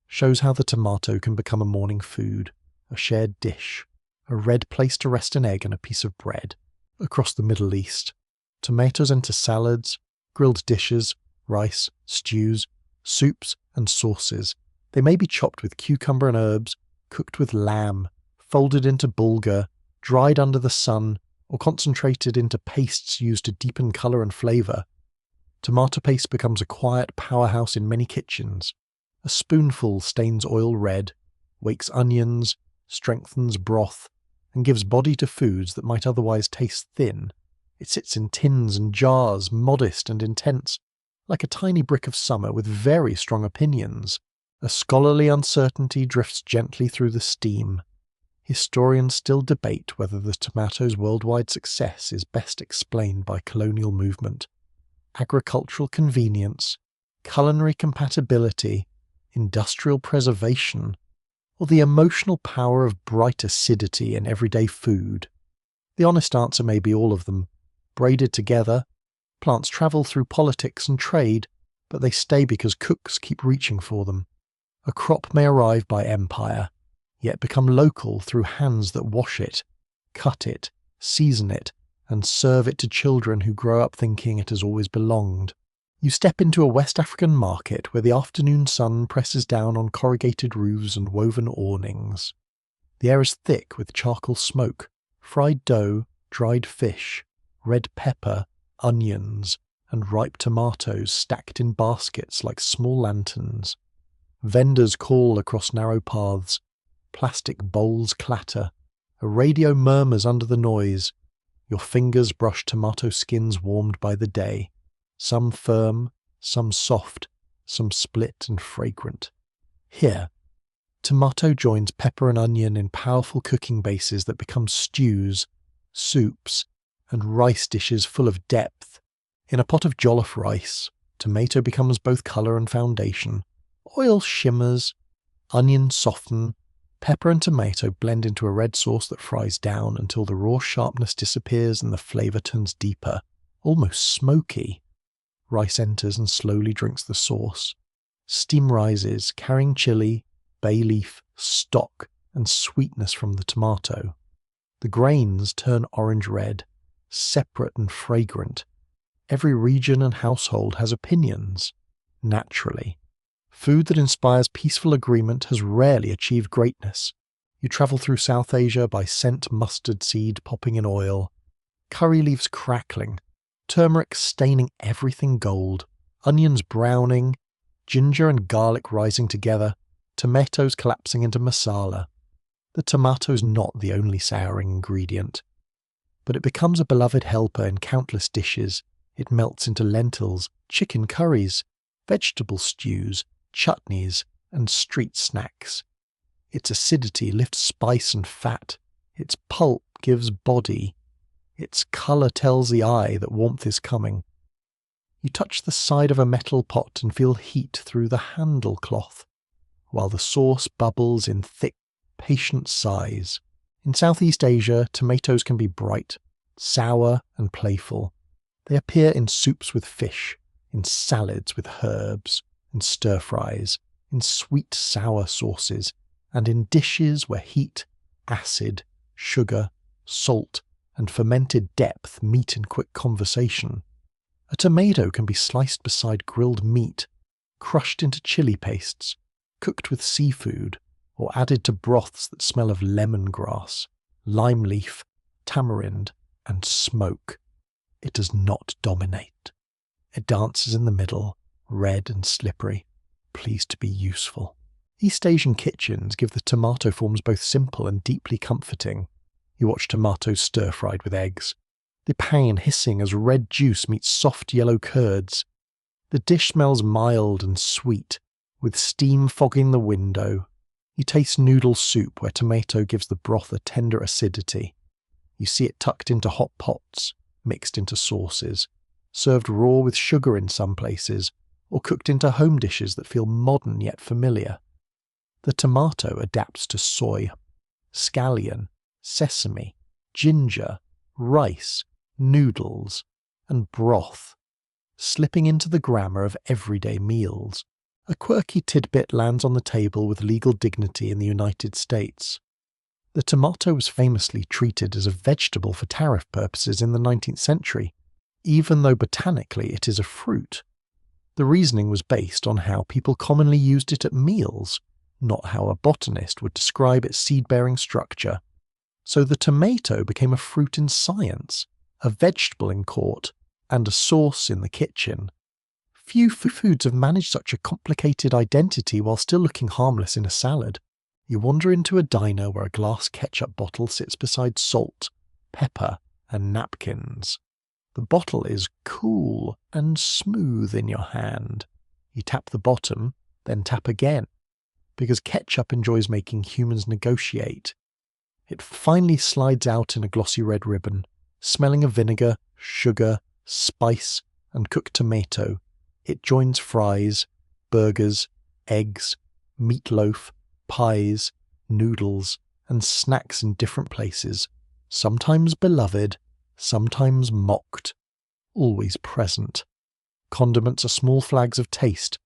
shows how the tomato can become a morning food, a shared dish, a red place to rest an egg and a piece of bread. Across the Middle East, tomatoes enter salads, grilled dishes, rice, stews, soups, and sauces. They may be chopped with cucumber and herbs, cooked with lamb, folded into bulgur, dried under the sun, or concentrated into pastes used to deepen colour and flavour. Tomato paste becomes a quiet powerhouse in many kitchens. A spoonful stains oil red, wakes onions, strengthens broth, and gives body to foods that might otherwise taste thin. It sits in tins and jars, modest and intense, like a tiny brick of summer with very strong opinions. A scholarly uncertainty drifts gently through the steam. Historians still debate whether the tomato's worldwide success is best explained by colonial movement, agricultural convenience, culinary compatibility, industrial preservation, or the emotional power of bright acidity in everyday food. The honest answer may be all of them. Braided together, plants travel through politics and trade, but they stay because cooks keep reaching for them. A crop may arrive by empire, yet become local through hands that wash it, cut it, season it, and serve it to children who grow up thinking it has always belonged. You step into a West African market where the afternoon sun presses down on corrugated roofs and woven awnings. The air is thick with charcoal smoke, fried dough, dried fish, red pepper, onions, and ripe tomatoes stacked in baskets like small lanterns. Vendors call across narrow paths, plastic bowls clatter, a radio murmurs under the noise. Your fingers brush tomato skins warmed by the day, some firm, some soft, some split and fragrant. Here, tomato joins pepper and onion in powerful cooking bases that become stews, soups, and rice dishes full of depth. In a pot of jollof rice, tomato becomes both colour and foundation. Oil shimmers, onions soften, pepper and tomato blend into a red sauce that fries down until the raw sharpness disappears and the flavour turns deeper, almost smoky. Rice enters and slowly drinks the sauce. Steam rises, carrying chili, bay leaf, stock, and sweetness from the tomato. The grains turn orange-red, separate and fragrant. Every region and household has opinions. Naturally. Food that inspires peaceful agreement has rarely achieved greatness. You travel through South Asia by scent mustard seed popping in oil, curry leaves crackling, turmeric staining everything gold, onions browning, ginger and garlic rising together, tomatoes collapsing into masala. The tomato's not the only souring ingredient, but it becomes a beloved helper in countless dishes. It melts into lentils, chicken curries, vegetable stews, chutneys, and street snacks. Its acidity lifts spice and fat. Its pulp gives body. Its colour tells the eye that warmth is coming. You touch the side of a metal pot and feel heat through the handle cloth, while the sauce bubbles in thick, patient sighs. In Southeast Asia, tomatoes can be bright, sour, and playful. They appear in soups with fish, in salads with herbs, in stir-fries, in sweet sour sauces, and in dishes where heat, acid, sugar, salt, and fermented depth meet in quick conversation. A tomato can be sliced beside grilled meat, crushed into chili pastes, cooked with seafood, or added to broths that smell of lemongrass, lime leaf, tamarind, and smoke. It does not dominate. It dances in the middle, red and slippery, pleased to be useful. East Asian kitchens give the tomato forms both simple and deeply comforting. You watch tomatoes stir-fried with eggs, the pan hissing as red juice meets soft yellow curds. The dish smells mild and sweet, with steam fogging the window. You taste noodle soup where tomato gives the broth a tender acidity. You see it tucked into hot pots, mixed into sauces, served raw with sugar in some places, or cooked into home dishes that feel modern yet familiar. The tomato adapts to soy, scallion, sesame, ginger, rice, noodles, and broth, slipping into the grammar of everyday meals. A quirky tidbit lands on the table with legal dignity in the United States. The tomato was famously treated as a vegetable for tariff purposes in the 19th century, even though botanically it is a fruit. The reasoning was based on how people commonly used it at meals, not how a botanist would describe its seed-bearing structure. So the tomato became a fruit in science, a vegetable in court, and a sauce in the kitchen. Few foods have managed such a complicated identity while still looking harmless in a salad. You wander into a diner where a glass ketchup bottle sits beside salt, pepper, and napkins. The bottle is cool and smooth in your hand. You tap the bottom, then tap again, because ketchup enjoys making humans negotiate. It finally slides out in a glossy red ribbon, smelling of vinegar, sugar, spice, and cooked tomato. It joins fries, burgers, eggs, meatloaf, pies, noodles, and snacks in different places, sometimes beloved, sometimes mocked, always present. Condiments are small flags of taste,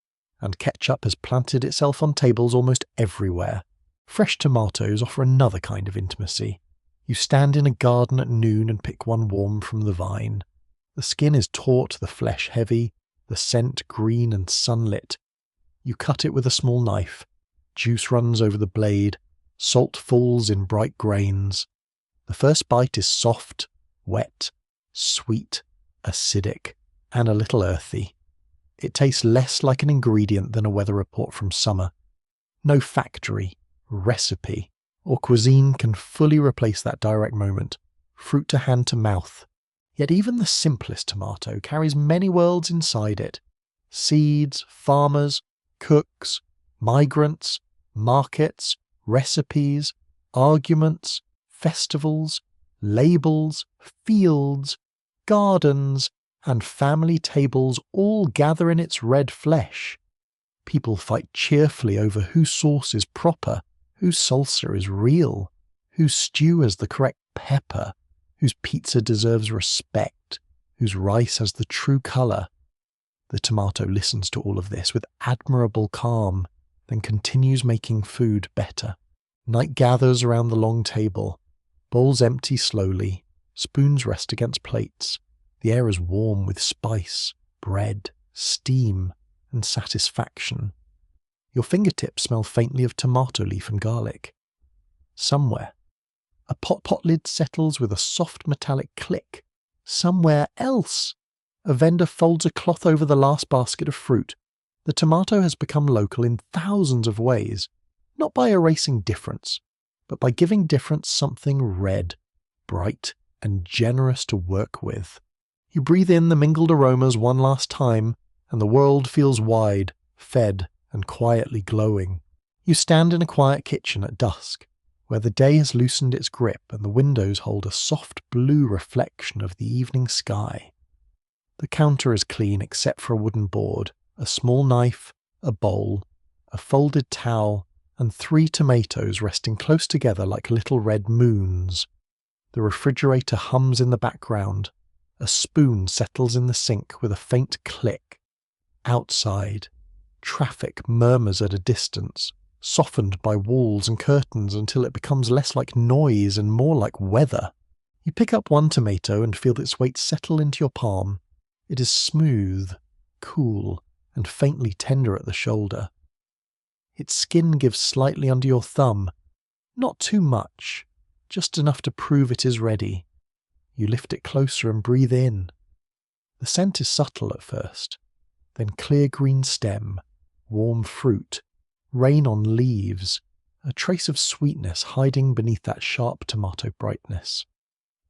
and ketchup has planted itself on tables almost everywhere. Fresh tomatoes offer another kind of intimacy. You stand in a garden at noon and pick one warm from the vine. The skin is taut, the flesh heavy, the scent green and sunlit. You cut it with a small knife. Juice runs over the blade. Salt falls in bright grains. The first bite is soft, wet, sweet, acidic, and a little earthy. It tastes less like an ingredient than a weather report from summer. No factory, recipe, or cuisine can fully replace that direct moment, fruit to hand to mouth. Yet even the simplest tomato carries many worlds inside it. Seeds, farmers, cooks, migrants, markets, recipes, arguments, festivals, labels, fields, gardens, and family tables all gather in its red flesh. People fight cheerfully over whose sauce is proper, whose salsa is real, whose stew has the correct pepper, whose pizza deserves respect, whose rice has the true colour. The tomato listens to all of this with admirable calm, then continues making food better. Night gathers around the long table. Bowls empty slowly. Spoons rest against plates. The air is warm with spice, bread, steam, and satisfaction. Your fingertips smell faintly of tomato leaf and garlic. somewhere. A pot lid settles with a soft metallic click. Somewhere else. A vendor folds a cloth over the last basket of fruit. The tomato has become local in thousands of ways, not by erasing difference, but by giving difference something red, bright, and generous to work with. You breathe in the mingled aromas one last time, and the world feels wide, fed, and quietly glowing. You stand in a quiet kitchen at dusk, where the day has loosened its grip and the windows hold a soft blue reflection of the evening sky. The counter is clean except for a wooden board, a small knife, a bowl, a folded towel, and 3 tomatoes resting close together like little red moons. The refrigerator hums in the background. A spoon settles in the sink with a faint click. Outside, traffic murmurs at a distance, softened by walls and curtains until it becomes less like noise and more like weather. You pick up one tomato and feel its weight settle into your palm. It is smooth, cool, and faintly tender at the shoulder. Its skin gives slightly under your thumb, not too much, just enough to prove it is ready. You lift it closer and breathe in. The scent is subtle at first, then clear green stem, warm fruit, rain on leaves, a trace of sweetness hiding beneath that sharp tomato brightness.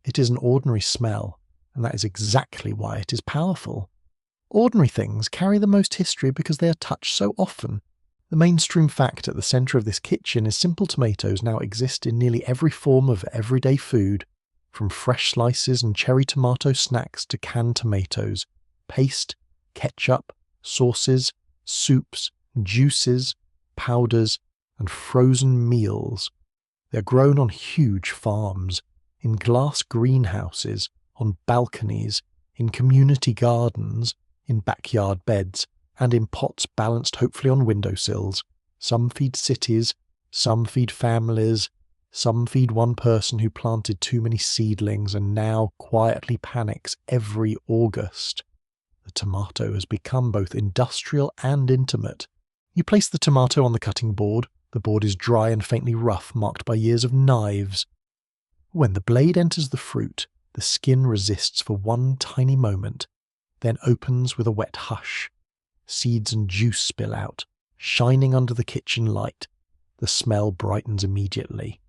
It is an ordinary smell, and that is exactly why it is powerful. Ordinary things carry the most history because they are touched so often. The mainstream fact at the centre of this kitchen is simple tomatoes now exist in nearly every form of everyday food, from fresh slices and cherry tomato snacks to canned tomatoes, paste, ketchup, sauces, soups, juices, powders, and frozen meals. They are grown on huge farms, in glass greenhouses, on balconies, in community gardens, in backyard beds, and in pots balanced hopefully on windowsills. Some feed cities, some feed families, some feed one person who planted too many seedlings and now quietly panics every August. The tomato has become both industrial and intimate. You place the tomato on the cutting board. The board is dry and faintly rough, marked by years of knives. When the blade enters the fruit, the skin resists for one tiny moment, then opens with a wet hush. Seeds and juice spill out, shining under the kitchen light. The smell brightens immediately.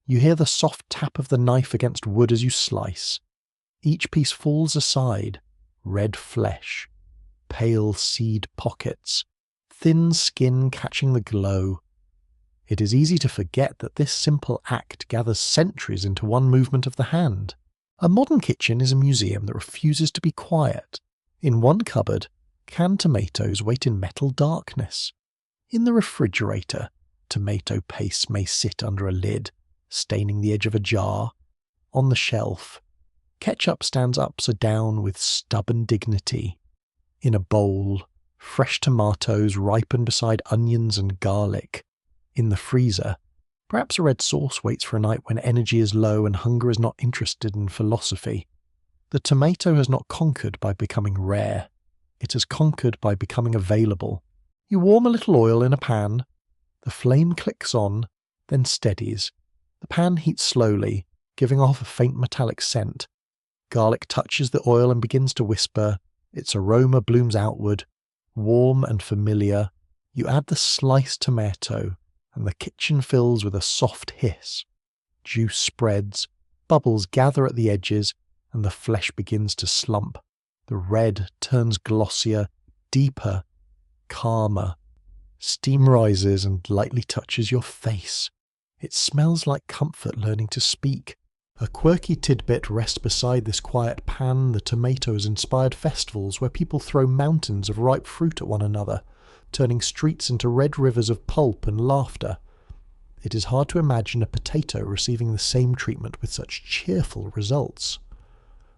You hear the soft tap of the knife against wood as you slice. Each piece falls aside, red flesh, pale seed pockets, thin skin catching the glow. It is easy to forget that this simple act gathers centuries into one movement of the hand. A modern kitchen is a museum that refuses to be quiet. In one cupboard, canned tomatoes wait in metal darkness. In the refrigerator, tomato paste may sit under a lid, staining the edge of a jar. On the shelf, ketchup stands upside down with stubborn dignity. In a bowl, fresh tomatoes ripen beside onions and garlic. In the freezer, perhaps a red sauce waits for a night when energy is low and hunger is not interested in philosophy. The tomato has not conquered by becoming rare. It has conquered by becoming available. You warm a little oil in a pan. The flame clicks on, then steadies. The pan heats slowly, giving off a faint metallic scent. Garlic touches the oil and begins to whisper. Its aroma blooms outward, warm and familiar. You add the sliced tomato, and the kitchen fills with a soft hiss. Juice spreads, bubbles gather at the edges, and the flesh begins to slump. The red turns glossier, deeper, calmer. Steam rises and lightly touches your face. It smells like comfort learning to speak. A quirky tidbit rests beside this quiet pan. The tomatoes inspired festivals where people throw mountains of ripe fruit at one another, turning streets into red rivers of pulp and laughter. It is hard to imagine a potato receiving the same treatment with such cheerful results.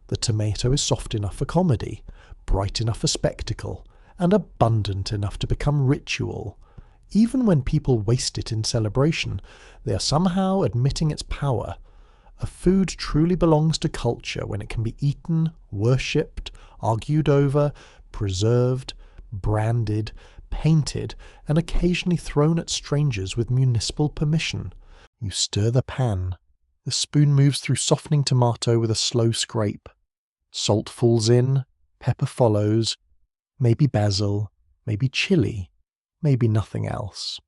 The tomato is soft enough for comedy, bright enough for spectacle, and abundant enough to become ritual. Even when people waste it in celebration, they are somehow admitting its power. A food truly belongs to culture when it can be eaten, worshipped, argued over, preserved, branded, painted, and occasionally thrown at strangers with municipal permission. You stir the pan. The spoon moves through softening tomato with a slow scrape. Salt falls in, pepper follows, maybe basil, maybe chili, maybe nothing else.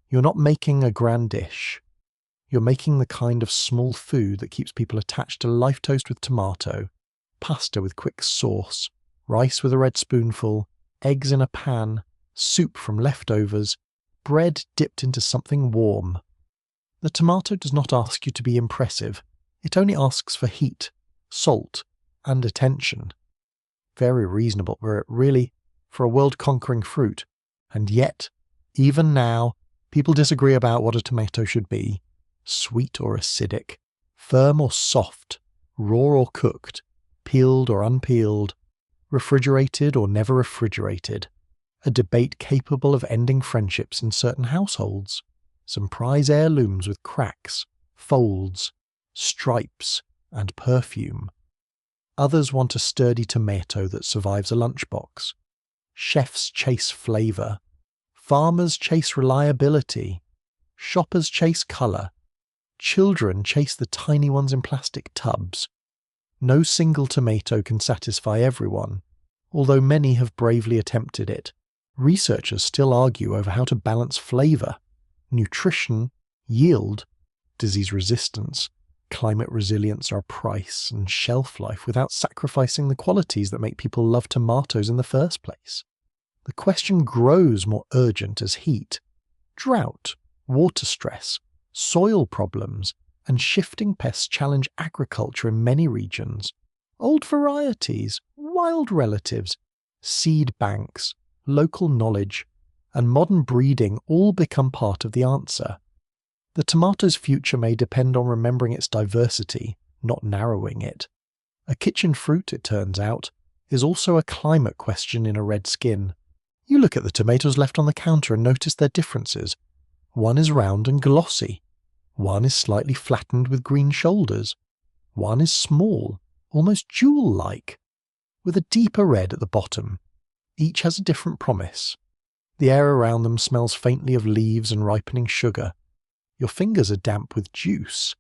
You're not making a grand dish. You're making the kind of small food that keeps people attached to life toast with tomato, pasta with quick sauce, rice with a red spoonful, eggs in a pan, soup from leftovers, bread dipped into something warm. The tomato does not ask you to be impressive. It only asks for heat, salt, and attention. Very reasonable, for a world-conquering fruit. And yet, even now, people disagree about what a tomato should be. Sweet or acidic, firm or soft, raw or cooked, peeled or unpeeled, refrigerated or never refrigerated. A debate capable of ending friendships in certain households. Some prize heirlooms with cracks, folds, stripes, and perfume. Others want a sturdy tomato that survives a lunchbox. Chefs chase flavour. Farmers chase reliability. Shoppers chase colour. Children chase the tiny ones in plastic tubs. No single tomato can satisfy everyone, although many have bravely attempted it. Researchers still argue over how to balance flavour, nutrition, yield, disease resistance, climate resilience, or price, and shelf life without sacrificing the qualities that make people love tomatoes in the first place. The question grows more urgent as heat, drought, water stress, soil problems, and shifting pests challenge agriculture in many regions. Old varieties, wild relatives, seed banks, local knowledge, and modern breeding all become part of the answer. The tomato's future may depend on remembering its diversity, not narrowing it. A kitchen fruit, it turns out, is also a climate question in a red skin. You look at the tomatoes left on the counter and notice their differences. One is round and glossy. One is slightly flattened with green shoulders. One is small, almost jewel-like, with a deeper red at the bottom. Each has a different promise. The air around them smells faintly of leaves and ripening sugar. Your fingers are damp with juice.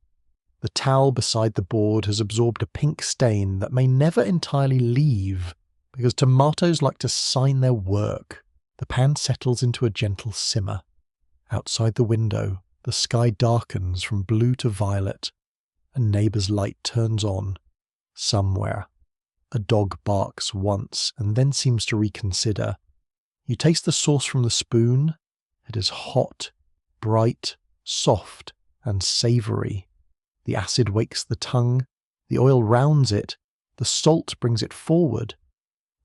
The towel beside the board has absorbed a pink stain that may never entirely leave, because tomatoes like to sign their work. The pan settles into a gentle simmer. Outside the window, the sky darkens from blue to violet. A neighbour's light turns on. Somewhere. A dog barks once and then seems to reconsider. You taste the sauce from the spoon. It is hot, bright, soft, and savoury. The acid wakes the tongue. The oil rounds it. The salt brings it forward.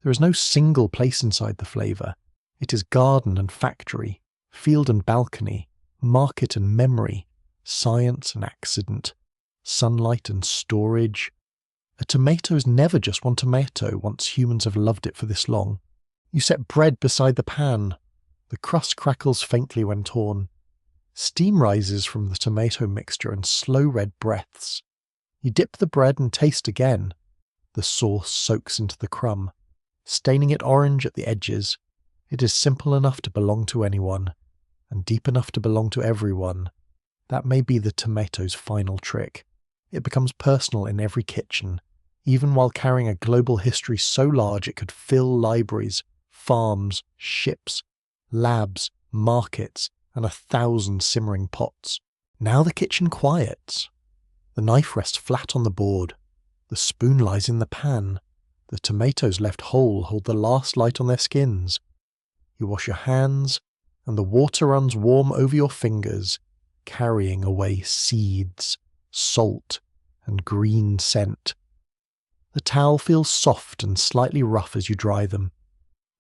There is no single place inside the flavour. It is garden and factory, field and balcony, market and memory, science and accident, sunlight and storage. A tomato is never just one tomato once humans have loved it for this long. You set bread beside the pan. The crust crackles faintly when torn. Steam rises from the tomato mixture in slow red breaths. You dip the bread and taste again. The sauce soaks into the crumb, staining it orange at the edges. It is simple enough to belong to anyone, and deep enough to belong to everyone. That may be the tomato's final trick. It becomes personal in every kitchen, even while carrying a global history so large it could fill libraries, farms, ships, labs, markets, and 1,000 simmering pots. Now the kitchen quiets. The knife rests flat on the board. The spoon lies in the pan. The tomatoes left whole hold the last light on their skins. You wash your hands, and the water runs warm over your fingers, carrying away seeds, salt, and green scent. The towel feels soft and slightly rough as you dry them.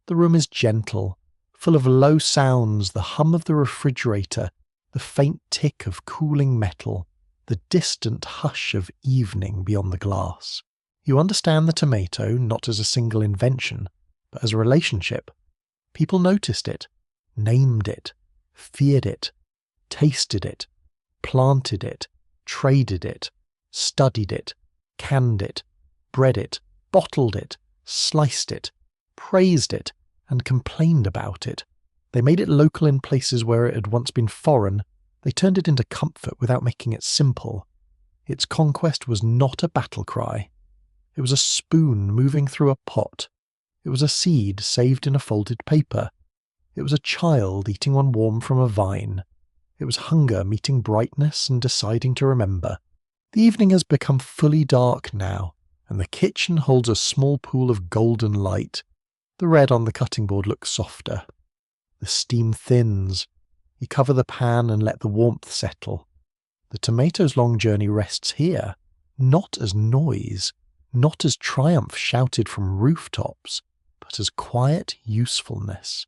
The room is gentle, full of low sounds, the hum of the refrigerator, the faint tick of cooling metal, the distant hush of evening beyond the glass. You understand the tomato not as a single invention, but as a relationship. People noticed it, named it, feared it, tasted it, planted it, traded it, studied it, canned it, bred it, bottled it, sliced it, praised it, and complained about it. They made it local in places where it had once been foreign. They turned it into comfort without making it simple. Its conquest was not a battle cry. It was a spoon moving through a pot. It was a seed saved in a folded paper. It was a child eating one warm from a vine. It was hunger meeting brightness and deciding to remember. The evening has become fully dark now, and the kitchen holds a small pool of golden light. The red on the cutting board looks softer. The steam thins. You cover the pan and let the warmth settle. The tomato's long journey rests here, not as noise, not as triumph shouted from rooftops, but as quiet usefulness.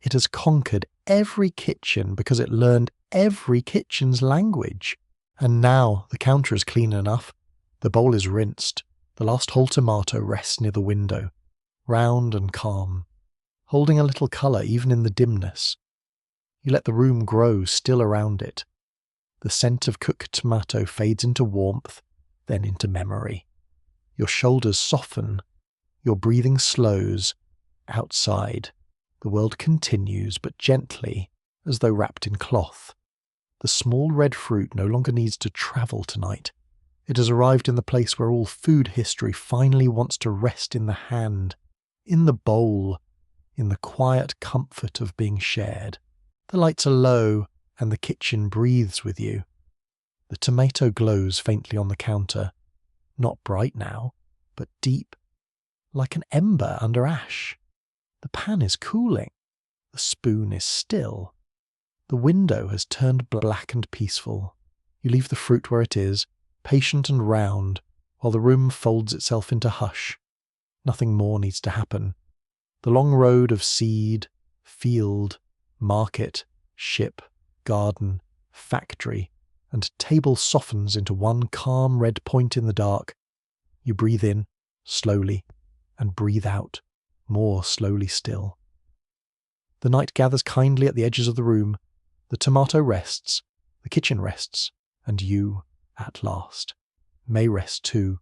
It has conquered every kitchen because it learned every kitchen's language. And now the counter is clean enough. The bowl is rinsed. The last whole tomato rests near the window, round and calm, holding a little colour even in the dimness. You let the room grow still around it. The scent of cooked tomato fades into warmth, then into memory. Your shoulders soften. Your breathing slows. Outside, the world continues, but gently, as though wrapped in cloth. The small red fruit no longer needs to travel tonight. It has arrived in the place where all food history finally wants to rest in the hand, in the bowl, in the quiet comfort of being shared. The lights are low, and the kitchen breathes with you. The tomato glows faintly on the counter, not bright now, but deep, like an ember under ash. The pan is cooling. The spoon is still. The window has turned black and peaceful. You leave the fruit where it is, patient and round, while the room folds itself into hush. Nothing more needs to happen. The long road of seed, field, market, ship, garden, factory, and table softens into one calm red point in the dark. You breathe in, slowly, and breathe out, more slowly still. The night gathers kindly at the edges of the room. The tomato rests, the kitchen rests, and you, at last, may rest too.